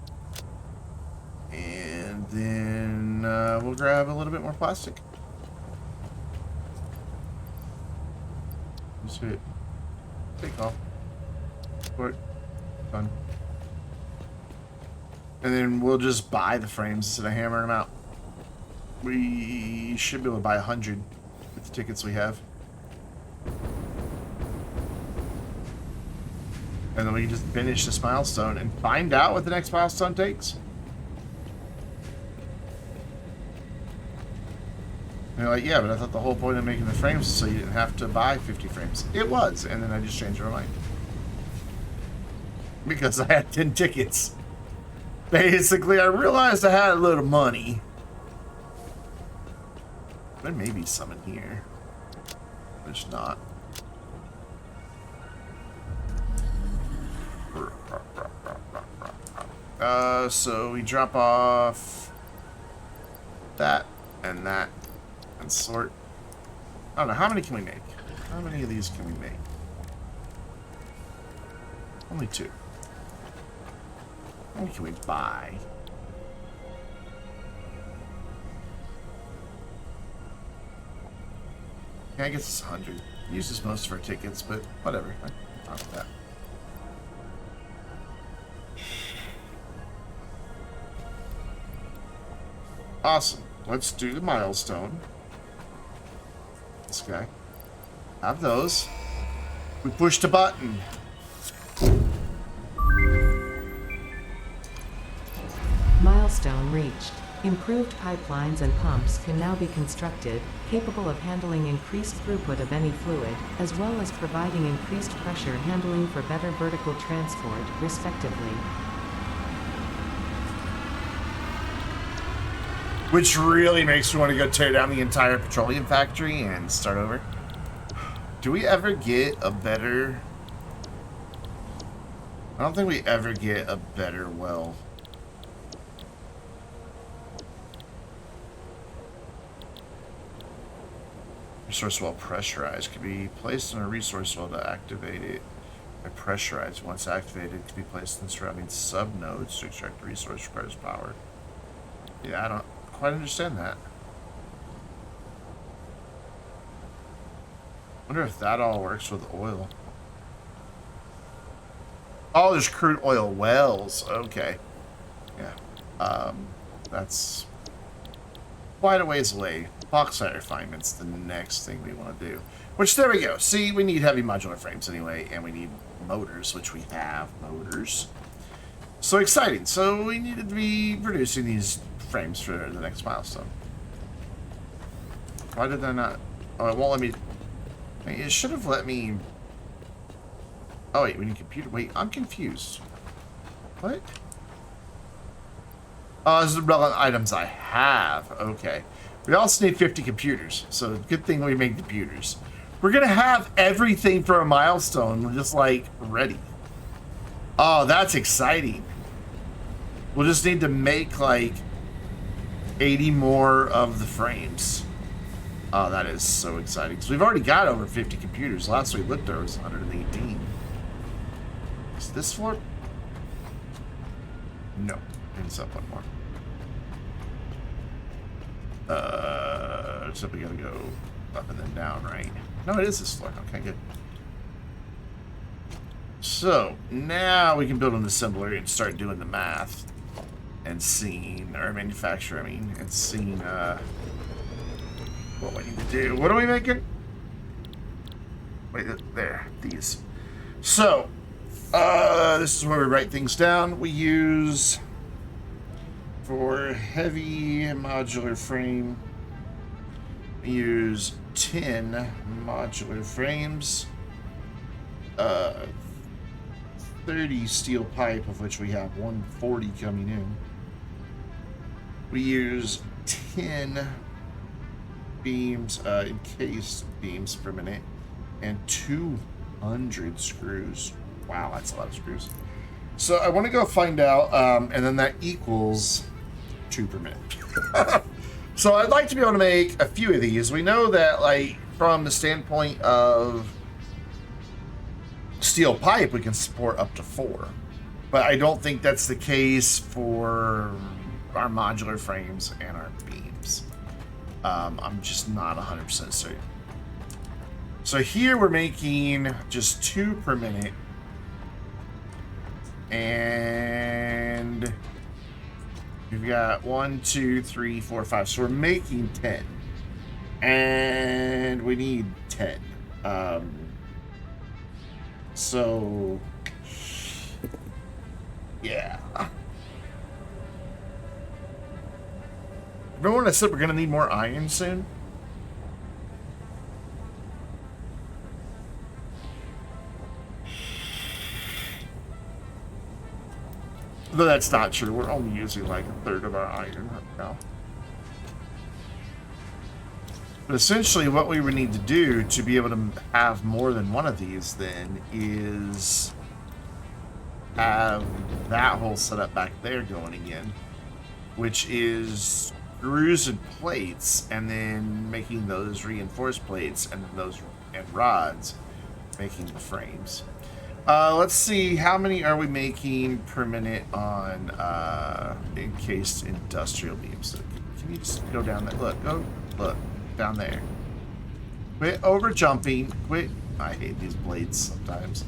And then we'll grab a little bit more plastic. Let's do it. Take off. Port. Done. And then we'll just buy the frames instead of hammering them out. We should be able to buy 100 with the tickets we have. And then we can just finish this milestone and find out what the next milestone takes. And you're like, yeah, but I thought the whole point of making the frames was so you didn't have to buy 50 frames. It was, and then I just changed my mind. Because I had 10 tickets. Basically, I realized I had a little money. There may be some in here. There's not. So we drop off that and sort. I don't know, how many can we make? How many of these can we make? Only 2. How many can we buy? Yeah, I guess it's 100. Uses most of our tickets, but whatever. I'm fine with that. Awesome. Let's do the milestone. This guy. Have those. We pushed a button. Milestone reached. Improved pipelines and pumps can now be constructed, capable of handling increased throughput of any fluid, as well as providing increased pressure handling for better vertical transport, respectively. Which really makes me want to go tear down the entire petroleum factory and start over. Do we ever get a better... I don't think we ever get a better well. Resource well pressurized. Can be placed in a resource well to activate it. By pressurized. Once activated, it can be placed in surrounding subnodes to extract the resource requires power. Yeah, I don't quite understand that. Wonder if that all works with oil. Oh, there's crude oil wells. Okay. Yeah. That's quite a ways away. Bauxite refinement's the next thing we want to do. Which, there we go. See, we need heavy modular frames anyway, and we need motors, which we have motors. So exciting. So we needed to be producing these frames for the next milestone. Why did I not... Oh, it won't let me... It should have let me... Oh, wait, we need computer... Wait, I'm confused. What? Oh, this is the relevant items I have. Okay. We also need 50 computers, so good thing we make computers. We're going to have everything for a milestone just, like, ready. Oh, that's exciting. We'll just need to make, like, 80 more of the frames. Oh, that is so exciting. So we've already got over 50 computers. Last we looked, there was 118. Is this floor? No. It's up one more. So we gotta go up and then down, right? No, it is this floor. Okay, good. So now we can build an assembler and start doing the math and seeing, or manufacture, I mean, and seeing what we need to do. What are we making? Wait, there, these. So this is where we write things down. We use for heavy modular frame, we use 10 modular frames, 30 steel pipe, of which we have 140 coming in. We use 10 beams, encased beams per minute, and 200 screws. Wow, that's a lot of screws. So I want to go find out, and then that equals 2 per minute. So I'd like to be able to make a few of these. We know that, like, from the standpoint of steel pipe, we can support up to 4. But I don't think that's the case for our modular frames and our beams. I'm just not 100% certain. So here we're making just 2 per minute. And we've got 1, 2, 3, 4, 5. So we're making 10. And we need 10. So yeah. Remember when I said we're gonna need more iron soon? Though that's not true. We're only using like a third of our iron right now. But essentially what we would need to do to be able to have more than one of these then is have that whole setup back there going again, which is screws and plates, and then making those reinforced plates, and those and rods making the frames. Let's see, how many are we making per minute on encased industrial beams? So can you just go down there? Look down there. Quit over jumping. Quit. I hate these blades sometimes.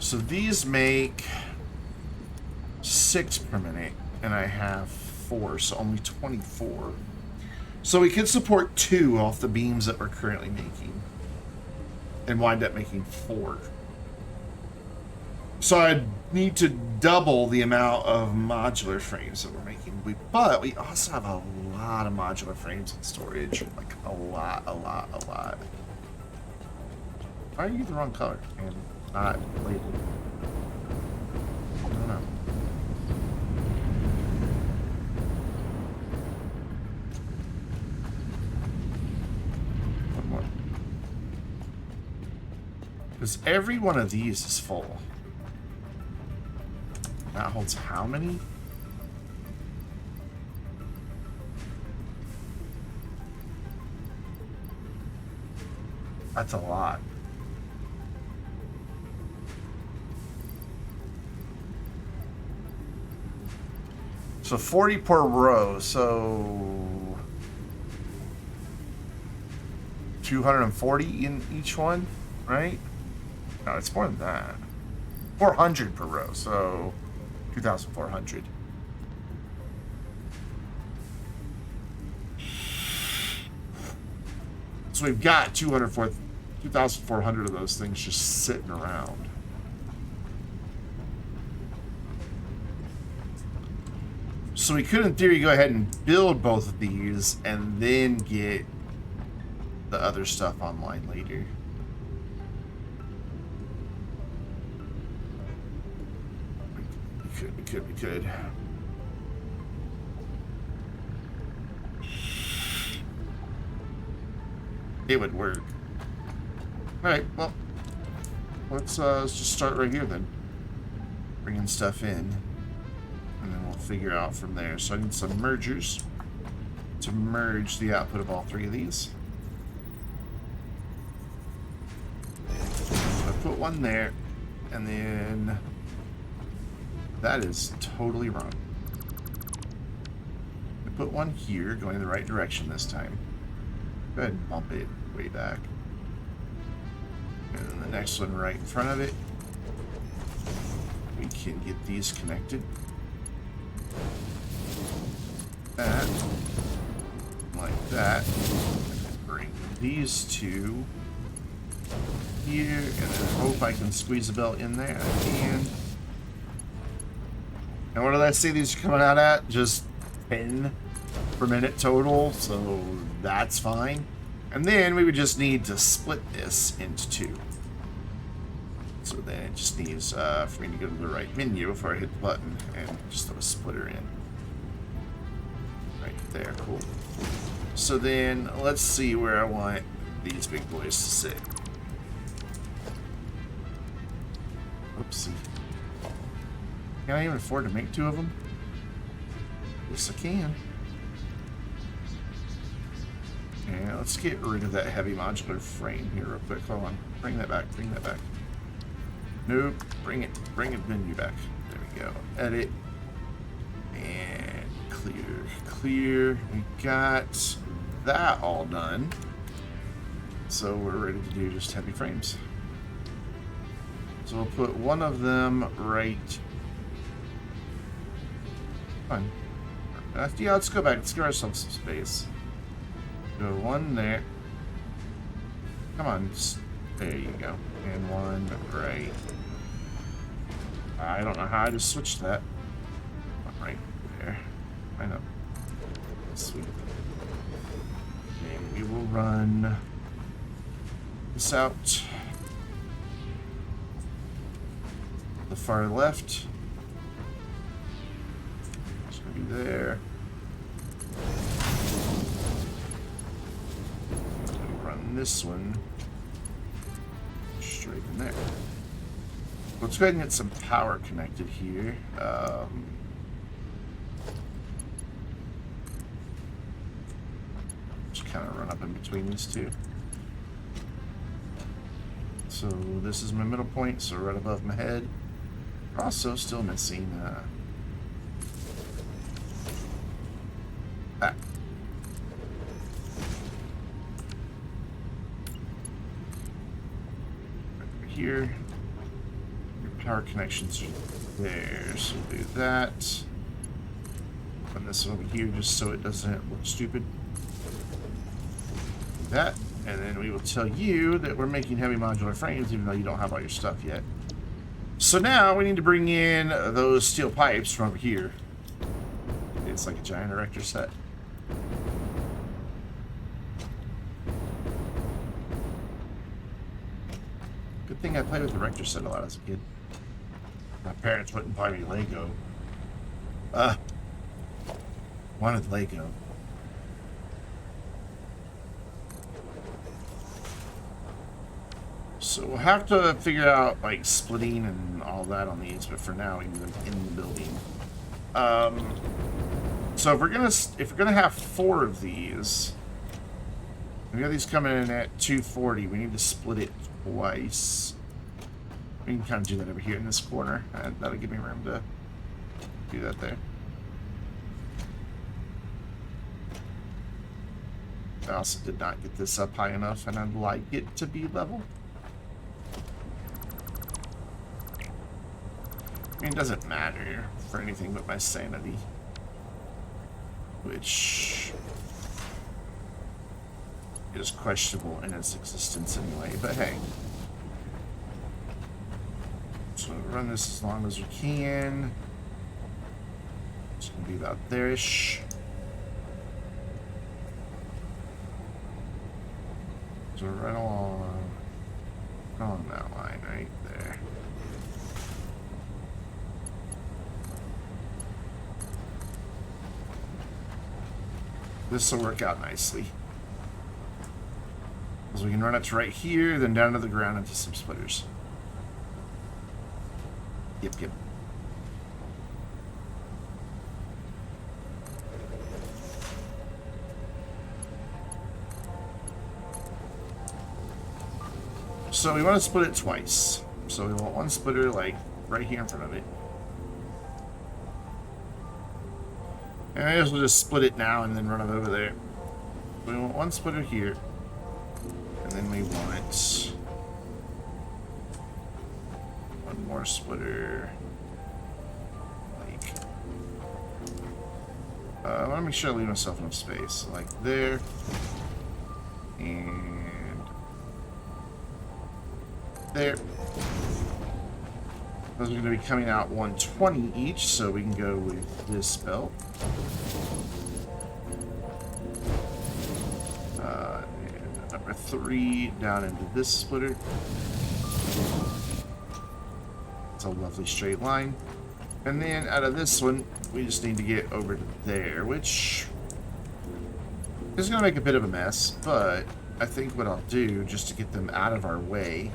So these make 6 per minute, and I have 4, so only 24. So we could support 2 off the beams that we're currently making. And wind up making 4. So I'd need to double the amount of modular frames that we're making. But we also have a lot of modular frames in storage. Like a lot. Why are you the wrong color and not labeled? I don't know. One more. Because every one of these is full. That holds how many? That's a lot. So 40 per row, so 240 in each one, right? No, it's more than that. 400 per row, so 2,400. So we've got 2,400 of those things just sitting around. So we could, in theory, go ahead and build both of these and then get the other stuff online later. We could. It would work. Alright, well, let's just start right here then. Bringing stuff in. And then we'll figure out from there. So I need some mergers to merge the output of all 3 of these. So I put one there, and then that is totally wrong. I put one here, going in the right direction this time. Go ahead and bump it way back. And then the next one right in front of it. We can get these connected. That. Like that. And bring these 2 here. And then hope I can squeeze a belt in there. I can. And what did I say these are coming out at? Just 10 per minute total, so that's fine. And then we would just need to split this into 2. So then it just needs for me to go to the right menu before I hit the button and just throw a splitter in. Right there, cool. So then let's see where I want these big boys to sit. Oopsie. Can I even afford to make 2 of them? Yes, I can. Yeah, let's get rid of that heavy modular frame here real quick. Hold on. Bring that back. Bring that back. Nope. Bring it. Bring it menu back. There we go. Edit. And clear. Clear. We got that all done. So we're ready to do just heavy frames. So we'll put one of them right. Fine. Yeah, let's go back. Let's give ourselves some space. Go one there. Come on. There you go. And one right. I don't know how I just switched that. One right there. I know. Sweet. And we will run this out. The far left. It's gonna be there. Run this one straight in there. Let's go ahead and get some power connected here. Just kind of run up in between these 2. So this is my middle point, so right above my head. Also still missing that. Right here. Your power connections are there, so we'll do that. Run this over here just so it doesn't look stupid. that, and then we will tell you that we're making heavy modular frames, even though you don't have all your stuff yet. So now we need to bring in those steel pipes from over here. It's like a giant erector set. Good thing I played with the erector set a lot as a kid. My parents wouldn't buy me Lego. Wanted Lego. So we'll have to figure out like splitting and all that on these, but for now we need them in the building. So if we're gonna have 4 of these, we got these coming in at 240. We need to split it twice. We can kind of do that over here in this corner, and that'll give me room to do that there. I also did not get this up high enough, and I'd like it to be level. I mean, it doesn't matter for anything but my sanity, which is questionable in its existence anyway, but hey. So run this as long as we can. It's gonna be about there-ish. So run along that line right there. This will work out nicely. Because we can run it to right here, then down to the ground into some splitters. Yep. So we want to split it twice. So we want one splitter like right here in front of it. And I guess we'll just split it now and then run it over there. We want one splitter here. And then we want one more splitter. Like, I want to make sure I leave myself enough space. Like there. And there. Those are going to be coming out 120 each, so we can go with this belt. And number 3 down into this splitter. It's a lovely straight line. And then out of this one, we just need to get over to there, which is going to make a bit of a mess, but I think what I'll do, just to get them out of our way,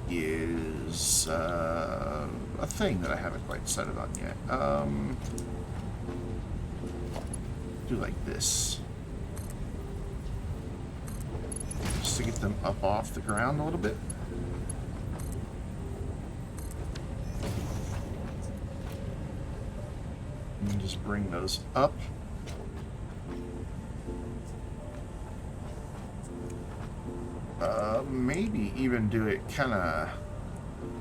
is a thing that I haven't quite decided on yet. Do like this. Just to get them up off the ground a little bit. And just bring those up. Maybe even do it kind of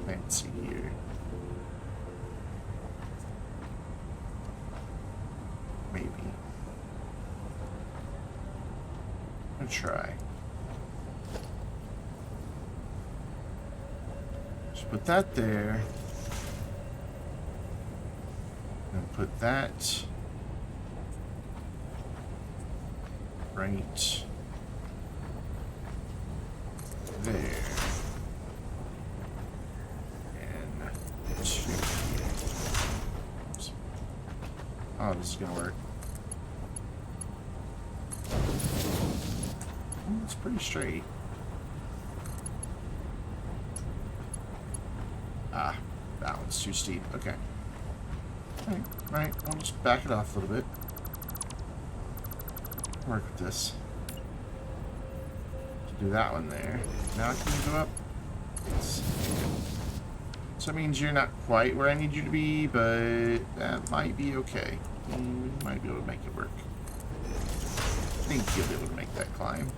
fancy here. Maybe. I'll try. Just put that there. And put that right there. And 2. Oh, this is gonna work. It's pretty straight. Ah, that one's too steep. Okay. Right. I'll just back it off a little bit. Work with this. Do that one there. Now can you go up? Yes. So that means you're not quite where I need you to be, but that might be okay. We might be able to make it work. I think you'll be able to make that climb.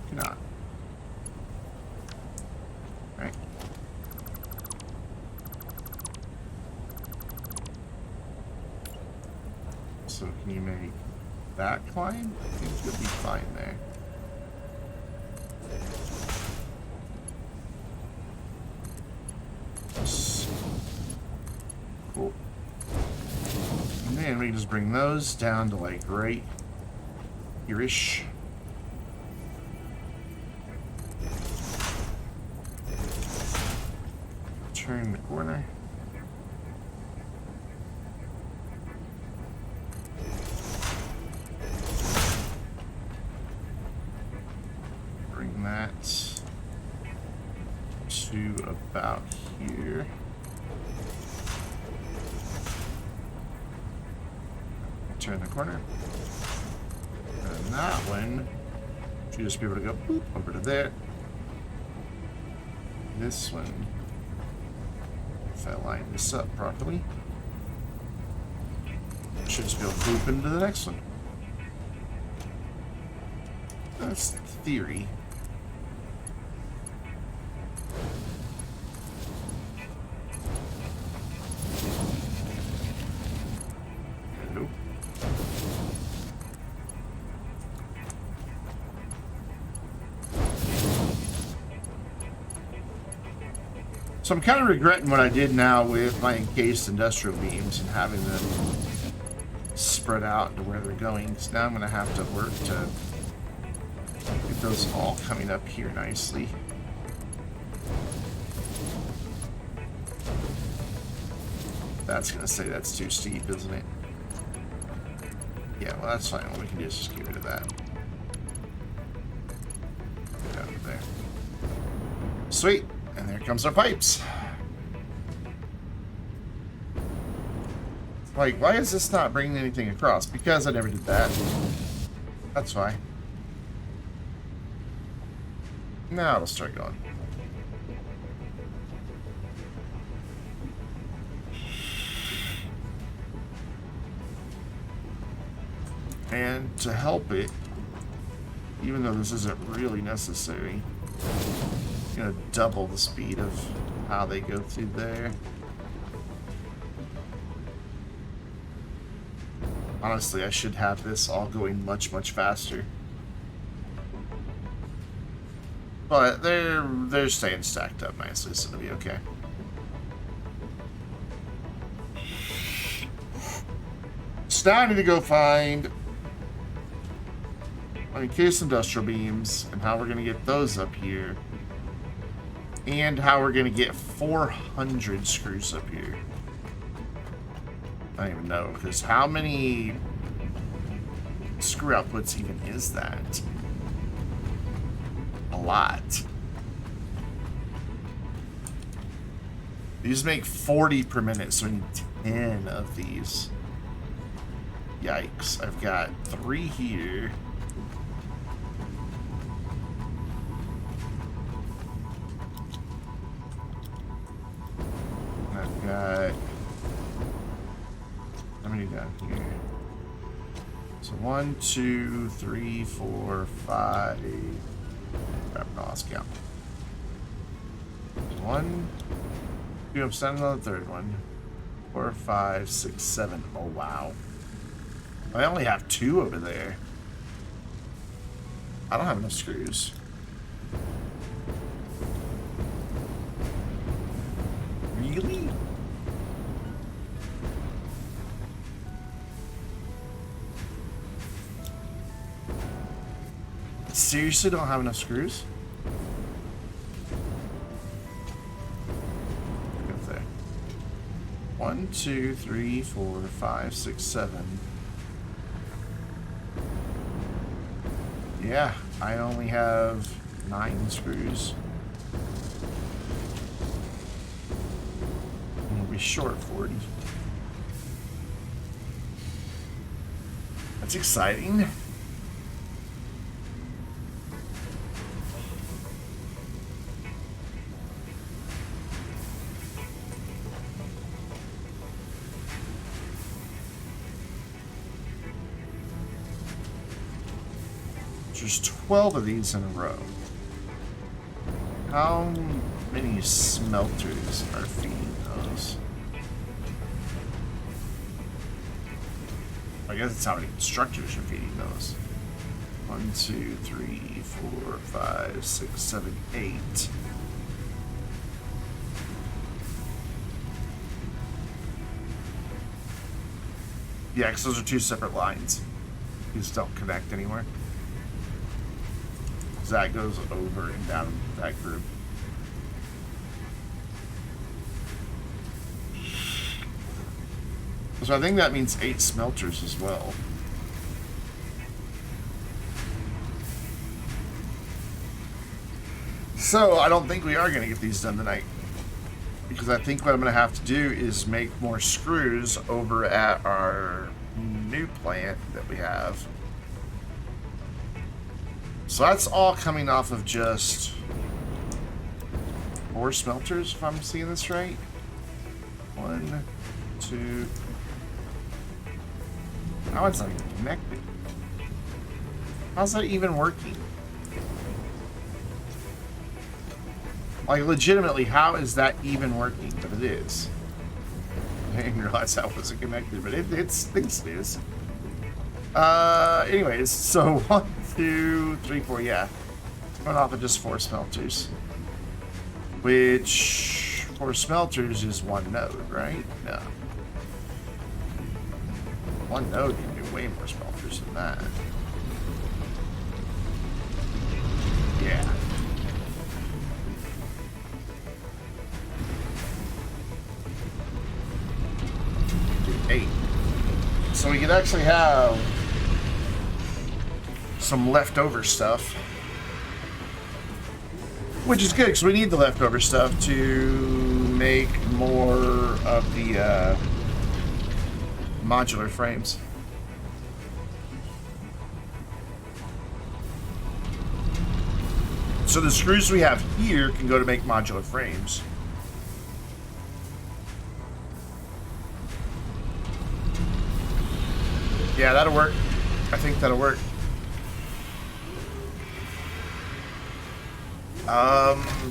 If not. Right. So can you make that climb, I think it's gonna be fine there. Cool. And then we can just bring those down to like right here-ish. Turn the corner. Bring that to about here. Turn the corner. And that one should just be able to go boop, over to there. This one, if I line this up properly, should just be able to boop into the next one. That's the theory. Hello. So I'm kind of regretting what I did now with my encased industrial beams and having them spread out to where they're going. So now I'm going to have to work to get those all coming up here nicely. That's going to say that's too steep, isn't it? Yeah, well that's fine. What we can do is just get rid of that. Get out of there. Sweet. And there comes our pipes. Like, why is this not bringing anything across? Because I never did that. That's fine. Now it'll start going. And to help it, even though this isn't really necessary, I'm gonna double the speed of how they go through there. Honestly, I should have this all going much, much faster. But they're staying stacked up nicely, so it'll be okay. So now I need to go find my encased industrial beams and how we're gonna get those up here. And how we're going to get 400 screws up here. I don't even know, because how many screw outputs even is that? A lot. These make 40 per minute, so we need 10 of these. Yikes. I've got 3 here. Got how many down here? So 1, 2, 3, 4, 5. Crap, no, let's count. 1, 2, I'm standing on the third one. 4, 5, 6, 7. Oh wow. I only have 2 over there. I don't have enough screws. Really? Seriously don't have enough screws? Go there. 1, 2, 3, 4, 5, 6, 7. Yeah, I only have 9 screws. I'm gonna be short 40. That's exciting. There's 12 of these in a row. How many smelters are feeding those? I guess it's how many constructors are feeding those. 1, 2, 3, 4, 5, 6, 7, 8. Yeah, because those are two separate lines. These don't connect anywhere. So that goes over and down that group. So I think that means 8 smelters as well. So I don't think we are going to get these done tonight. Because I think what I'm going to have to do is make more screws over at our new plant that we have. So that's all coming off of just 4 smelters, if I'm seeing this right. 1, 2. How is that even connected? How's that even working? Like, legitimately, how is that even working? But it is. I didn't realize that wasn't connected, but it thinks it is. Anyways, so 1, 2, 3, 4, yeah. Going off of just 4 smelters. Which, 4 smelters is 1 node, right? No. 1 node can do way more smelters than that. Yeah. Do 8. So we could actually have some leftover stuff. Which is good, because we need the leftover stuff to make more of the modular frames. So the screws we have here can go to make modular frames. Yeah, that'll work. I think that'll work.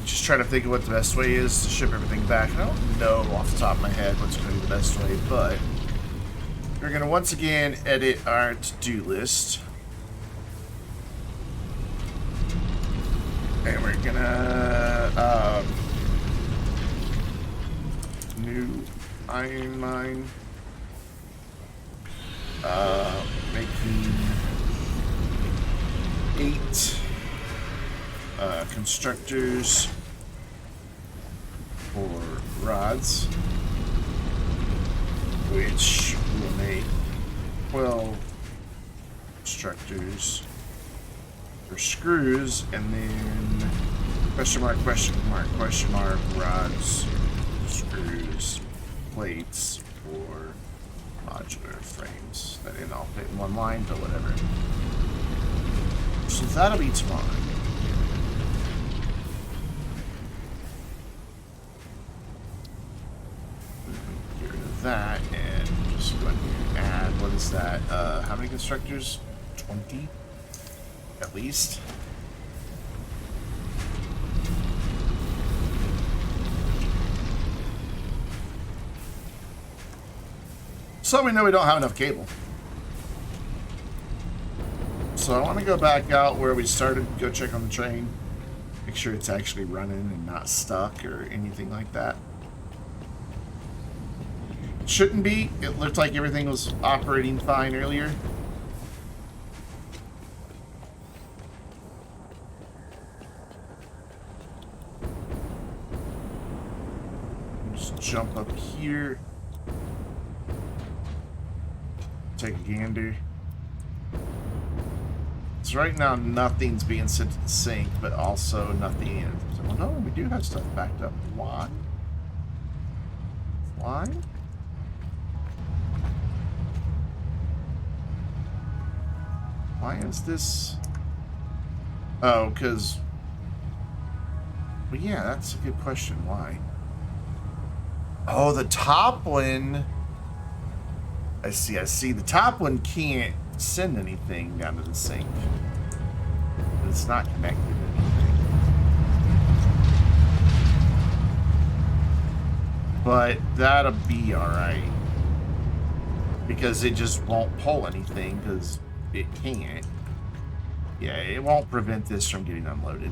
Just trying to think of what the best way is to ship everything back. I don't know off the top of my head what's going to be the best way, but we're going to once again edit our to-do list. And we're going to new iron mine. Making 8 constructors for rods, which will make 12 constructors for screws, and then question mark, rods, screws, plates for modular frames. That didn't all fit in one line, but whatever. So that'll be tomorrow. Get rid of that and just go ahead and add, what is that? How many constructors? 20? At least. So we know we don't have enough cable. So I want to go back out where we started, go check on the train, make sure it's actually running and not stuck or anything like that. It shouldn't be. It looked like everything was operating fine earlier. Just jump up here. Take a gander. So right now nothing's being sent to the sink, but also nothing in. Well, no, we do have stuff backed up. Why? Why? Why is this? Oh, because. Well, yeah, that's a good question. Why? Oh, the top one. I see. The top one can't send anything down to the sink. It's not connected to anything. But that'll be alright. because it just won't pull anything because it can't. Yeah, it won't prevent this from getting unloaded.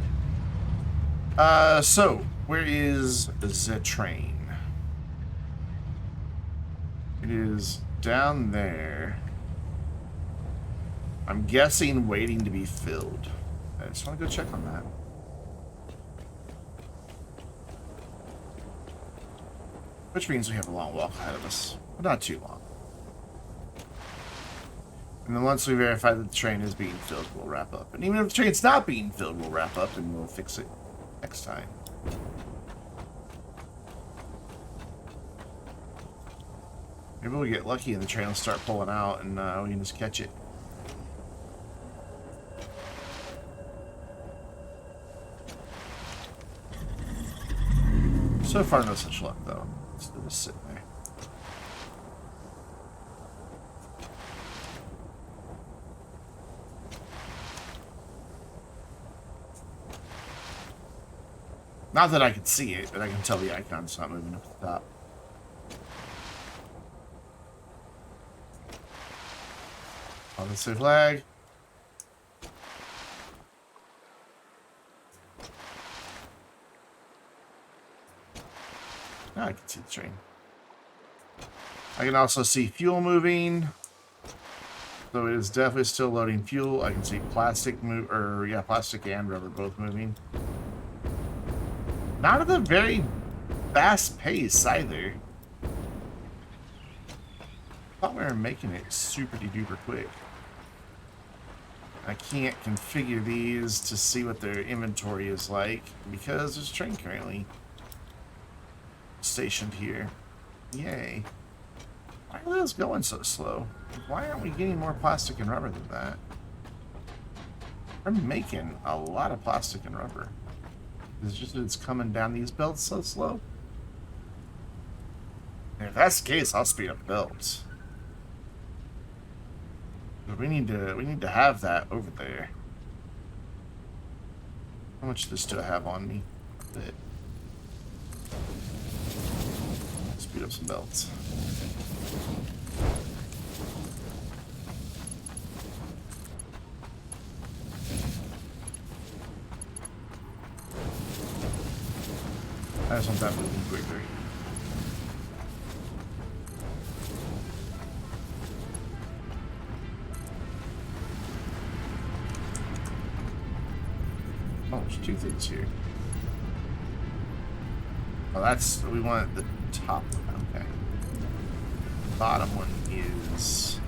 So where is the train? It is down there. I'm guessing waiting to be filled. I just want to go check on that. Which means we have a long walk ahead of us. But not too long. And then once we verify that the train is being filled, we'll wrap up. And even if the train's not being filled, we'll wrap up and we'll fix it next time. Maybe we'll get lucky and the train will start pulling out and we can just catch it. So far, no such luck, though. It's just sitting there. Not that I can see it, but I can tell the icon's not moving up the top. Oh, that's a flag. Now I can see the train. I can also see fuel moving. So it is definitely still loading fuel. I can see plastic move, or yeah, plastic and rubber both moving. Not at a very fast pace either. I thought we were making it super duper quick. I can't configure these to see what their inventory is like because there's a train currently stationed here. Yay. Why are those going so slow? Why aren't we getting more plastic and rubber than that? We're making a lot of plastic and rubber. It's just that it's coming down these belts so slow. And if that's the case, I'll speed up the belts. But we need to have that over there. How much of this do I have on me? A bit. Speed up some belts. I just want that moving quicker. Oh, there's two things here. Oh, that's, we want the top one, okay. The bottom one is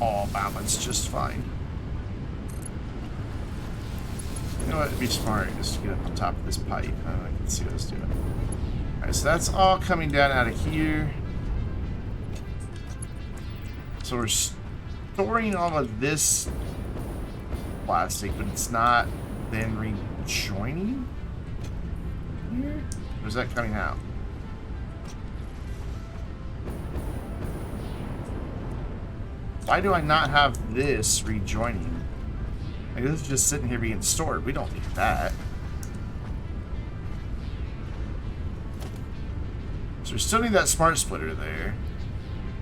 all balanced just fine. You know what, it'd be smart just to get up on top of this pipe. I can see what it's doing. Alright, so that's all coming down out of here. So we're storing all of this plastic, but it's not then rejoining here? Or is that coming out? Why do I not have this rejoining? Like, this is just sitting here being stored. We don't need that. So we still need that smart splitter there.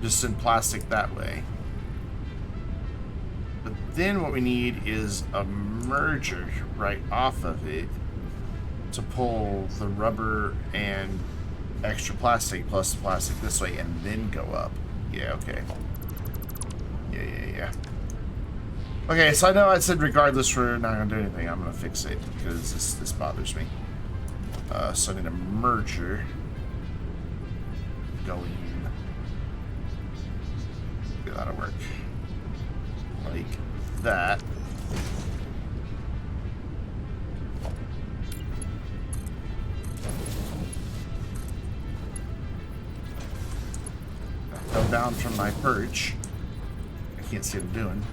Just in plastic that way. But then what we need is a merger right off of it to pull the rubber and extra plastic plus the plastic this way and then go up. Yeah, okay. Yeah. Okay, so I know I said regardless we're not going to do anything, I'm going to fix it because this bothers me. So I need a merger going. Get that'll work. Like that. I fell down from my perch. I can't see what I'm doing.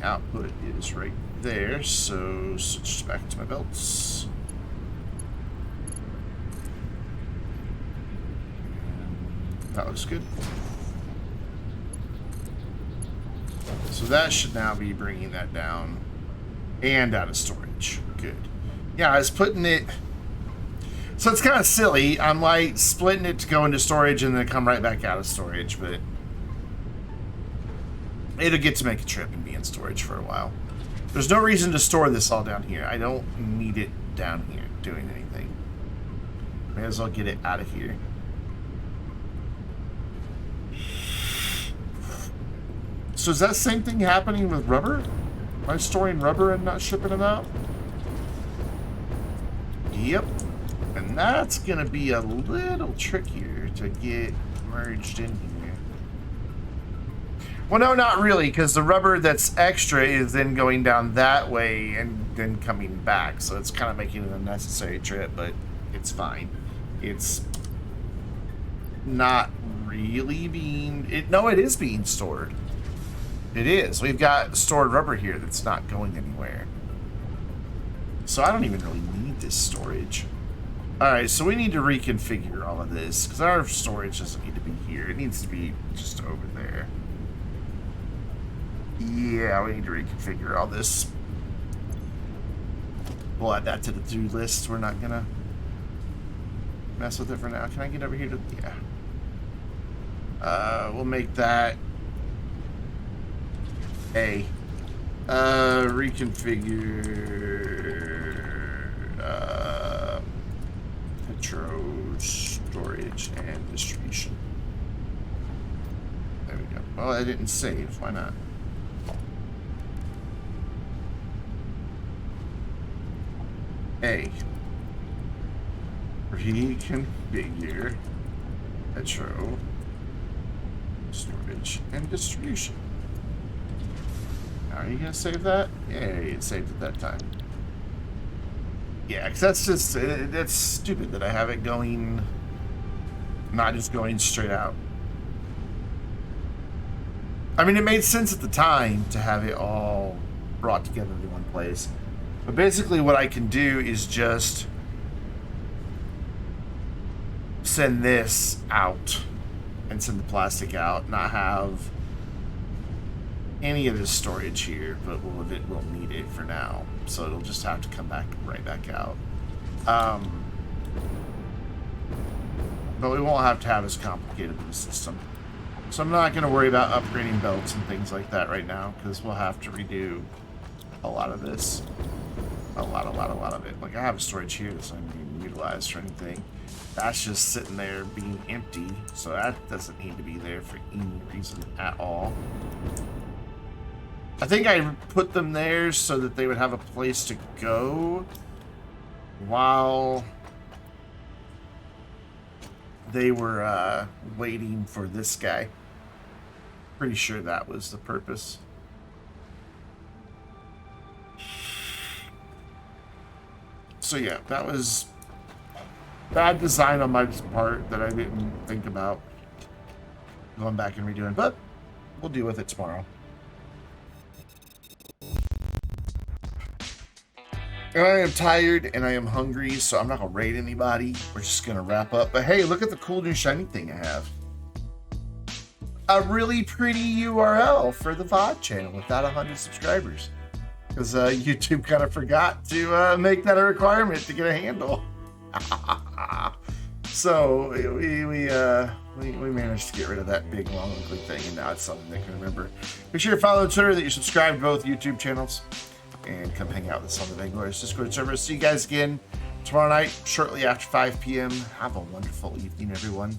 Output is right there, so switch back to my belts. And that looks good. So that should now be bringing that down and out of storage. Good. Yeah, I was putting it. So it's kind of silly. I'm like splitting it to go into storage and then come right back out of storage, but it'll get to make a trip and be in storage for a while. There's no reason to store this all down here. I don't need it down here doing anything. May as well get it out of here. So is that same thing happening with rubber? Am I storing rubber and not shipping them out? Yep. And that's going to be a little trickier to get merged in here. Well, no, not really, because the rubber that's extra is then going down that way and then coming back. So it's kind of making it a necessary trip, but it's fine. It's not really being... No, it is being stored. It is. We've got stored rubber here that's not going anywhere. So I don't even really need this storage. Alright, so we need to reconfigure all of this, because our storage doesn't need to be here. It needs to be just over there. Yeah, we need to reconfigure all this. We'll add that to the to-do list. We're not gonna mess with it for now. Can I get over here to... Yeah. We'll make that A. Reconfigure Petro storage and distribution. There we go. Well, I didn't save. Why not? A. Reconfigure Petro storage and distribution. Are you gonna save that? Yeah, it saved it that time. Yeah, because that's just that's stupid that I have it going, not just going straight out. I mean, it made sense at the time to have it all brought together in one place, but basically what I can do is just send this out and send the plastic out, not have any of this storage here, but we'll need it for now, so it'll just have to come back right back out. But we won't have to have as complicated of a system, so I'm not going to worry about upgrading belts and things like that right now, because we'll have to redo a lot of this, a lot of it. Like, I have storage here that's not being utilized for anything. That's just sitting there being empty, so that doesn't need to be there for any reason at all. I think I put them there so that they would have a place to go while they were waiting for this guy. Pretty sure that was the purpose. So yeah, that was bad design on my part that I didn't think about going back and redoing, but we'll deal with it tomorrow. And I am tired and I am hungry, so I'm not going to raid anybody. We're just going to wrap up. But hey, look at the cool new shiny thing I have. A really pretty URL for the VOD channel without 100 subscribers. Because YouTube kind of forgot to make that a requirement to get a handle. So we managed to get rid of that big long ugly thing, and now it's something they can remember. Be sure to follow on Twitter that you subscribe to both YouTube channels. And come hang out with us on the Vainglorious Discord server. See you guys again tomorrow night, shortly after 5 p.m. Have a wonderful evening, everyone.